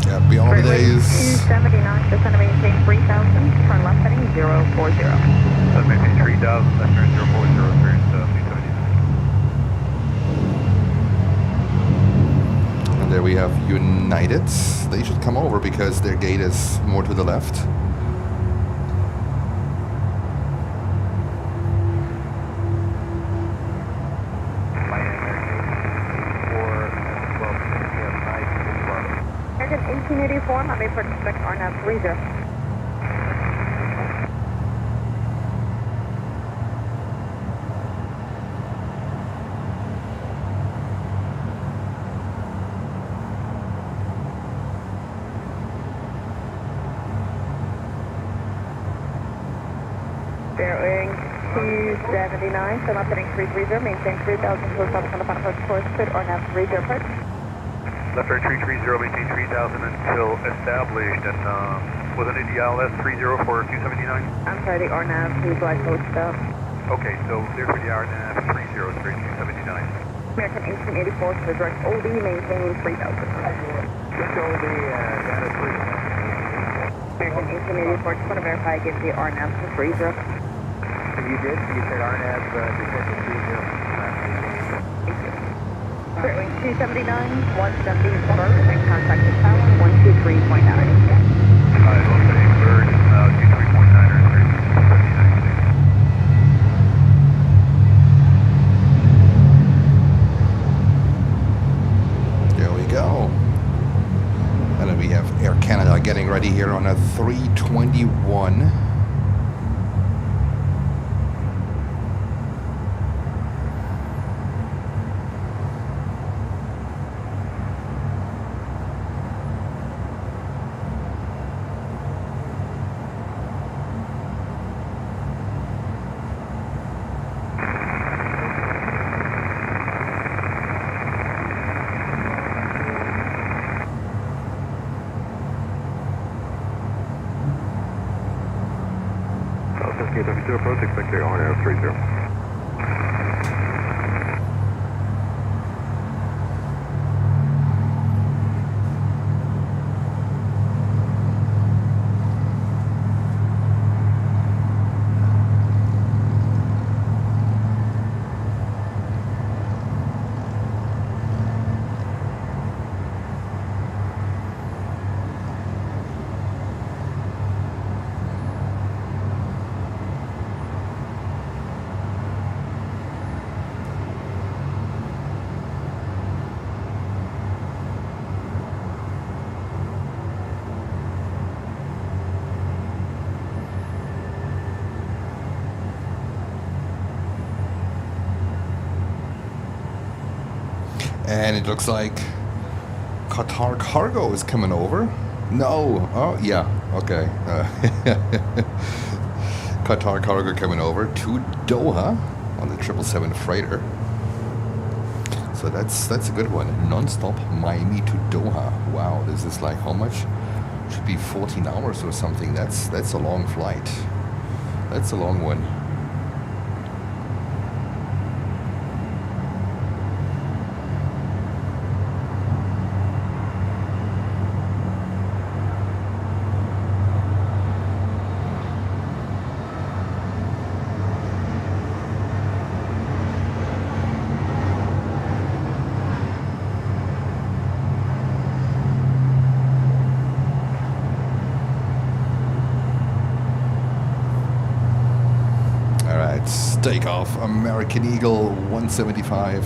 Happy holidays. 279, descend and maintain 3,000, turn left heading 040. Descend maintain 3,000, left turn 040, experience 379. And there we have United. They should come over because their gate is more to the left. American 1884, my main purchase spec RNAV 30. Bearing 279, so not heading 330, maintain 3000, close up on the final approach course, put or nav 30 approach. Left air 330, maintain 3000 until established, and wasn't it the ILS 30 for 279? I'm sorry, the RNAV to glide coach though. Okay, so clear for the RNAV 30 straight 279. American 1884 to the direct OD, maintain 3000. Just OD, data 3. American 1884, just want to verify, give the RNAV to 30. You did? You said RNAV descending 30. Thank you. Wing 279, 170 bird, and contact the tower 123.9. Left heading bird, 23.9 or 379. There we go. And then we have Air Canada getting ready here on a 321. To approach, expect the RNAV 30. And it looks like Qatar Cargo is coming over. No. Oh, yeah. Okay. Qatar Cargo coming over to Doha on the 777 freighter. So that's a good one. Non-stop Miami to Doha. Wow, this is like how much? Should be 14 hours or something. That's a long flight. That's a long one. Takeoff, American Eagle 175.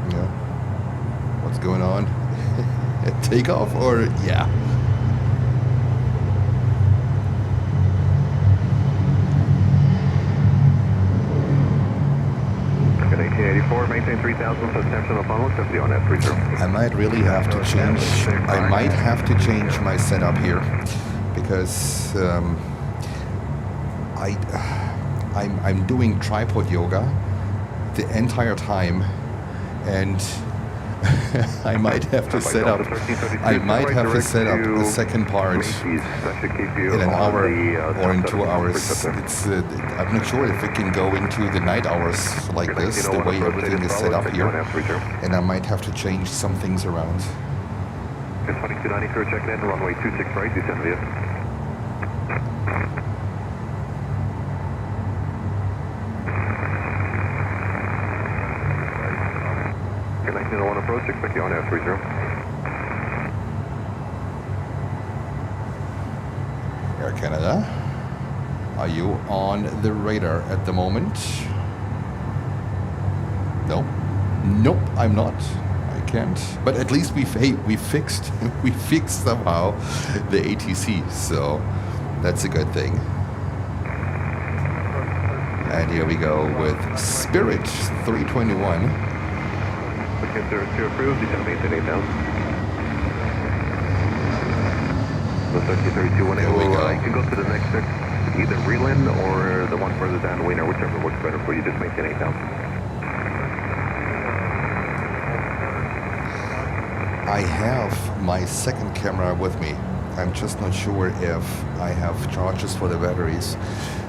Yeah. What's going on? Takeoff or yeah? American 1884, maintain 3000, substantial upon 170 on F30. I might really have to change. I might have to change my setup here because I'm doing tripod yoga the entire time, and I might have to set up. I might have to set up a second part in an hour or in 2 hours. It's I'm not sure if it can go into the night hours like this, the way everything is set up here, and I might have to change some things around. 2290 crew checking in, runway 26 right, descend via. One approach, expect you on F30. Air Canada, are you on the radar at the moment? Nope. Nope, I'm not. I can't. But at least we fixed we fixed somehow the ATC, so that's a good thing. And here we go with Spirit 321. Service to approve, descend maintain 8000. Delta 3032. There we go. You can go to the next either Breland or the one further down Wiener, whichever works better for you. Just maintain 8,000. I have my second camera with me. I'm just not sure if I have charges for the batteries,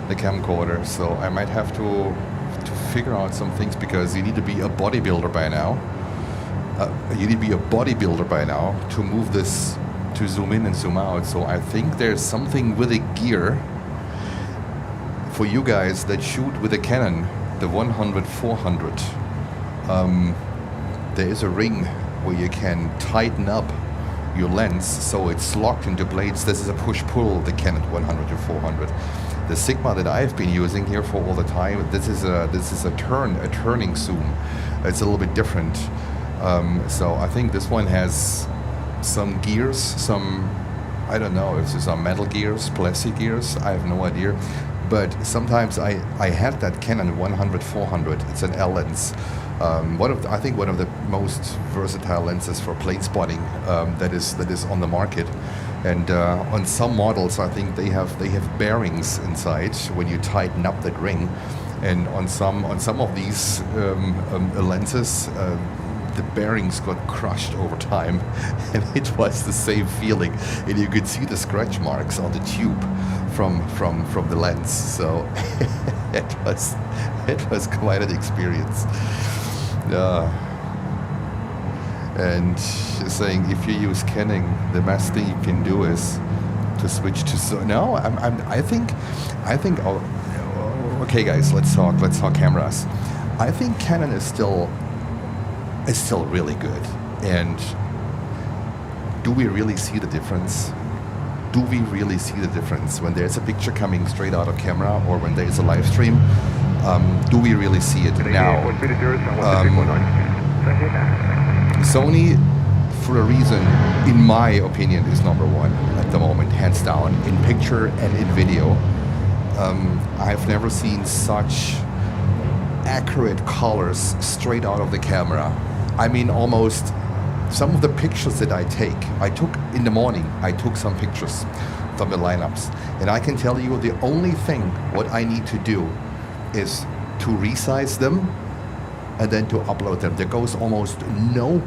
the camcorder, so I might have to figure out some things, because you need to be a bodybuilder by now. To move this, to zoom in and zoom out. So I think there's something with the gear for you guys that shoot with a Canon, the 100-400. There is a ring where you can tighten up your lens so it's locked into blades. This is a push-pull, the Canon 100-400. The Sigma that I've been using here for all the time, this is a turning zoom. It's a little bit different. So I think this one has some gears, I don't know if these are metal gears, plastic gears, I have no idea. But sometimes I had that Canon 100-400. It's an L lens. I think one of the most versatile lenses for plane spotting that is on the market. And on some models, I think they have bearings inside when you tighten up that ring. And on some of these lenses, the bearings got crushed over time, and it was the same feeling. And you could see the scratch marks on the tube from the lens. So it was quite an experience. And saying if you use Canon, the best thing you can do is to switch to I think okay guys, let's talk cameras. I think Canon is still really good. And do we really see the difference? Do we really see the difference when there's a picture coming straight out of camera or when there is a live stream? Do we really see it now? Sony, for a reason, in my opinion, is number one at the moment, hands down, in picture and in video. I've never seen such accurate colors straight out of the camera. I mean, almost some of the pictures that I took in the morning, I took some pictures from the lineups. And I can tell you the only thing what I need to do is to resize them and then to upload them. There goes almost no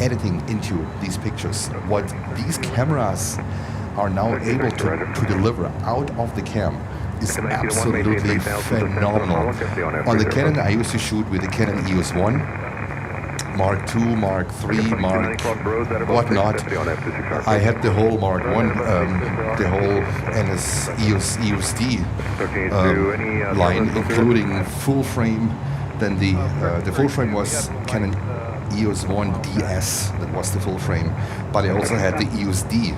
editing into these pictures. What these cameras are now able to deliver out of the cam is absolutely phenomenal. On the Canon, I used to shoot with the Canon EOS 1, Mark II, Mark III, Mark whatnot. I had the whole Mark 1, the whole NS EOS D line, including full frame. Then the full frame was Canon EOS 1 DS, that was the full frame. But I also had the EOS D,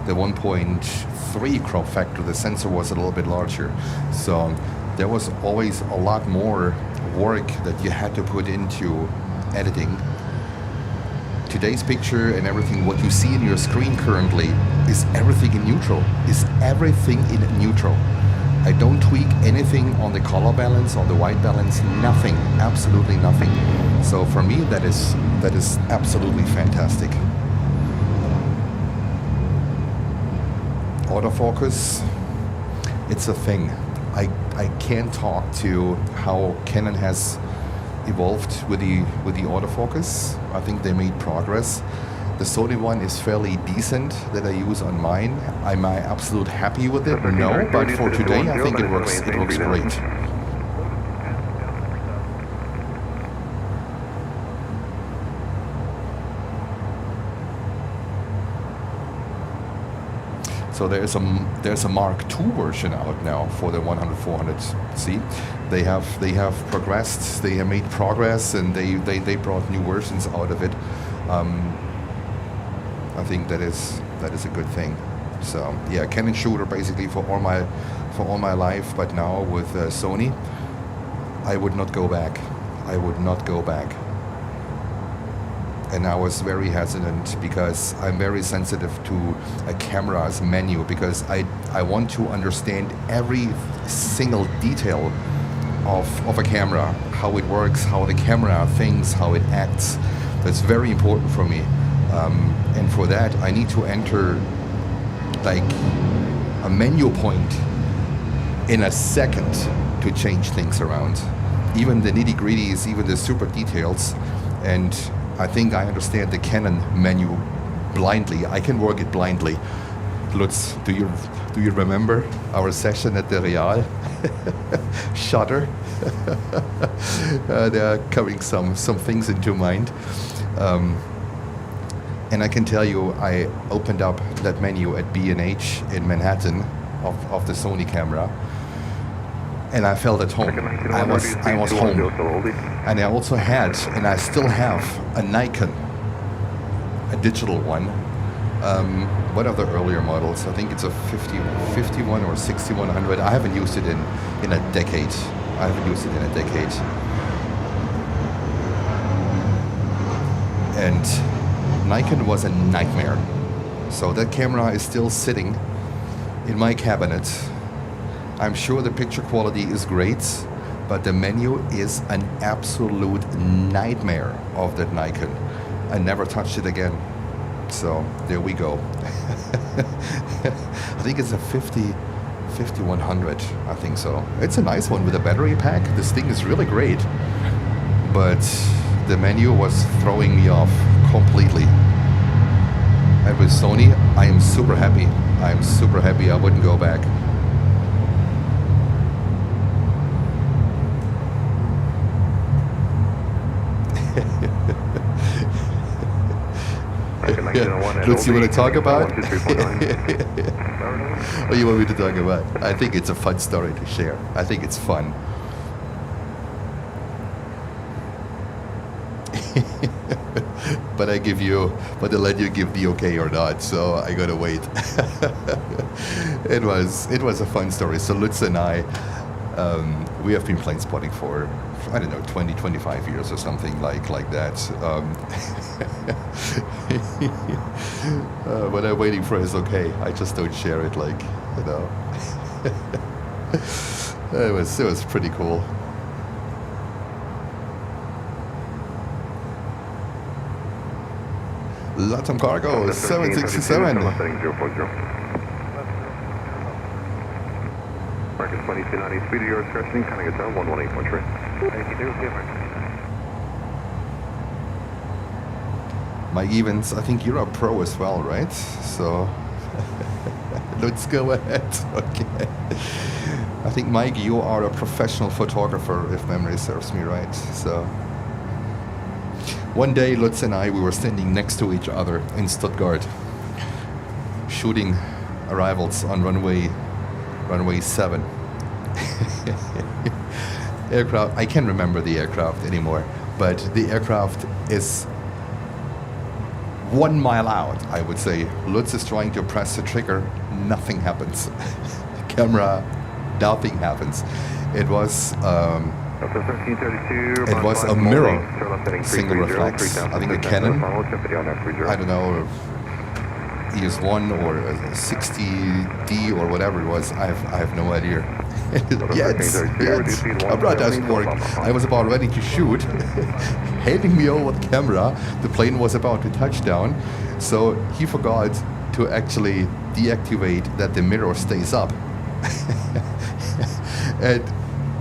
the 1.3 crop factor. The sensor was a little bit larger. So there was always a lot more work that you had to put into editing. Today's picture and everything, what you see in your screen currently, is everything in neutral. I don't tweak anything on the color balance, on the white balance, nothing, absolutely nothing. So for me, that is absolutely fantastic. Autofocus, it's a thing. I can't talk to how Canon has evolved with the autofocus. I think they made progress. The Sony one is fairly decent that I use on mine. Am I absolutely happy with it? No, but for today I think it works great. So there's a Mark II version out now for the 100-400. See, they have progressed. They have made progress, and they brought new versions out of it. I think that is a good thing. So yeah, Canon shooter basically for all my life, but now with Sony, I would not go back. And I was very hesitant because I'm very sensitive to a camera's menu, because I want to understand every single detail of a camera, how it works, how the camera thinks, how it acts. That's very important for me. And for that, I need to enter like a menu point in a second to change things around. Even the nitty-gritties, even the super details. And I think I understand the Canon menu blindly. I can work it blindly. Lutz, do you remember our session at the Real? Shutter. There are coming some things into mind. And I can tell you, I opened up that menu at B&H in Manhattan of the Sony camera, and I felt at home. I was home. And I also had, and I still have, a Nikon, a digital one. One of the earlier models. I think it's a 51 or 6100. I haven't used it in a decade. And Nikon was a nightmare. So that camera is still sitting in my cabinet. I'm sure the picture quality is great, but the menu is an absolute nightmare of that Nikon. I never touched it again. So there we go. I think it's a 5100, I think so. It's a nice one with a battery pack. This thing is really great. But the menu was throwing me off completely. And with Sony, I am super happy. I wouldn't go back. Lutz, you want to talk about? What do you want me to talk about? I think it's a fun story to share. I think it's fun. But I let you give the okay or not, so I gotta wait. It was a fun story. So Lutz and I, we have been plane spotting for, I don't know, 20, 25 years or something like that. When I'm waiting for his okay, I just don't share it, like, you know. It was pretty cool. Latam Cargo 767. Marcus 2290, speed of your discretion, kind of get down 118.3. Mike Evans, I think you're a pro as well, right? So let's go ahead. Okay. I think, Mike, you are a professional photographer, if memory serves me right. So one day, Lutz and I, we were standing next to each other in Stuttgart, shooting arrivals on runway 7. Aircraft, I can't remember the aircraft anymore, but the aircraft is 1 mile out, I would say. Lutz is trying to press the trigger, nothing happens. Camera, nothing happens. It was a mirror, single reflex. I think a Canon, I don't know, ES1 or a 60D or whatever it was. I have no idea. Camera doesn't work. I was about ready to shoot. Handing me over the camera, the plane was about to touch down, so he forgot to actually deactivate that the mirror stays up. And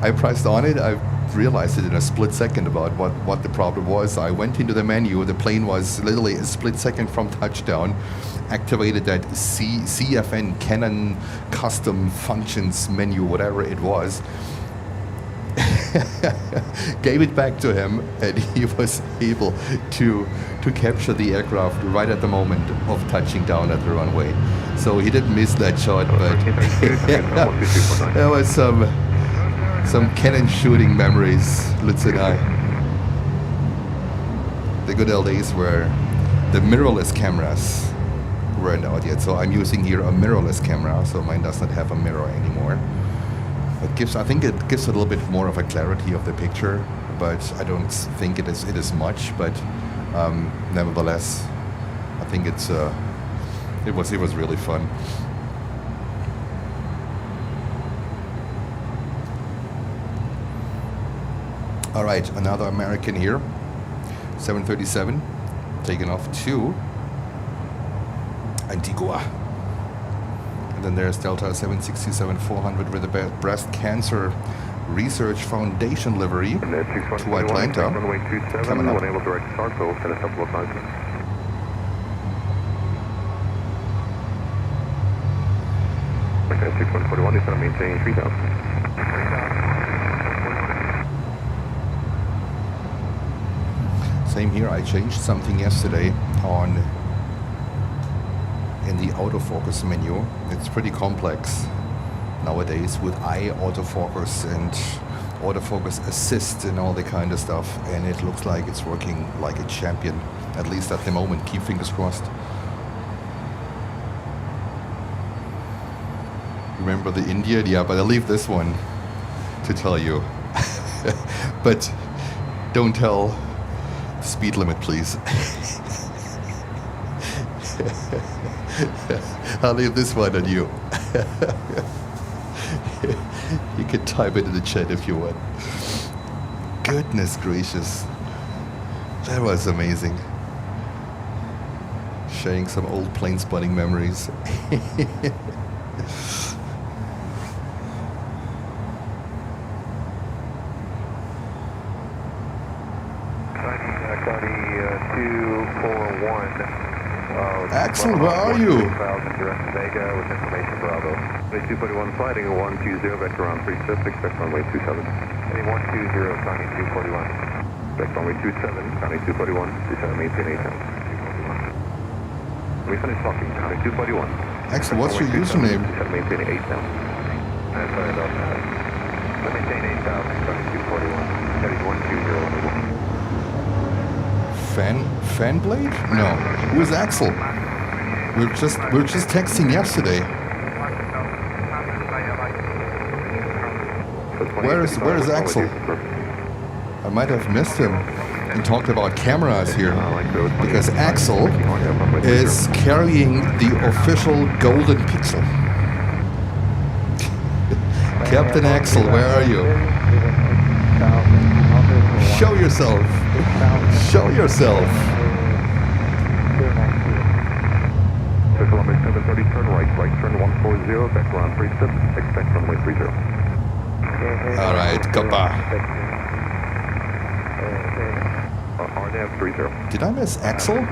I pressed on it. I realized it in a split second about what the problem was. I went into the menu. The plane was literally a split second from touchdown. Activated that CFN Canon custom functions menu, whatever it was. Gave it back to him, and he was able to capture the aircraft right at the moment of touching down at the runway. So he didn't miss that shot, but there was some Canon shooting memories, Lutz and I. The good old days where the mirrorless cameras weren't out yet. So I'm using here a mirrorless camera, so mine does not have a mirror anymore. I think it gives a little bit more of a clarity of the picture, but I don't think it is much. But nevertheless, I think it was really fun. All right, another American here, 737, taking off to Antigua. And then there's Delta 767-400 with the Breast Cancer Research Foundation livery to Atlanta. Runway 27, Coming up. enable direct start, so send a couple of times. Okay, 6141, you said maintain 3000. Same here, I changed something yesterday in the autofocus menu. It's pretty complex nowadays with eye autofocus and autofocus assist and all that kind of stuff, and it looks like it's working like a champion, at least at the moment. Keep fingers crossed. Remember the Indian? Yeah, but I'll leave this one to tell you. But don't tell the speed limit, please. I'll leave this one on you. You can type it in the chat if you want. Goodness gracious. That was amazing. Sharing some old plane spotting memories. Axel, where are you? 2000 direct Vega with information Bravo. 241 fighting 120 vector on 36, expect runway 27. Heading 120, climbing 241. Expect runway 27, climbing 241, 27 maintain 8 now. We finished talking, climbing 241. Axel, what's your username? 27 maintain 8 now. I'm sorry about that. Maintain 8000, climbing 241. Heading 120. Fanblade? No. Who is Axel? We're just texting yesterday. Where is Axel? I might have missed him and talked about cameras here, because Axel is carrying the official golden pixel. Captain Axel, where are you? Show yourself. Show yourself. Columbus 730, turn right turn 140, back ground 36, expect runway 30. Alright, coppa. RNAV 30. Did I miss Axel?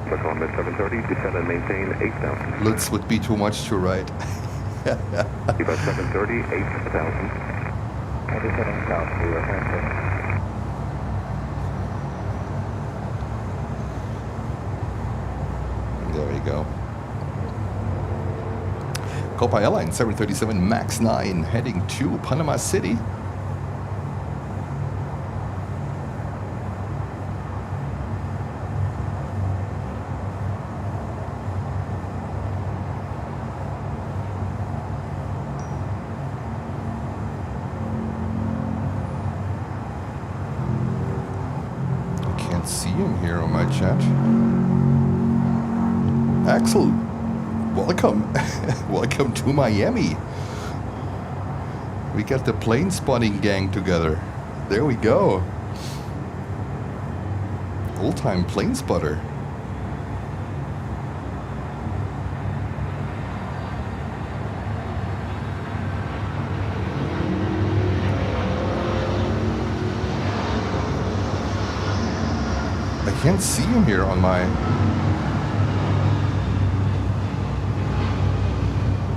Columbus 730, descend and maintain 8000. Lutz would be too much to write. About 730, 8000. Descending south, we are transferring. There we go. Copa Airlines 737 MAX 9 heading to Panama City. I can't see him here on my chat. Axel, welcome. Welcome to Miami. We got the plane spotting gang together. There we go. Old-time plane spotter. I can't see him here on my...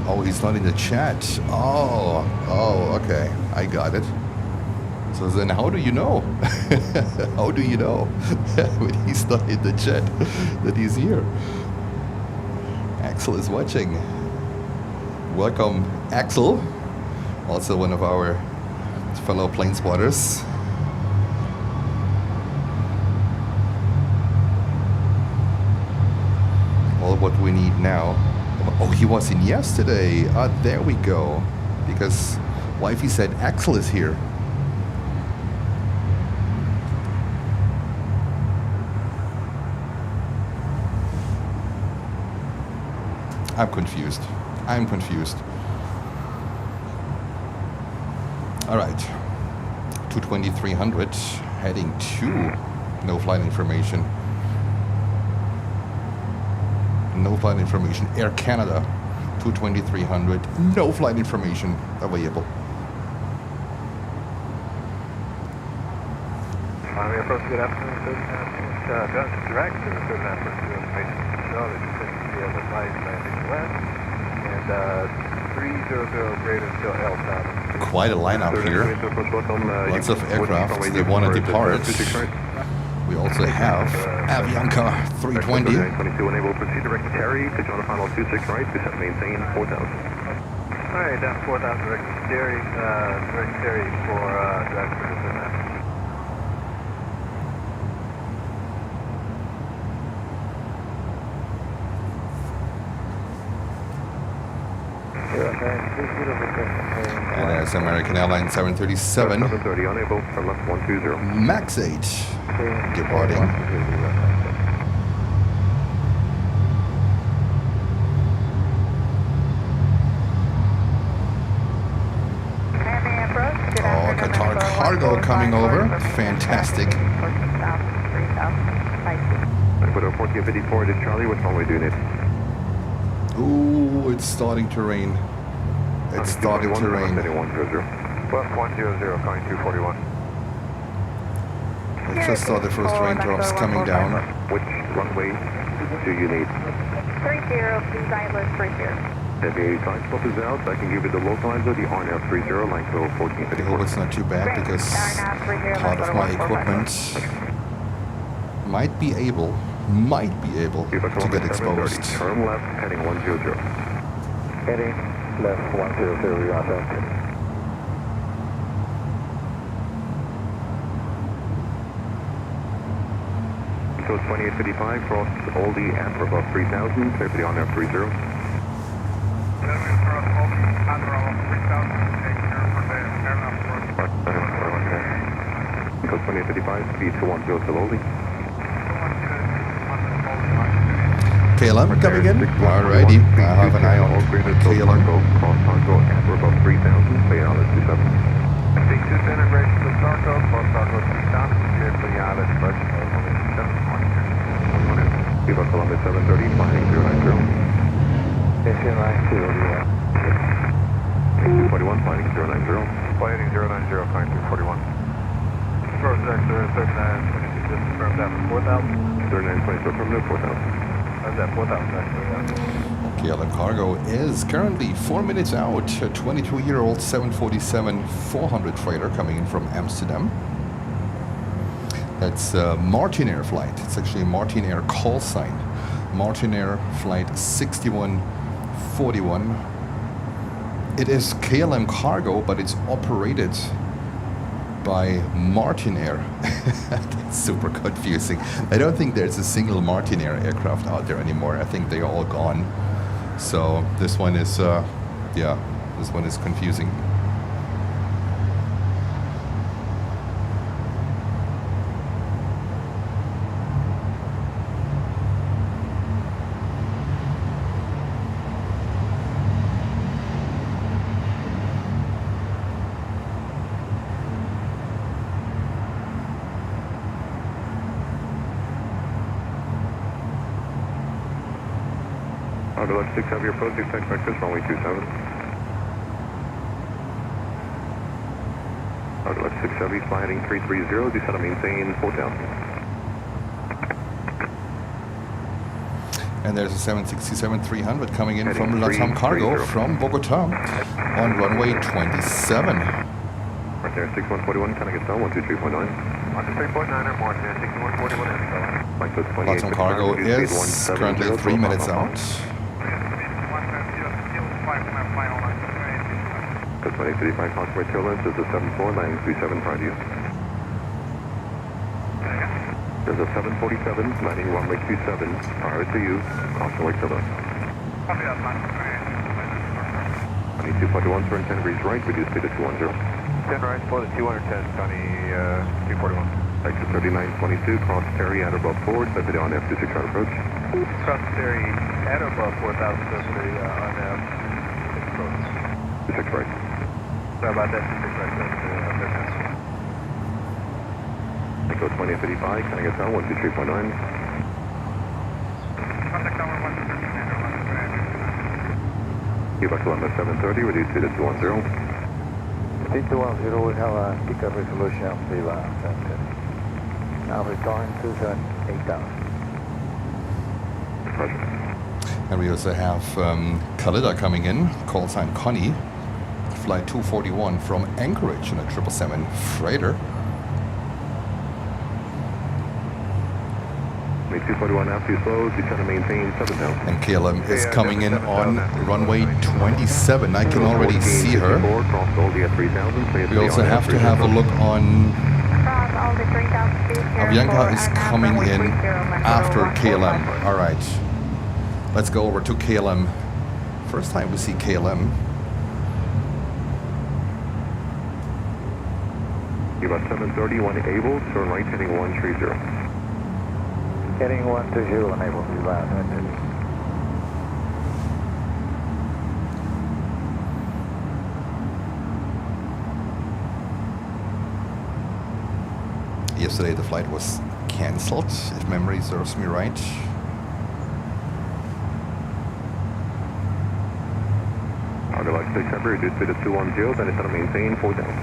Oh, he's not in the chat. Oh, okay. I got it. So then how do you know? How do you know when he's not in the chat that he's here? Axel is watching. Welcome, Axel. Also one of our fellow plane spotters. All what we need now. Oh, he was in yesterday. Ah, there we go. Because wifey said Axel is here. I'm confused. All right. 220-300 heading to no flight information. No flight information. Air Canada 220-300. No flight information available. Miami approach, good afternoon, direct to the third approach to information. So that you should be able to fly landing west and 300 greater till L7. Quite a lineup here. Lots of aircraft they want to depart. We also have Avianca 320. 22 enable proceed direct to Terry to join the final 26 right to set maintain 4,000. Alright, down 4,000 direct to Terry, for direct to the third approach. And there's American Airlines 737. 730 unable from left 120. Max 8 departing. Oh, Qatar cargo coming over. Fantastic. I put a 1454 to Charlie. What's runway doing it? Ooh, it's starting to rain. It's starting to rain. 100. Left 100, calling 241. I just saw the first raindrops coming down. Which runway do you need? 30, please island 30. Heavy time stop is out. I can give you the localizer, the RNAV 30, line code I hope 1454. it's not too bad because part of my equipment might be able to get exposed. Turn left, heading 100. Heading left 100, we got that. Code 2855, cross all the at for above 3,000, clear for the on-air 30. Code 2855, speed 210 to Lowly. KLM coming in. Alrighty, I have an eye on KLM. Cross Targo at for above 3,000, play out at 27. Take 2 integration to Targo, cross Targo 3,000, clear for the island, but Viva Columbus 730, flying 090. Yes, 090, yeah. 241, flying 090. Flying 090, flying 241. Approach vector 3922, just confirm that for 4,000. 3922, confirm that 4,000. How's that 4,000 actually? KLM Cargo is currently 4 minutes out. A 22-year-old 747-400 freighter coming in from Amsterdam. That's a Martin Air flight. It's actually a Martin Air call sign. Martin Air flight 6141. It is KLM Cargo, but it's operated by Martin Air. That's super confusing. I don't think there's a single Martin Air aircraft out there anymore. I think they're all gone. So this one is, this one is confusing. Auto left 6 have your approach, expect breakfast, runway 27. Auto left 6 heavy, fly heading 330, descend and maintain 4,000. And there's a 767-300 coming in from LATAM Cargo from Bogota on runway 27. Right there, 6141, can I get down? 123.9. 123.9 or more, 6141 info. LATAM Cargo is currently 3 minutes out. Code 2855, contact turbulence, this is 74-937 prior to you. There's a 747 landing runway 27 prior to you, caution wake turbulence. 2241, turn 10 degrees right, reduce speed to 210. 10 right, slow to 210, County 241. Exit 3922, cross Terry at or above forward, set it on F26 right approach. Cross Terry at or above 4,000, set it on F26 approach. 26 right. Sorry about that, 26 right, that's Code 2855, can I get down? 123.9. Contact tower 123. Cuba Columbus 730, reduce to the 210. D210, we have a pickup resolution of the now return to 8,000. And we also have Khalida coming in, call sign Connie, flight 241 from Anchorage in a 777 freighter. 241 out too slow, you try to maintain 7 now. And KLM is coming in on runway 27. I can already see her. We also have to have a look on... Avianca is coming in after KLM. All right. Let's go over to KLM. First time we see KLM. About 730, one able, turn right heading 130. Heading 120, unable to land. Yesterday the flight was cancelled, if memory serves me right. Under like 6 September, reduce to the 210, then it's going to maintain 4 down.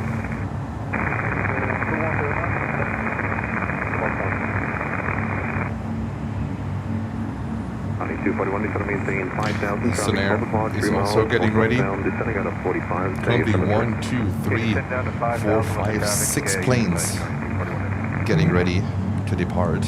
241 is going to maintain 5,000. Listener is also getting ready. Descending out of 45. Going to be 1, 2, 3, 4, 5, 6 planes getting ready to depart.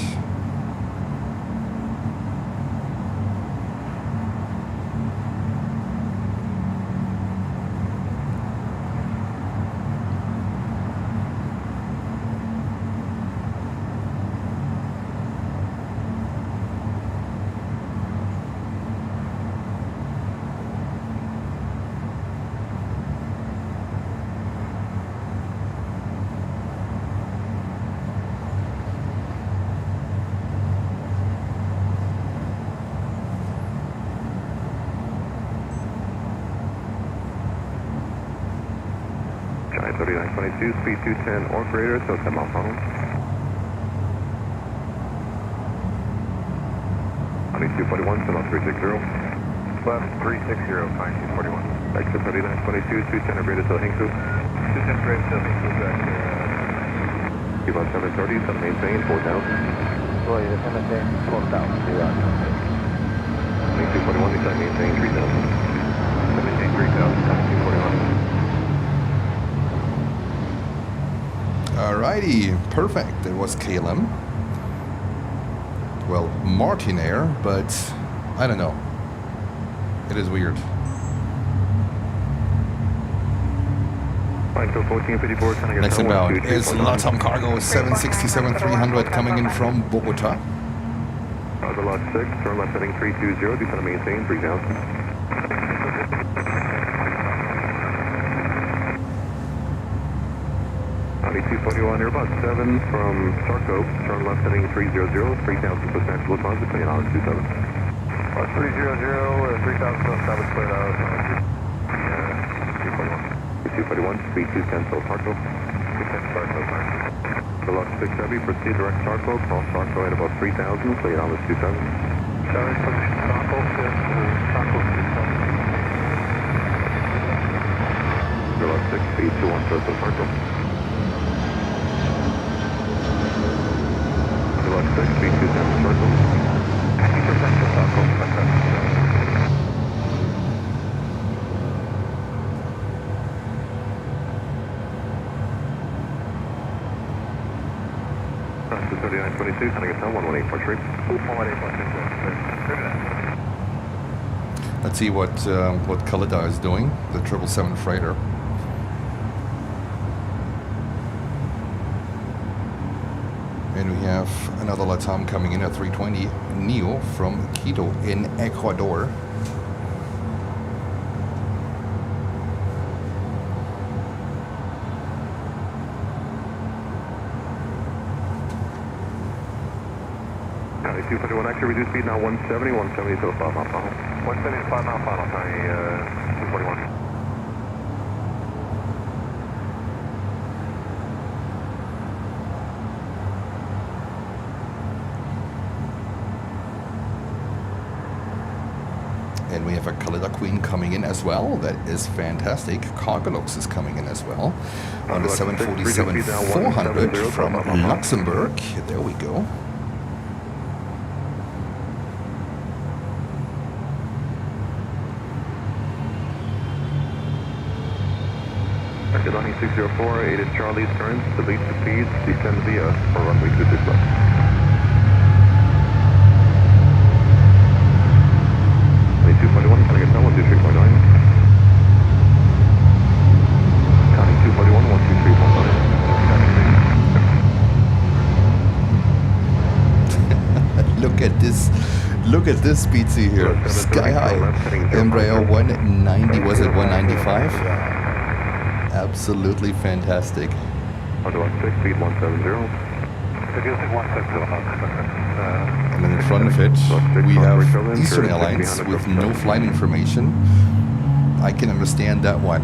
Giant 3922, speed 210, operator, so 10 mile funnel. 241, 10 mile 360. Left 360, fine 241. Exit 3922, 210 operator, so Hinku. 210 operator, so Hinku, back to... About 730, so maintain 4,000. Roy, the 710, 4,000, 241, so maintain 3,000. 17, 3,000, 241. Alrighty, perfect. It was KLM. Well, Martinair, but I don't know. It is weird. Next inbound is LATAM Cargo 767-300 coming in from Bogota. The lot 6, turn left heading 320, descend and maintain 3,000. 241, Airbus 7 from Sarko, turn left heading 300, 3,000 percent Lufthansa, clean out 27. 300, 3,000 Lufthansa, clean out 241, speed 210, so Sarko. 210, Sarko, The lot 6 heavy, proceed direct Sarko, cross Sarko at about 3,000, clean out 27. 7, position Sarko, Sarko 27. The lot 6, speed 210, so Sarko. 6, speed 210, circle. 50% to circle, That's the 3922, sending us down 118 for trip. 118 Let's see what Khalida is doing, the 777 freighter. And we have another LATAM coming in at 320, Neo from Quito in Ecuador. County 241, actually reduce speed now 170, 170 to the 5 mile final. 170 to 5 mile final, County 241. And we have a Kalida Queen coming in as well. That is fantastic. Cargolux is coming in as well. On the 747-400 from Luxembourg. There we go. Landing 604, 8 is Charlie's turn, delete the speeds, descend via for runway 26 left. Runway 241, coming at 123.9. Counting 241, 123.9. Look at this speedsy here. Sky high. Embraer 190, was it 195? Absolutely fantastic. On 16, speed 170. And then in front of it, we have Eastern Airlines with no flight information. I can understand that one.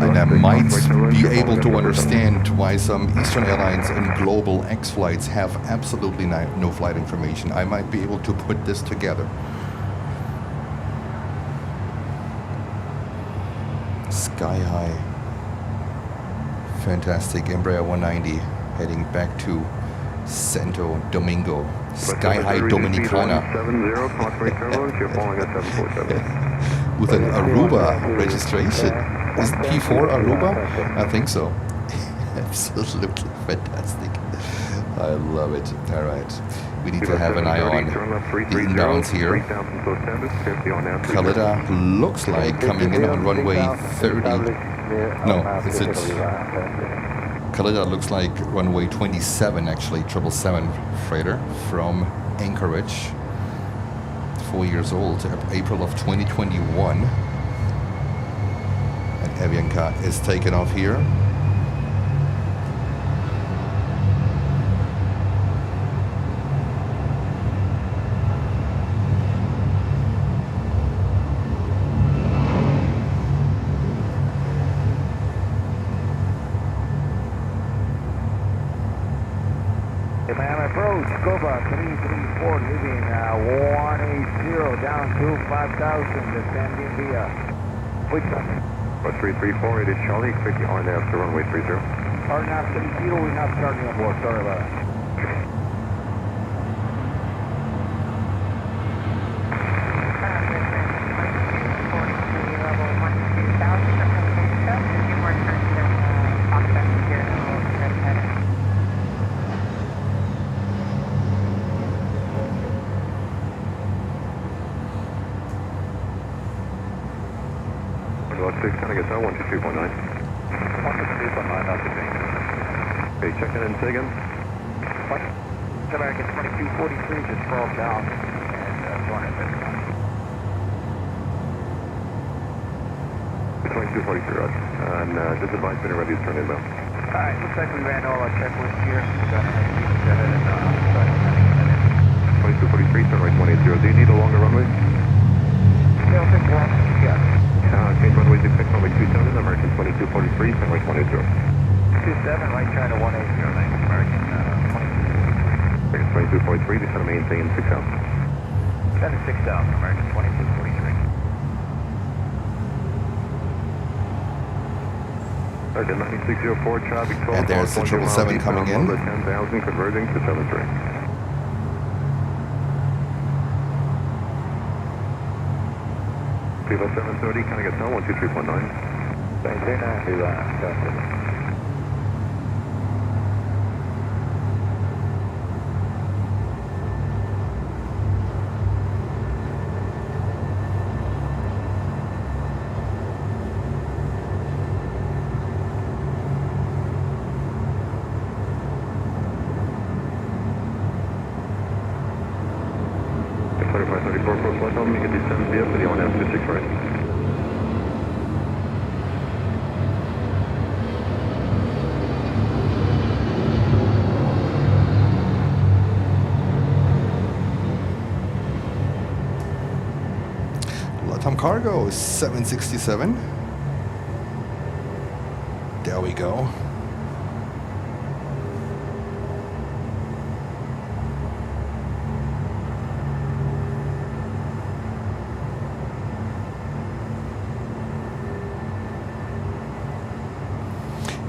And I might be able to understand why some Eastern Airlines and Global X flights have absolutely no flight information. I might be able to put this together. Sky high. Fantastic. Embraer 190 heading back to Santo Domingo. Sky high Dominicana. With an Aruba registration. Is P4 Aruba? I think so. Absolutely fantastic. I love it. All right. We need to have an eye on the inbounds here. Kalida looks like coming in on runway 30. No, is it? Kalida looks like runway 27, actually, 777 freighter from Anchorage. 4 years old, April of 2021. And Avianca is taken off here. Approach, Scoba 334, leaving 180 down to 5,000, descending via Whitson. 334, it is Charlie, expect the RNAV to runway 30. RNAV 30, we're not starting on board, sorry about that. Kind of gets out 123.9. 123.9, that's the thing. Okay, checking in, say again. American 2243 just fall down and join it. 2243, Roger. And just advise me to ready to turn inbound. Alright, looks like we ran all our checklists here. 2243, turn right 180. Do you need a longer runway? Still think one, yes. Change runway 26, runway 27, American 2243, turn right 180. 27, right China 180, thanks, American 2243, descend to maintain 6,000. Send to 6,000, American 2243. American 9604, traffic 12. And there's the 777 coming in. 10,000, converting to 73. Viva 730, can I get down 123.9? Maintain and Viva, you can descend via for the RNAV 26 right. Latam Cargo 767. There we go.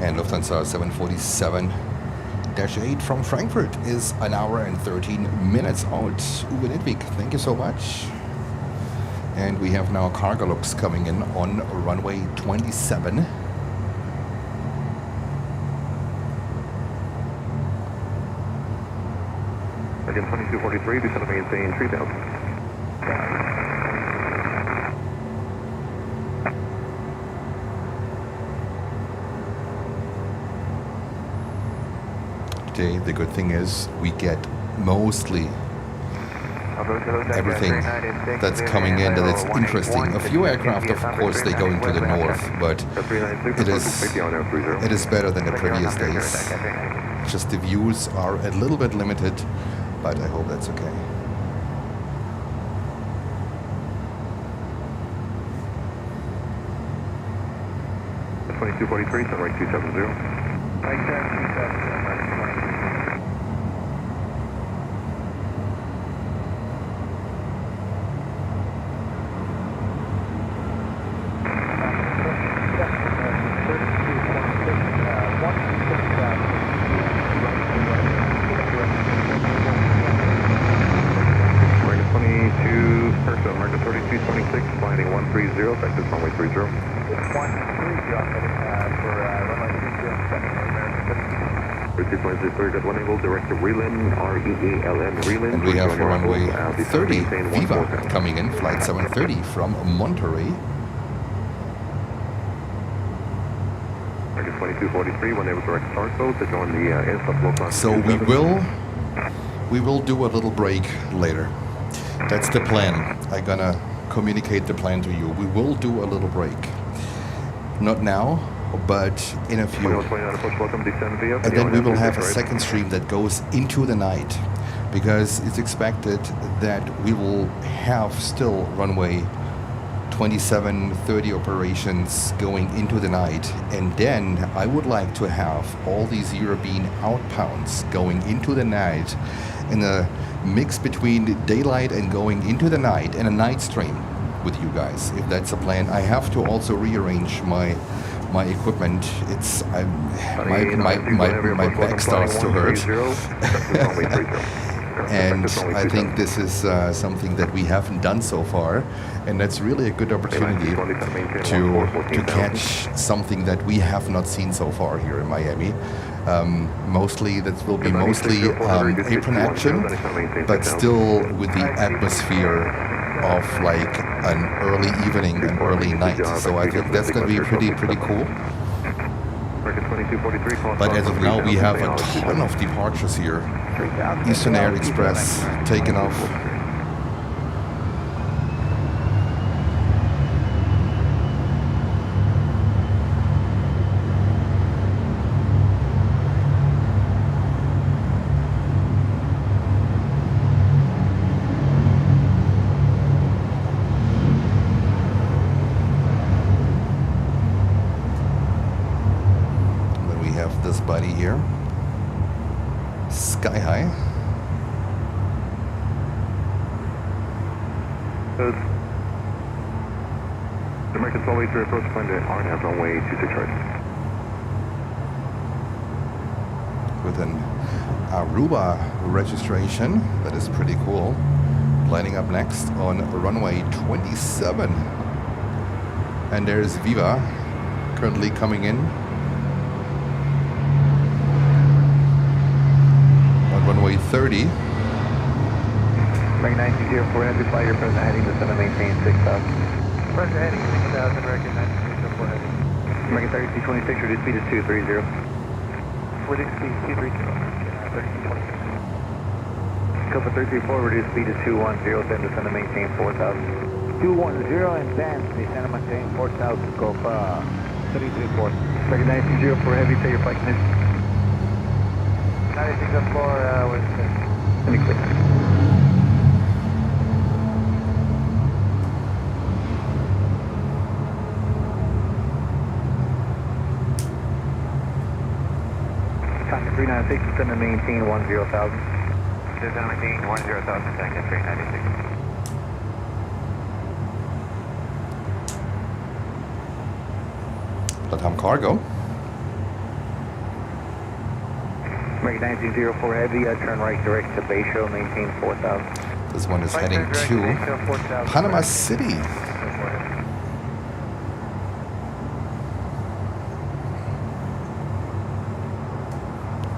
And Lufthansa 747-8 from Frankfurt is an hour and 13 minutes out. Uwe Nidvig, thank you so much. And we have now cargo looks coming in on runway 27. Again, 2243, descend to maintain 3000. Today, the good thing is we get mostly everything that's coming in that is interesting. A few aircraft, of course, they go into the north, but it is better than the previous days. Just the views are a little bit limited, but I hope that's okay. The 2243, runway 270. Right there, 270. American 3226, landing 130, vector runway 30. 130, for runway 30, 32.03, got one angle, direct to Reelin, R-E-E-L-N, Reelin. And we have for runway 30, Viva, coming in, flight 730 from Monterey. American 2243, one able direct start code to join the aircraft local. So we will do a little break later. That's the plan. I'm gonna communicate the plan to you. We will do a little break. Not now, but in a few. And then we will have a second stream that goes into the night, because it's expected that we will have still runway 27, 30 operations going into the night. And then I would like to have all these European outbounds going into the night in a mix between daylight and going into the night, and a night stream with you guys, if that's a plan. I have to also rearrange my equipment. It's my back starts to hurt. And I think this is something that we haven't done so far, and that's really a good opportunity to catch something that we have not seen so far here in Miami. Mostly that will be mostly apron action, but still with the atmosphere of like an early evening and early night. So I think that's going to be pretty cool. But as of now, we have a ton of departures here. Eastern Air Express taken off. Then we have this buddy here. Sky High. The American Solway to approach plane to RNAV runway 26 right. With an Aruba registration, that is pretty cool. Lining up next on runway 27. And there's Viva currently coming in on runway 30. American 904, heavy fly your present heading, descend and maintain 6,000. Present heading 6,000, American 904 heavy. American 3226, reduce speed is 230. Reduce speed 230. 3226. Copa 334, reduce speed is 210, then descend and maintain 4,000. 210 and then descend and maintain 4,000, Copa 334. American 904 heavy, take your flight condition. 964, with any clear. Tango 396, descend and maintain 10,000. Descend and maintain 10,000, Tango 396. Latam Cargo. American 1904 Heavy, turn right direct to Bay Show, maintain 4,000. This one is heading to Panama City.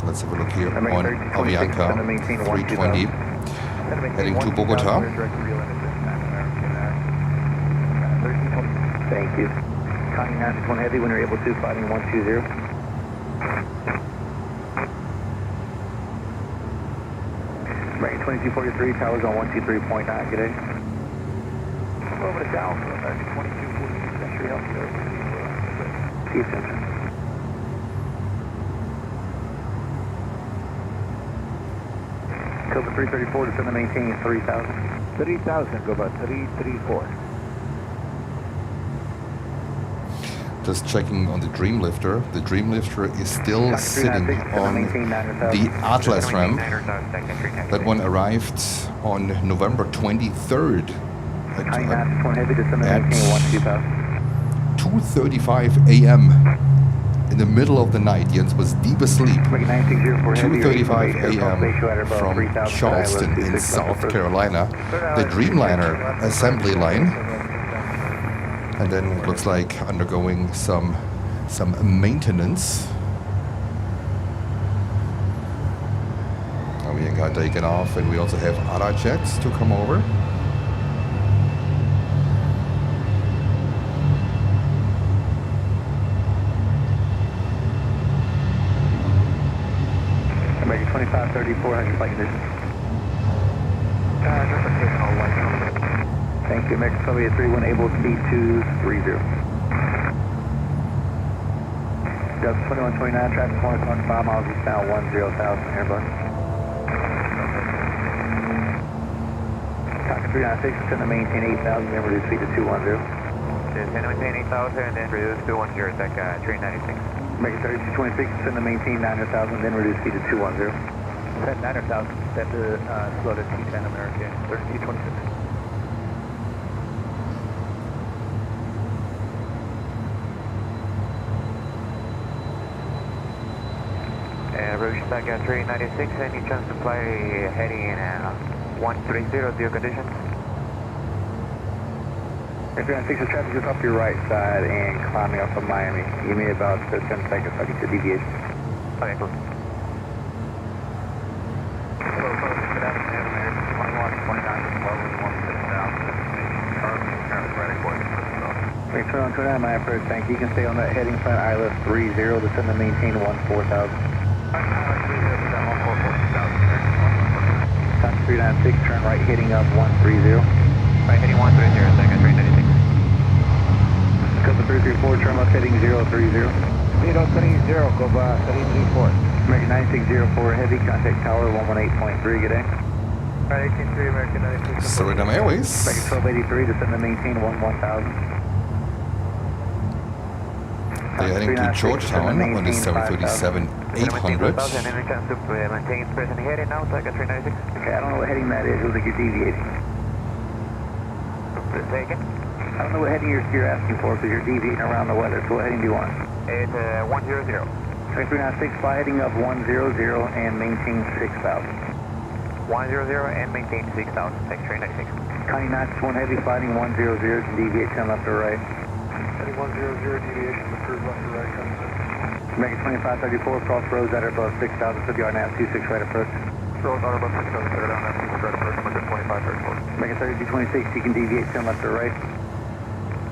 Let's have a look here on Avianca 320, heading to Bogota. Thank you. Connie 961 Heavy, when you're able to, fighting 120. American 2243, towers on 123.9, good day. Over to Dallas, American 2243, Century Healthcare. See you soon, sir. Cobra 334, descend to maintain 3,000. 3,000, go about 334. Just checking on the Dreamlifter. The Dreamlifter is still sitting on the Atlas ramp. That one arrived on November 23rd at 2:35 a.m. in the middle of the night. Jens was deep asleep. 2:35 a.m. from Charleston in South Carolina. The Dreamliner assembly line. And then it looks like undergoing some maintenance. Now we got taken off, and we also have other jets to come over. American 2534, how's your flight condition? Thank you, American Columbia 31, able speed 230. Delta 2129, traffic 1.5 miles eastbound 10,000, Airbus. Talking 396, descend to maintain 8,000, then reduce speed to 210. Descend to maintain 8,000 and then reduce to 210, deck 396. American 3226, descend to maintain 900,000, then reduce speed to 210. Set 900,000, set to slow to T10 American 3226. Rouge back at 396, any chance to fly heading 130, deal conditions? 396, the traffic is off your right side and climbing up from Miami. Give me about 10 seconds, I'll get your deviation. Okay, cool. Thanks for 29, my approach, thank you. You can stay on that heading front ILS 30, descend to maintain 14,000. Time 396, turn right heading up 130. Right heading 130, second 396. Cobra 334, turn left heading 030. 030, Cobra 334. American 9604, heavy, contact tower 118.3, good day. Right 183, American 96. Suriname Airways. American 1283, descend to maintain 11,000. They're heading to Georgetown on the 737-800. Maintain present heading now, second 396. Okay, I don't know what heading that is, it was like you're deviating. Say again? I don't know what heading you're asking for because you're deviating around the weather, so what heading do you want? It's 100. 396, fly heading up 100 and maintain 6,000. 100 and maintain 6,000, thanks 396. Connie 961 heavy, fighting 100, can deviate 10 left or right. Heading 100, deviation, curve left or right, comes in. American 2534, cross roads at or above 6,000, so the RNAV 26 right approach. Roads are above 6,000, clear down at 26 right approach, American 2534. American 3226, you can deviate 10 left or right.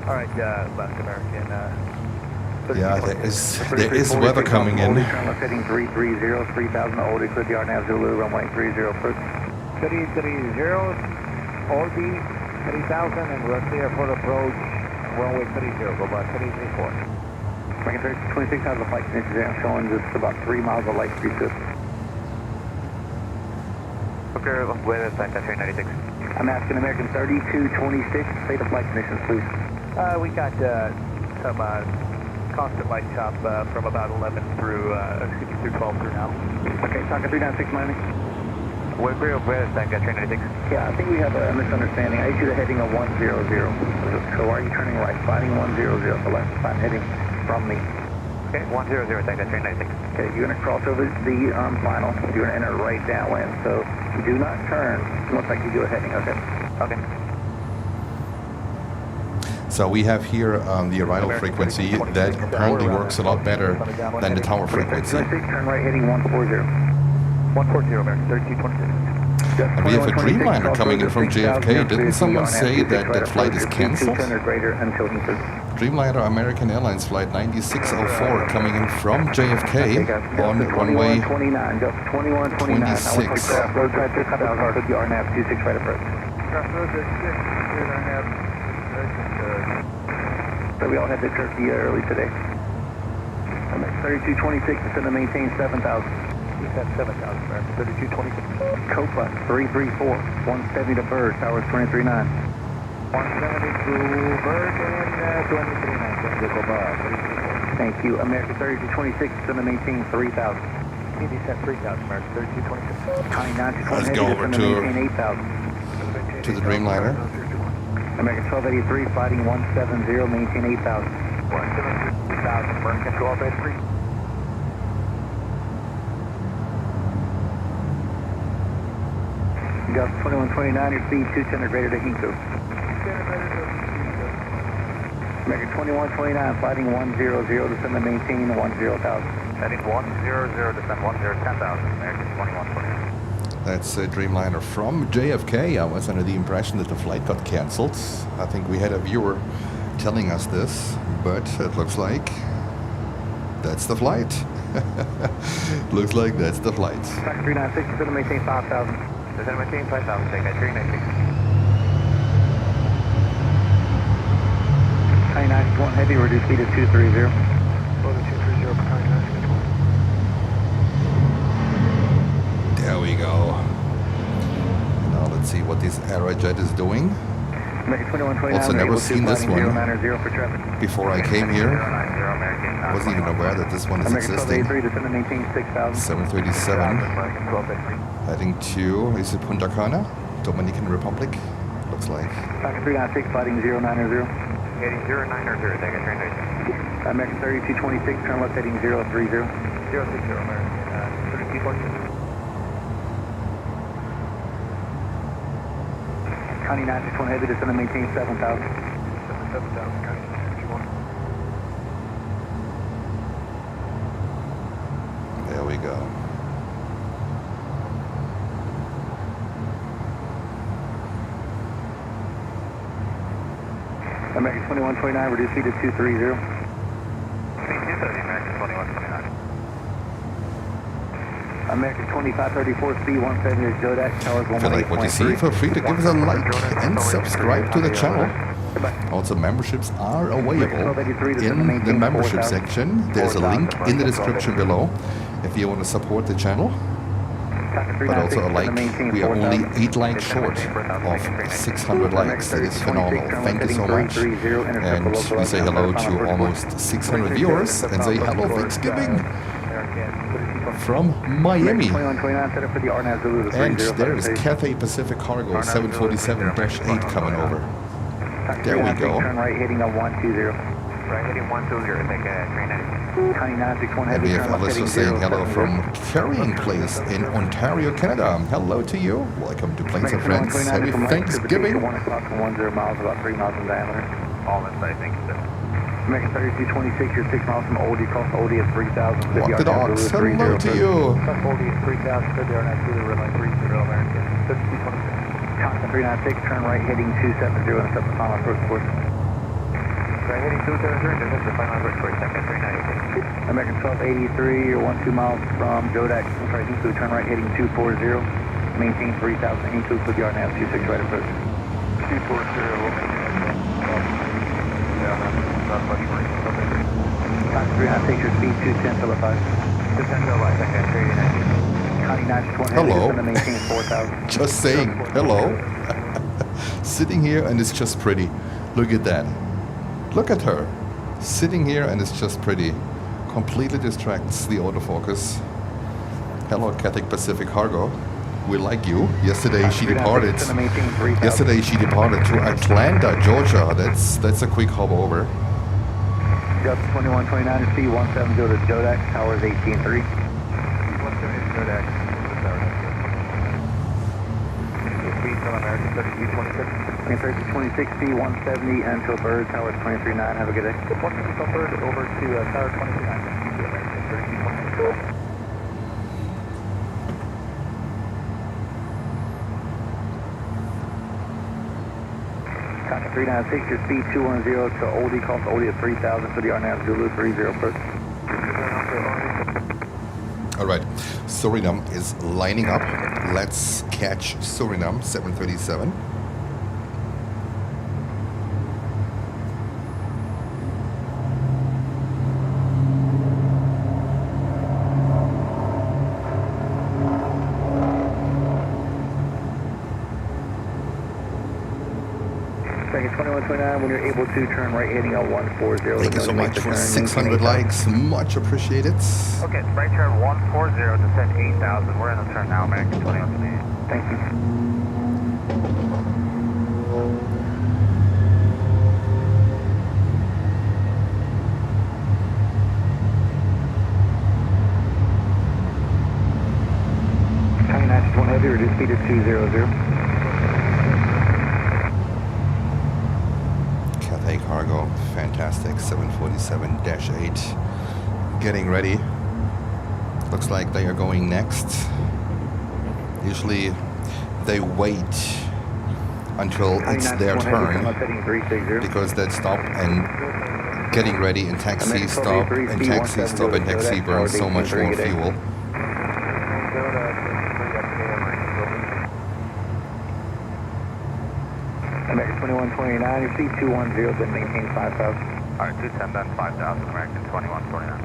Alright, left American, Yeah, there is weather coming in. Turn left heading 330, 3,000, Old clear the RNAV Zulu, runway 30 approach. 330, Old 3,000, and we're clear for approach, runway 30, go about 334. American 3226 has a flight conditions there, I'm showing just about 3 miles of light speed to it. Okay, weather center 396. I'm asking American 3226, say the flight conditions, please. We got some constant light chop from about 11 through, through 12 through now. Okay, Tonka 396 Miami. We're clear of weather center 396. Yeah, I think we have a misunderstanding. I issued a heading of 100. So why are you turning right? Finding 100 for left. I'm heading from me. Okay, 100, thank you, 396. Okay, you're going to cross over the final. You're going to enter right downwind, so do not turn. It looks like you do a heading, okay? Okay. So we have here the arrival frequency that apparently works a lot better than the tower frequency. 26, turn right heading 140. 140, American 3226. And we have a Dreamliner coming in from JFK. Didn't someone say that that flight is cancelled? Dreamliner American Airlines flight 9604 coming in from JFK on runway 26. So we all had to turkey early today. 3226 is going to maintain 7,000. You said 7,000, 3226. Copa 334, 170 to Bird, towers 239. 170 to Bird and 239. Thank you. American 3226 is going to maintain 3,000. He said 3,000, American 3226. Let's go over to the Dreamliner. American 1283 fighting 170, maintain 8,000. 170,000, American 1283. Gus 2129, your speed 210 or greater to Hinko. American 2129 fighting 100, descend to maintain 10,000. Heading 100, descend 10,000, American 2129. That's a Dreamliner from JFK. I was under the impression that the flight got cancelled. I think we had a viewer telling us this, but it looks like that's the flight. Looks like that's the flight. 396 is going to maintain 5,000. Descend to maintain 5,000, take that 396. 991 heavy, reduce speed to 230. Go to 230 for 991. There we go. Now let's see what this Aerojet is doing. Also never seen this one before I came here. I wasn't even aware that this one is existing. 737 heading to, is it Punta Cana? Dominican Republic? Looks like. 396 fighting 090. Heading 090, take it 396. American 3226, turn left heading 030. 060, American 3226. County 961 heavy, descend to maintain 7,000. 7,000, County 961. There we go. American 2129, reduce speed to 230. 230, American 2129. American 2534, speed 170 is Jodak, towers If you like what you see, feel free to give us a like and subscribe to the channel. Also, memberships are available in the membership section. There's a link in the description below if you want to support the channel. But also a like. We are only 8 likes short of 600 likes. That is phenomenal. Thank you so much. And we say hello to almost 600 viewers and say hello Thanksgiving from Miami. And there is Cathay Pacific Cargo 747-8 coming over. There we go. Turn right heading on 120. Right heading 120, take a 390. And we have Alistair saying hello from Carrying Place in Ontario, Canada. Hello to you. Welcome to Planes and Friends. Happy Thanksgiving. 1 o'clock and 10 miles, about 3 miles in diameter. All inside, thank you, sir. American 3226, you're 6 miles from Oldie, cross Oldie at 3,000. What the dogs? Hello to you. Cross Oldie at 3,000, good there, and through the runway 30, American 3226. Constant 396, turn right heading 270 and accept the final approach course. Right heading 270, this is the final approach course, second 396. American 1283, you're 12 miles from Jodak, Hinkley, turn right heading 240, maintain 3,000 Hinkley with the RNAV 26 right approach. 240, we'll maintain. Yeah, not much more. Constant 396, your speed 210 till 5. 210 till 5, second 390. Hello. Maintain 4,000. Just saying hello. Sitting here and it's just pretty. Look at that. Look at her. Sitting here and it's just pretty. Completely distracts the autofocus. Hello, Cathay Pacific Cargo. We like you. Yesterday she departed. Yesterday she departed to Atlanta, Georgia. That's a quick hop over. Delta 2129 to speed 170 to Jodak, towers 18-3. 170 to Jodak, over the tower. Speed from American 3226. 3226, speed 170 until Bird, towers 23-9. Have a good day. 170 from Bird over to tower 22-9. American 3226. Copy 396, your speed 210 to Oldie, cost Oldie at 3000 for the RNAV Zulu 30 approach. All right, Suriname is lining up. Let's catch Suriname 737. Second 2129, when you're able to turn right heading on 140. Thank you so much for 600 likes. Much appreciated. Okay, right turn 140, descend 8,000. We're in the turn now, American 2128. Thank you. One heavy, reduce speed to 200. Cathay Cargo, fantastic. 747-8 getting ready. Looks like they are going next. Usually they wait until it's their turn because they stop and getting ready and taxi, stop and taxi, stop and taxi burns so much more fuel. American 2129, your speed 210, then maintain 5,000. Alright, 210, then 5,000, American 2129.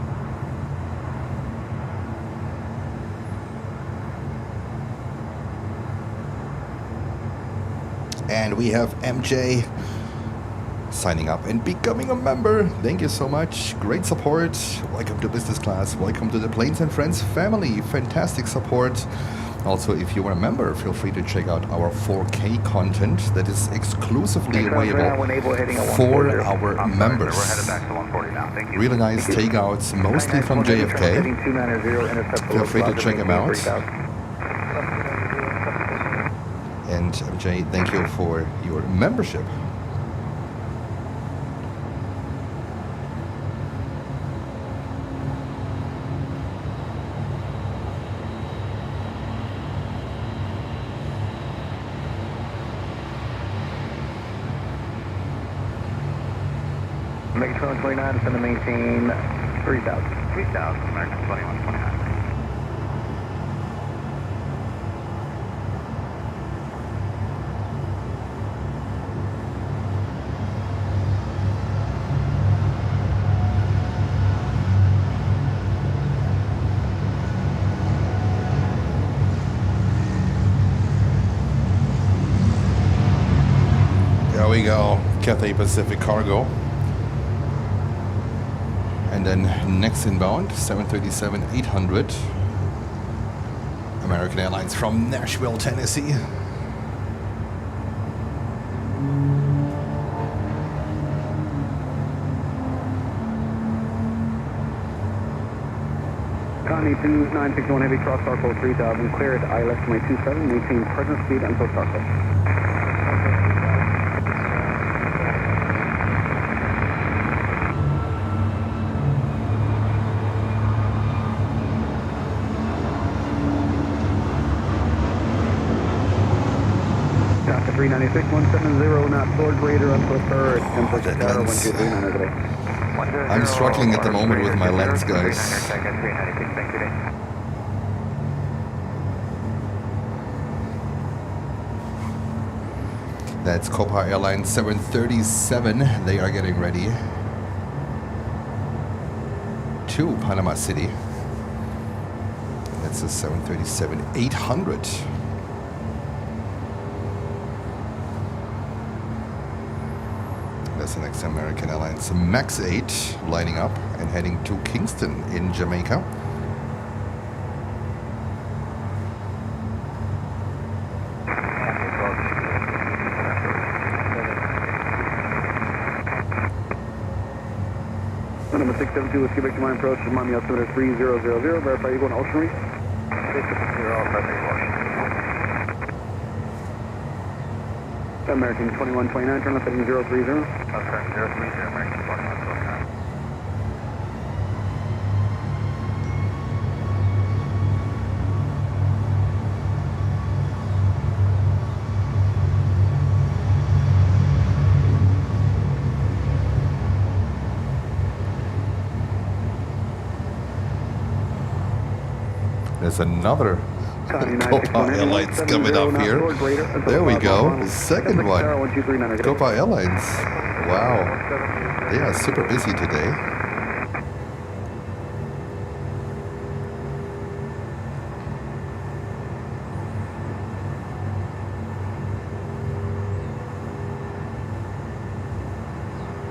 And we have MJ signing up and becoming a member. Thank you so much. Great support. Welcome to business class. Welcome to the Planes and Friends family. Fantastic support. Also, if you are a member, feel free to check out our 4K content that is exclusively available for our members. We're headed back to 140 now. Thank you. Really nice takeouts, mostly from JFK. Feel free to check them out. And MJ, thank you for your membership. American 2129 is going to maintain 3,000. 3,000, American 2129. There we go, Cathay Pacific Cargo. And then next inbound, 737-800, American Airlines from Nashville, Tennessee. Connie 2961 Heavy, cross Starco 3000, clear at ILS 27, maintain present speed until Starco. Delta 396, 170, not sword greater until third, temper tower 123 today. I'm struggling at the moment with my lens, guys. That's Copa Airlines 737. They are getting ready to Panama City. That's a 737-800. That's the next American Airlines MAX 8 lining up and heading to Kingston in Jamaica. 672 with Quebec to my approach, Miami altimeter 3000, verify you going ocean reach. 670, American 2129, turn left heading 030. turn 030, American 2129. There's another Copa Airlines coming up here. There we go. The second one. Copa Airlines. Wow. They are super busy today.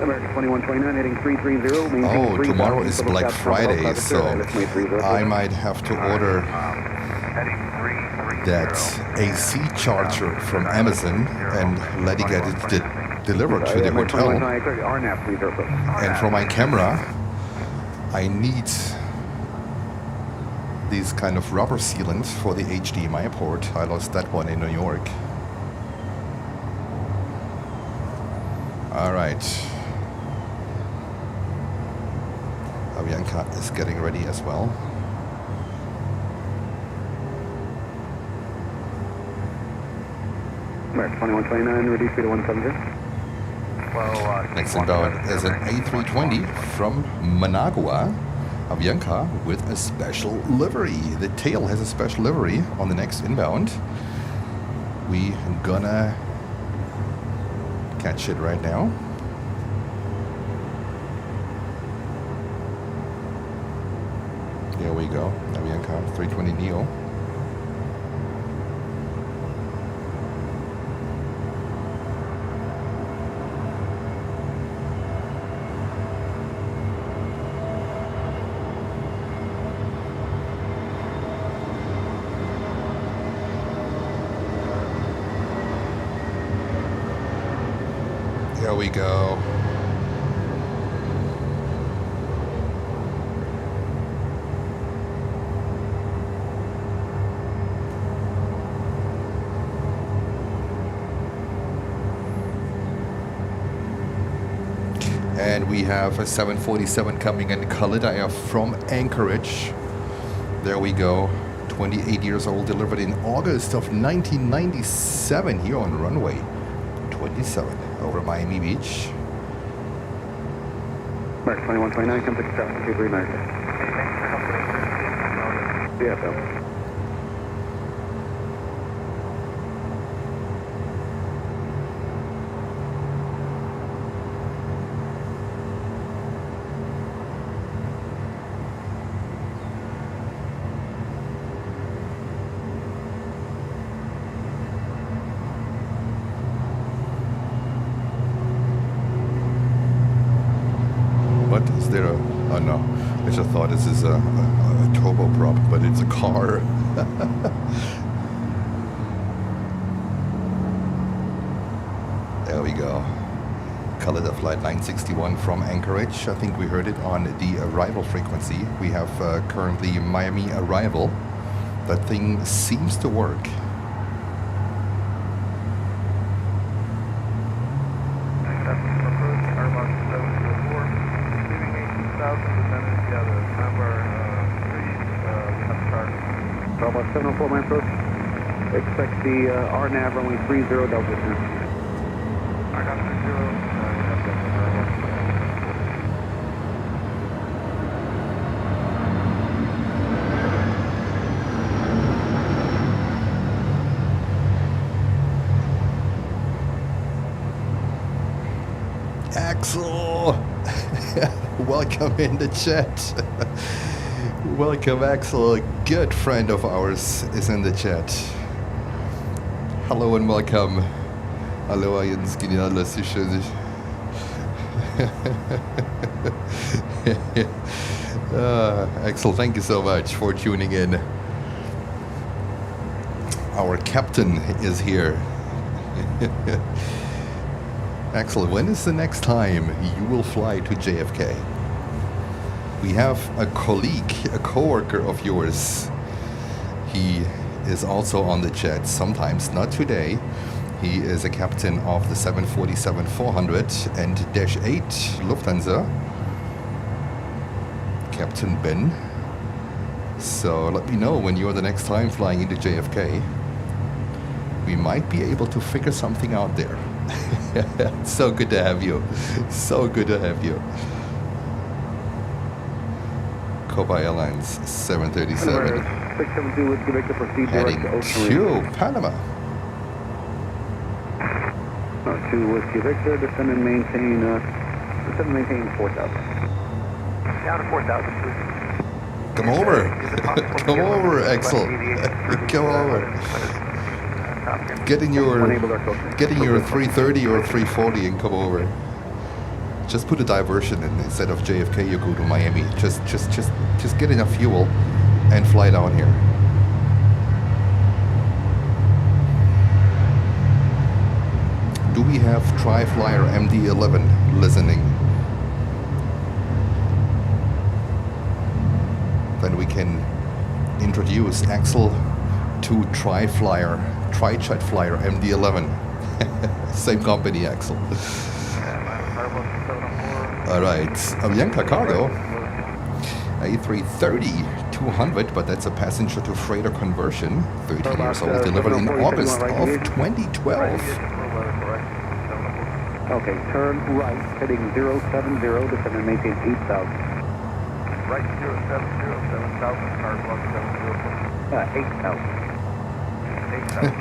American 2129 heading 330. Oh, tomorrow is Black Friday, so I might have to order that AC charger from Amazon and let it get it delivered to the hotel. And for my camera, I need these kind of rubber sealant for the HDMI port. I lost that one in New York. All right. Avianca is getting ready as well. American 2129, reduce speed to 170. Next inbound is an A320 from Managua. Avianca with a special livery. The tail has a special livery on the next inbound. We gonna catch it right now. Here we go, Avianca 320 Neo. Here we go. And we have a 747 coming in Khalida Air from Anchorage. There we go. 28 years old, delivered in August of 1997 here on runway 27 over Miami Beach. American 2129, come to 723 American. CFL. What is there? Oh no, I just thought this is a turboprop, but it's a car. There we go. Khalida flight 961 from Anchorage. I think we heard it on the arrival frequency. We have currently Miami arrival. That thing seems to work. Bravo 704, my approach. Expect the RNAV runway 30 Delta now. RNAV 30. Axel! Welcome in the chat. Welcome, Axel. A good friend of ours is in the chat. Hello and welcome. Hallo, Jens, genial, das ist schön. Axel, thank you so much for tuning in. Our captain is here. Axel, when is the next time you will fly to JFK? we have a colleague, a coworker of yours. He is also on the jet sometimes, not today. He is a captain of the 747-400 and -8 Lufthansa, Captain Ben. So let me know when you're the next time flying into JFK. We might be able to figure something out there. So good to have you. So good to have you. Copa Airlines 737 672 Whiskey Victor, proceed heading direct to to Panama. 2 Whiskey Victor, descend and maintain 4,000. Down to 4,000, please. Come over. Come over, Axel. Come over. Get in your 330 or 340 and come over. Just put a diversion in. Instead of JFK, you go to Miami. Just get enough fuel and fly down here. Do we have Tri-Flyer MD-11 listening? Then we can introduce Axel to Tri-Jet Flyer MD-11. Same company, Axel. All right, Avianca Cargo, A380-200, but that's a passenger to freighter conversion, 13 years old, delivered in August of 2012. Okay, turn right, heading 070, descend and maintain 8,000. Right 070, 7,000, car block 8,000.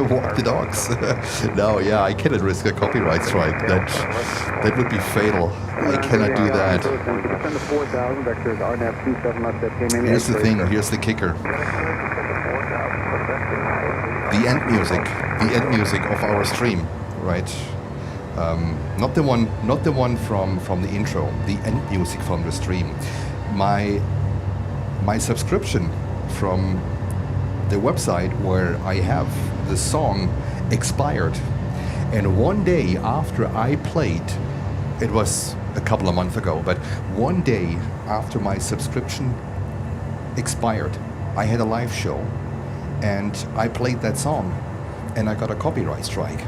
Walk the dogs. No, yeah, I cannot risk a copyright strike. That would be fatal. I cannot do that. Here's the thing, here's the kicker. The end music of our stream, right? Not the one from the intro, the end music from the stream. My subscription from the website where I have the song expired, and one day after I played, it was a couple of months ago, but one day after my subscription expired, I had a live show and I played that song and I got a copyright strike.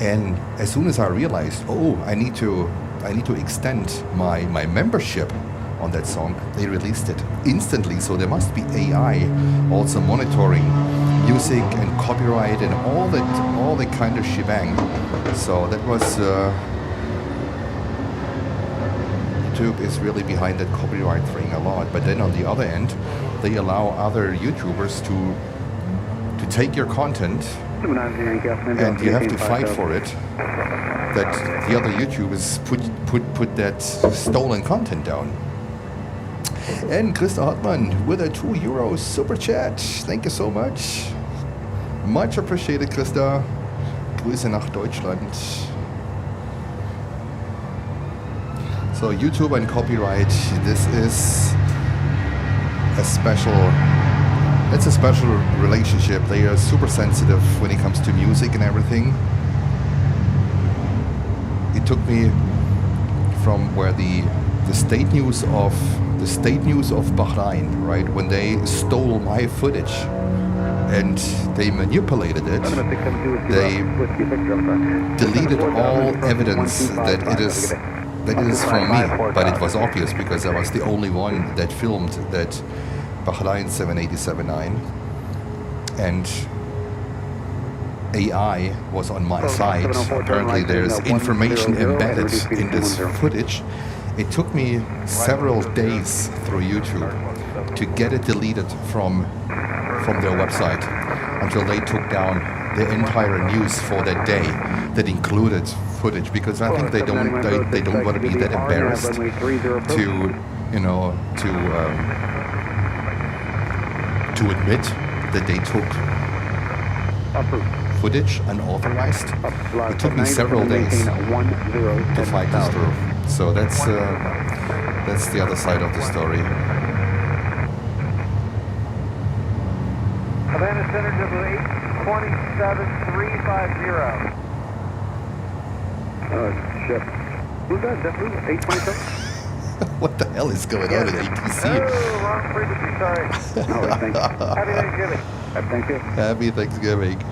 And as soon as I realized, oh, I need to extend my membership on that song, they released it instantly. So there must be AI also monitoring music and copyright and all that kind of shebang. So that was YouTube is really behind that copyright thing a lot. But then on the other end, they allow other YouTubers to take your content, and you have to fight for it. That the other YouTubers put that stolen content down. And Christa Hartmann with a €2 super chat. Thank you so much. Much appreciated, Christa. Grüße nach Deutschland. So YouTube and copyright, this is a special relationship. They are super sensitive when it comes to music and everything. It took me from where the state news of Bahrain, right, when they stole my footage and they manipulated it, they deleted all evidence that it is from me, but it was obvious because I was the only one that filmed that Bahrain 787-9, and AI was on my side. Apparently there's information embedded in this footage. It took me several days through YouTube to get it deleted from their website until they took down the entire news for that day that included footage, because I think they don't want to be that embarrassed to admit that they took footage unauthorized. It took me several days to fight this through. So that's the other side of the story. Havana Center, W827350. Oh, shit. Who's that? JetBlue 827? What the hell is going on in ATC? Oh, wrong frequency, sorry. All right, thank you. Happy Thanksgiving. Thank you. Happy Thanksgiving.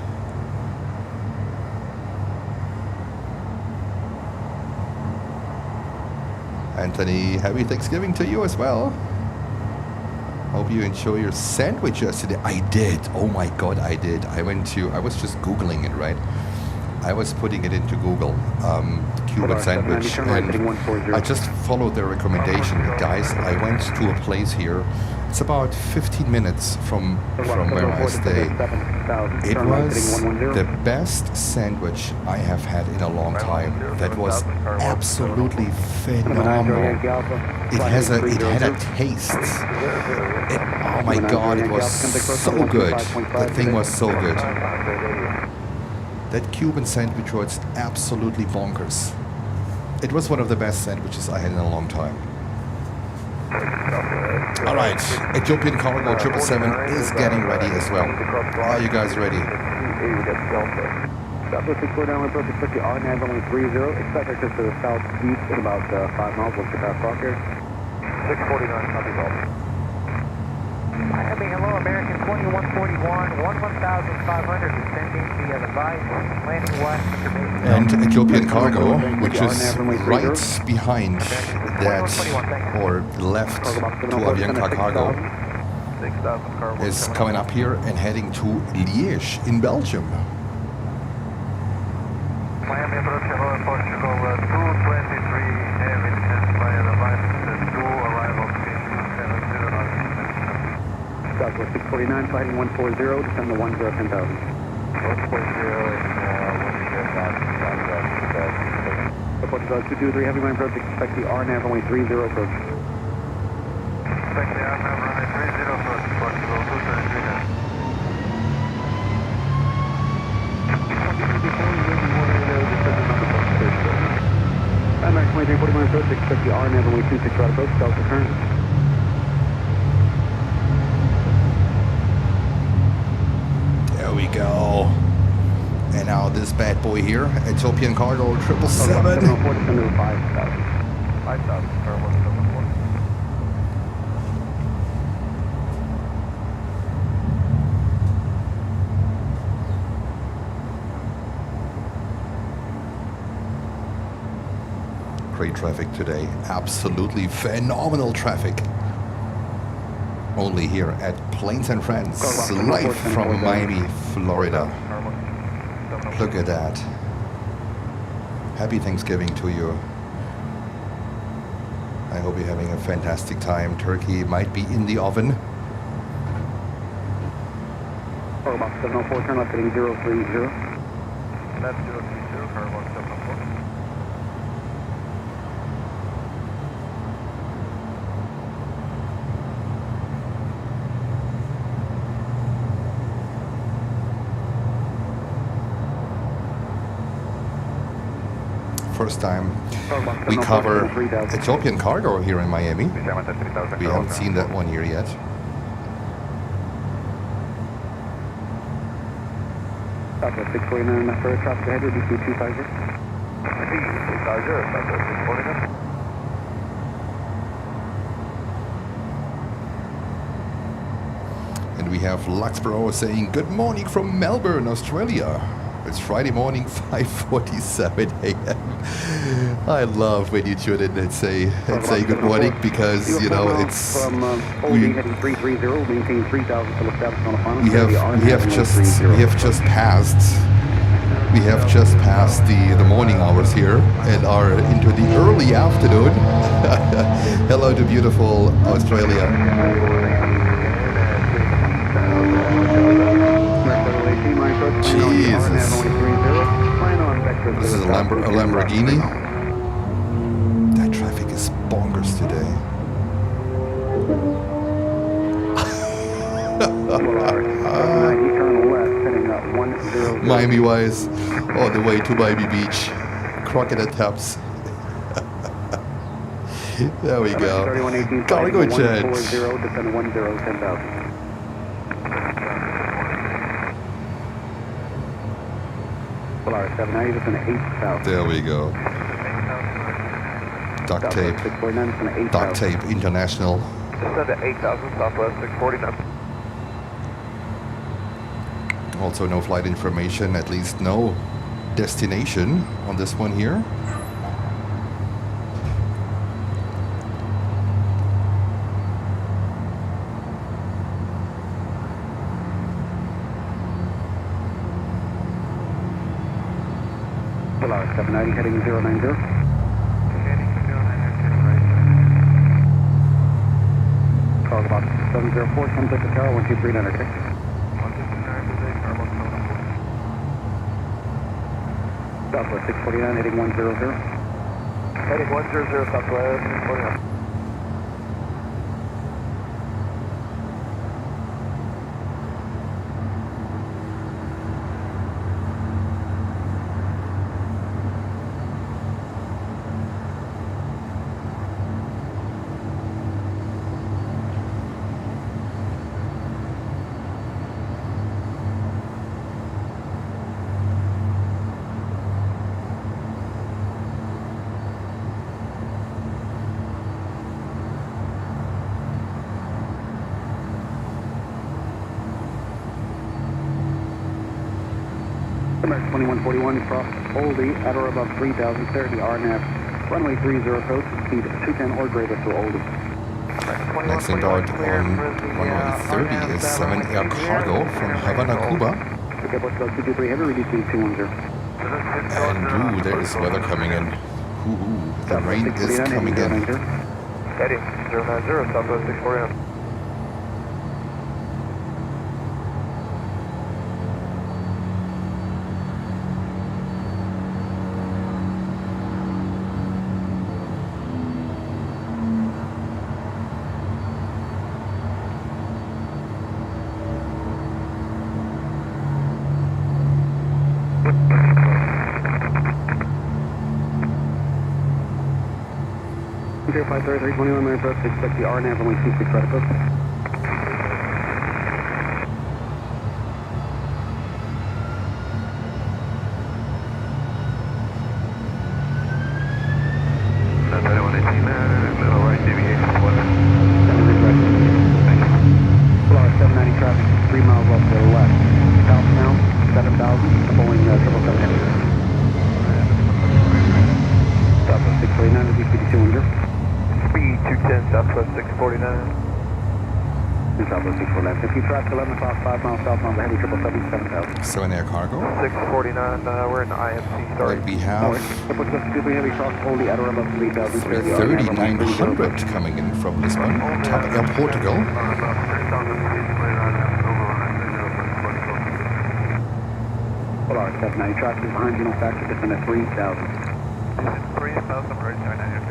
Anthony, happy Thanksgiving to you as well. Hope you enjoy your sandwich yesterday. I did. Oh my God, I did. I was just Googling it, right? I was putting it into Google, Cuban sandwich, and I just followed their recommendation. Guys, I went to a place here. It's about 15 minutes from where I stay. It was the best sandwich I have had in a long time. That was absolutely phenomenal. It had a taste. Oh my God, it was so good. The thing was so good. That Cuban sandwich was absolutely bonkers. It was one of the best sandwiches I had in a long time. All right, Ethiopian Cargo 777 is getting ready as well. Are you guys ready? Southwest 649, approach expect the RNAV only 30. Expect access to the southeast in about 5 miles. What's the path clock here? 649, copy call. Miami, hello, American 2141, 11,500, descending via the Vice, landing west, information. And Ethiopian Cargo, which is right behind that, or left to Avianca Cargo, is coming up here and heading to Liège in Belgium. Miami approach, hello, Portugal, 223, heavy via the Vice, 2 arrival, 70 Southwest 649, fighting 140, descend to 10, 10,000. 140 Portugal 223, heavy line approach, expect the RNAV only 30 approach. Expect the RNAV runway 30 approach, Portugal 223. American 2341 approach, expect the RNAV only 26 right approach, Delta current. There we go. And now this bad boy here, Ethiopian Cargo 777. 5,000, or 174. Great traffic today. Absolutely phenomenal traffic. Only here at Planes and Friends, live from Miami, Florida. Look at that. Happy Thanksgiving to you. I hope you're having a fantastic time. Turkey might be in the oven. Box 704, turn left heading 030. That's 030, car box 704. First time we cover Ethiopian Cargo here in Miami. We haven't seen that one here yet. Southwest 649, for traffic ahead, DC 250. And we have Luxborough saying, good morning from Melbourne, Australia. It's Friday morning, 5:47 a.m. I love when you tune in and say good morning, because you know it's we have just passed the morning hours here and are into the early afternoon. Hello to beautiful Australia. Jesus. This is a Lamborghini. That traffic is bonkers today. Miami wise, all the way to Miami Beach. Crocodile Taps. There we go. Cargo change. There we go. Duct tape. 649, it's an 8,000. Duct tape international. Descend to 8,000, Southwest 649. Also no flight information, at least no destination on this one here. Polar 790 heading 090. Heading 090, right. Call about 704, come take the tower, 123 okay? 129 Southwest 649 heading 100. Heading 100, Southwest 649. American 2141 cross Oldie at or above 3,030 RNAV. Runway 30 approach, speed 210 or greater to Oldie. Next in dart on runway 30 is 7 Air Cargo from Havana, Cuba. Okay, what's about 223 heavy, reduce speed 210. And ooh, there is weather coming in. Ooh, the rain is coming in. Heading 090, Southwest 649. Zero 53321 minute approach, expect the RNAV only 26 right approach. Middle right, deviation 1. 76 right. Thank you. Polar 790 traffic, 3 miles off to the left. South now, 7,000, Boeing 777 heading. Southwest 649, reduce speed to 200. Speed 210, Southwest 649. And Southwest 649. If you traffic 11 o'clock, 5 miles southbound, the heavy 777, 7,000. 7 Air Cargo. 649, we're in the IMC, sorry. But we have Triple just super heavy cross Oldie at or above 3,030. 3,900 coming in from Lisbon. Top Air Portugal. Polar 790 traffic is behind you, no factor, descend at 3,000. 3,000, right, 990.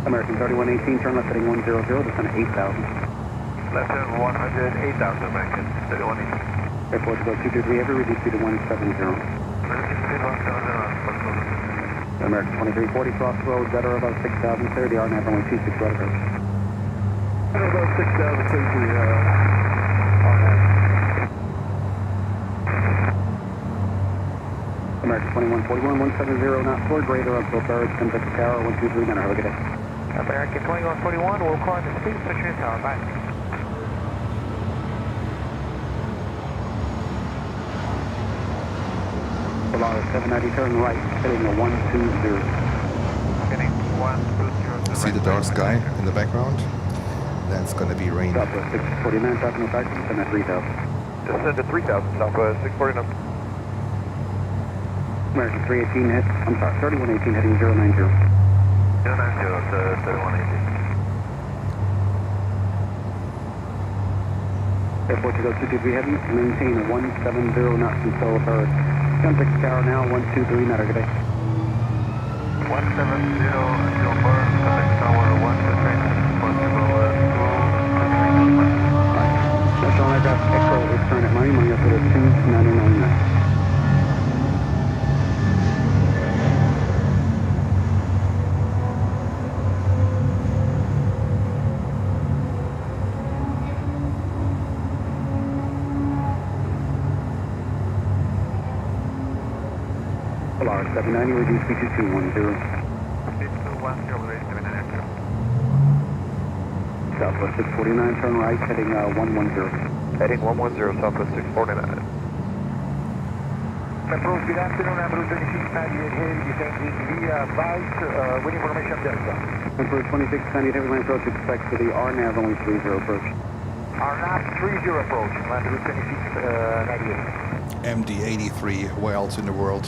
American 3118, turn left heading 100, descend at 8,000. Left hand 100, 8,000, American 3118. Airport to go 223 heavy, reduce speed to 170. American 2340, crossroads at or above 6,030, RNAV only 26 right approach. At about 6,000, RNAV. American 2141, 170, not for greater until birds, comes at the tower, 123, now have a good day. American 2141, we'll climb the speed, switch your tower, bye. Polar 790, turn right, heading a 120. Heading 120. See the dark sky in the background? That's gonna be rain. Southwest 649, traffic no factor, descend at 3,000. Descend to 3,000, Southwest 649. American 318, 3118, heading 090. 090 to 3118. Airport to go 223 heavy, maintain a 170 knots until bird. Contact tower now, 123, not a good day. 170 until bird, contact tower 123, Portugal 2. National aircraft Echo is turn at Miami up to the 2999. Polaris 790, reduce speed to 210. Speed 210, raise 790. Southwest 649, turn right, heading 110. Heading 110, Southwest 649. Approach, good afternoon, Emperor 2698 Heavy, descending via Vice, with information Delta. Emperor 2698, heavy line approach, expect for the RNAV only 30 approach. RNAV 30 approach, Emperor 2698. MD-83, where else in the world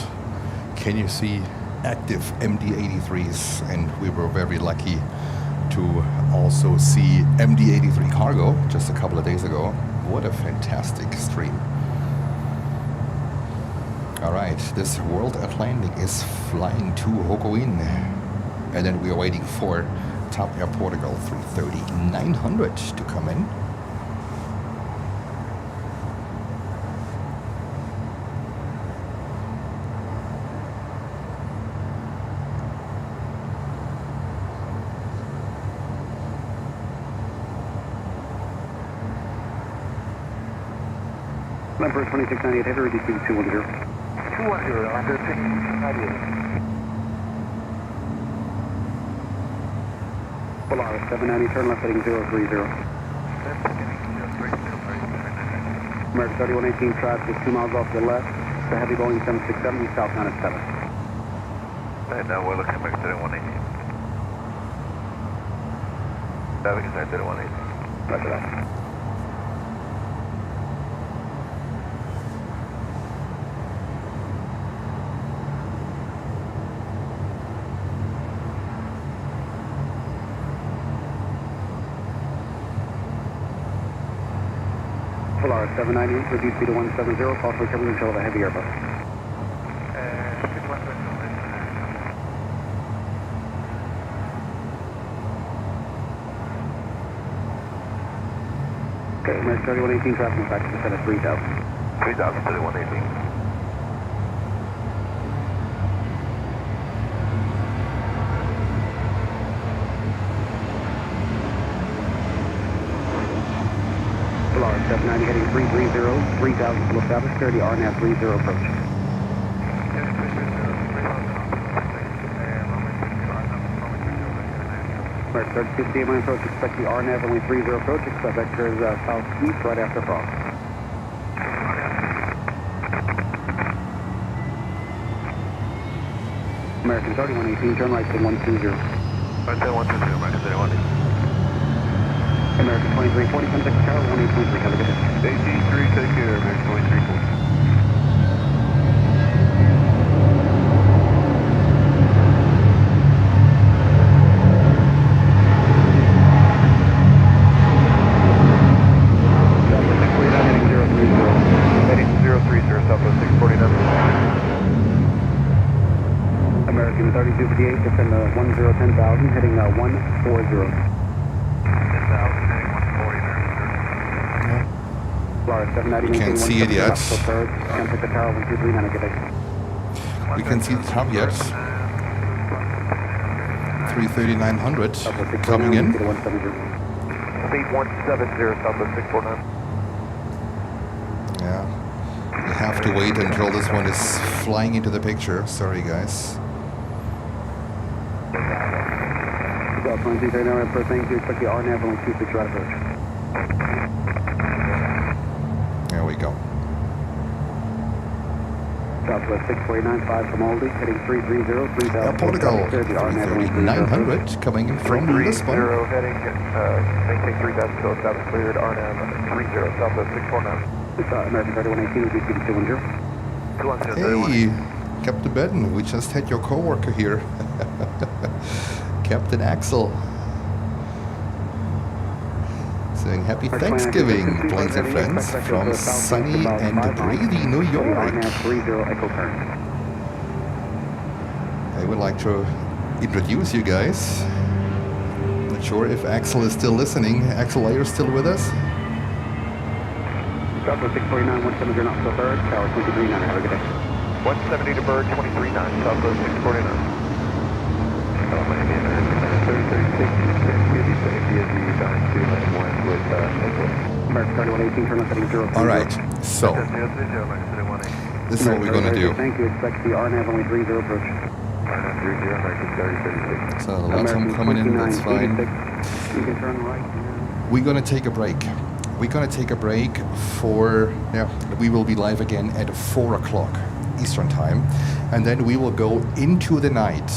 can you see active MD-83s? And we were very lucky to also see MD-83 cargo just a couple of days ago. What a fantastic stream. All right, this World Atlantic is flying to Hokoin, and then we are waiting for Top Air Portugal 330-900 to come in. Emperor 2698, heavy, reduce speed to 210. 210, Emperor 2698. Polaris 790, turn left, heading 030. American 3118, traffic is 2 miles off to the left. The heavy Boeing 767, south 97. And now we're looking at American 3118. Traffic is 3118. Roger that. Polaris 790, reduce speed to 170, call for recovery control of a heavy Airbus. Okay, American 3118, traffic back to descend at 3000. 3000, 3118. Polaris 790, heading 330, 3000 full established, 30 RNAV 30 approach. American 3050, line approach, expect the RNAV only 30 approach, expect vectors southeast right after frost. American 3118, turn right to 120. Right there, 120, American 3118. American 2340, contact tower 1823, have a good day. AT3, take care, American 2340. American 3258, descend 10,000, heading 140. Polaris 790, Can't see it yet. Contact the tower 1239, good day. We can see the top yet. 330-900 coming in. Speed 170, Southwest 649. Yeah, you have to wait until this one is flying into the picture. Sorry, guys. South 2339, first thing to expect the RNAV on 26 right approach. There we go. Southwest 649, 5 from Aldi, heading 330, 3000. Air Portugal, 330-900 coming in from Lisbon. Heading, maintain 3000, so established cleared, RNAV 30, Southwest 649. American 3118, reduce speed to 210. 210, Hey, Captain Bedden, we just had your co-worker here. Captain Axel. Saying happy Thanksgiving, planes and friends, from sunny and breezy New York. I would like to introduce you guys. Not sure if Axel is still listening. Axel, are you still with us? Southwest 649, 170 knots to third, tower 239, have a good day. 170 to bird, 239, Southwest 649. 3118, turn left heading 030. All right, so This is what we're gonna do. Thank you. Expect the RNAV only 30 approach. RNAV 30, American 3036. So the last one coming in, that's fine. You can turn right. We're gonna take a break. We're gonna take a break for, we will be live again at 4 o'clock Eastern time. And then we will go into the night.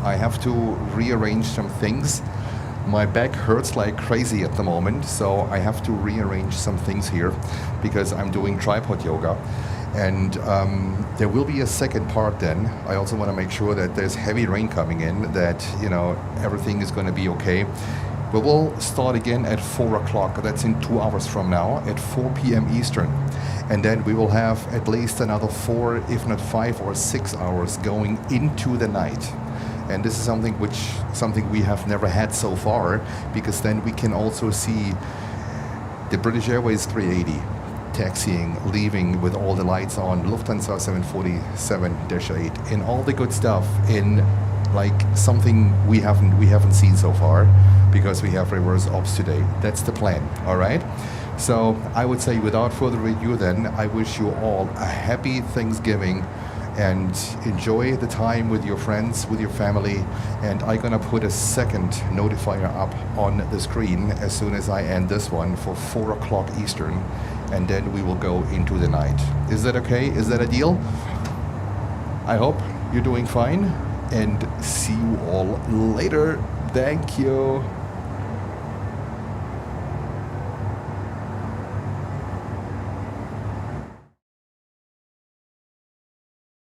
I have to rearrange some things. My back hurts like crazy at the moment, so I have to rearrange some things here because I'm doing tripod yoga. And there will be a second part then. I also want to make sure that there's heavy rain coming in, that, everything is going to be okay. But we'll start again at 4 o'clock. That's in 2 hours from now at 4 p.m. Eastern. And then we will have at least another 4, if not 5 or 6 hours going into the night. And this is something we have never had so far, because then we can also see the British Airways 380 taxiing, leaving with all the lights on, Lufthansa 747-8, and all the good stuff in like something we haven't seen so far, because we have reverse ops today. That's the plan, all right? So I would say without further ado then, I wish you all a happy Thanksgiving and enjoy the time with your friends, with your family. And I'm gonna put a second notifier up on the screen as soon as I end this one for 4 o'clock Eastern, and then we will go into the night. Is that okay? Is that a deal? I hope you're doing fine, and see you all later. Thank you.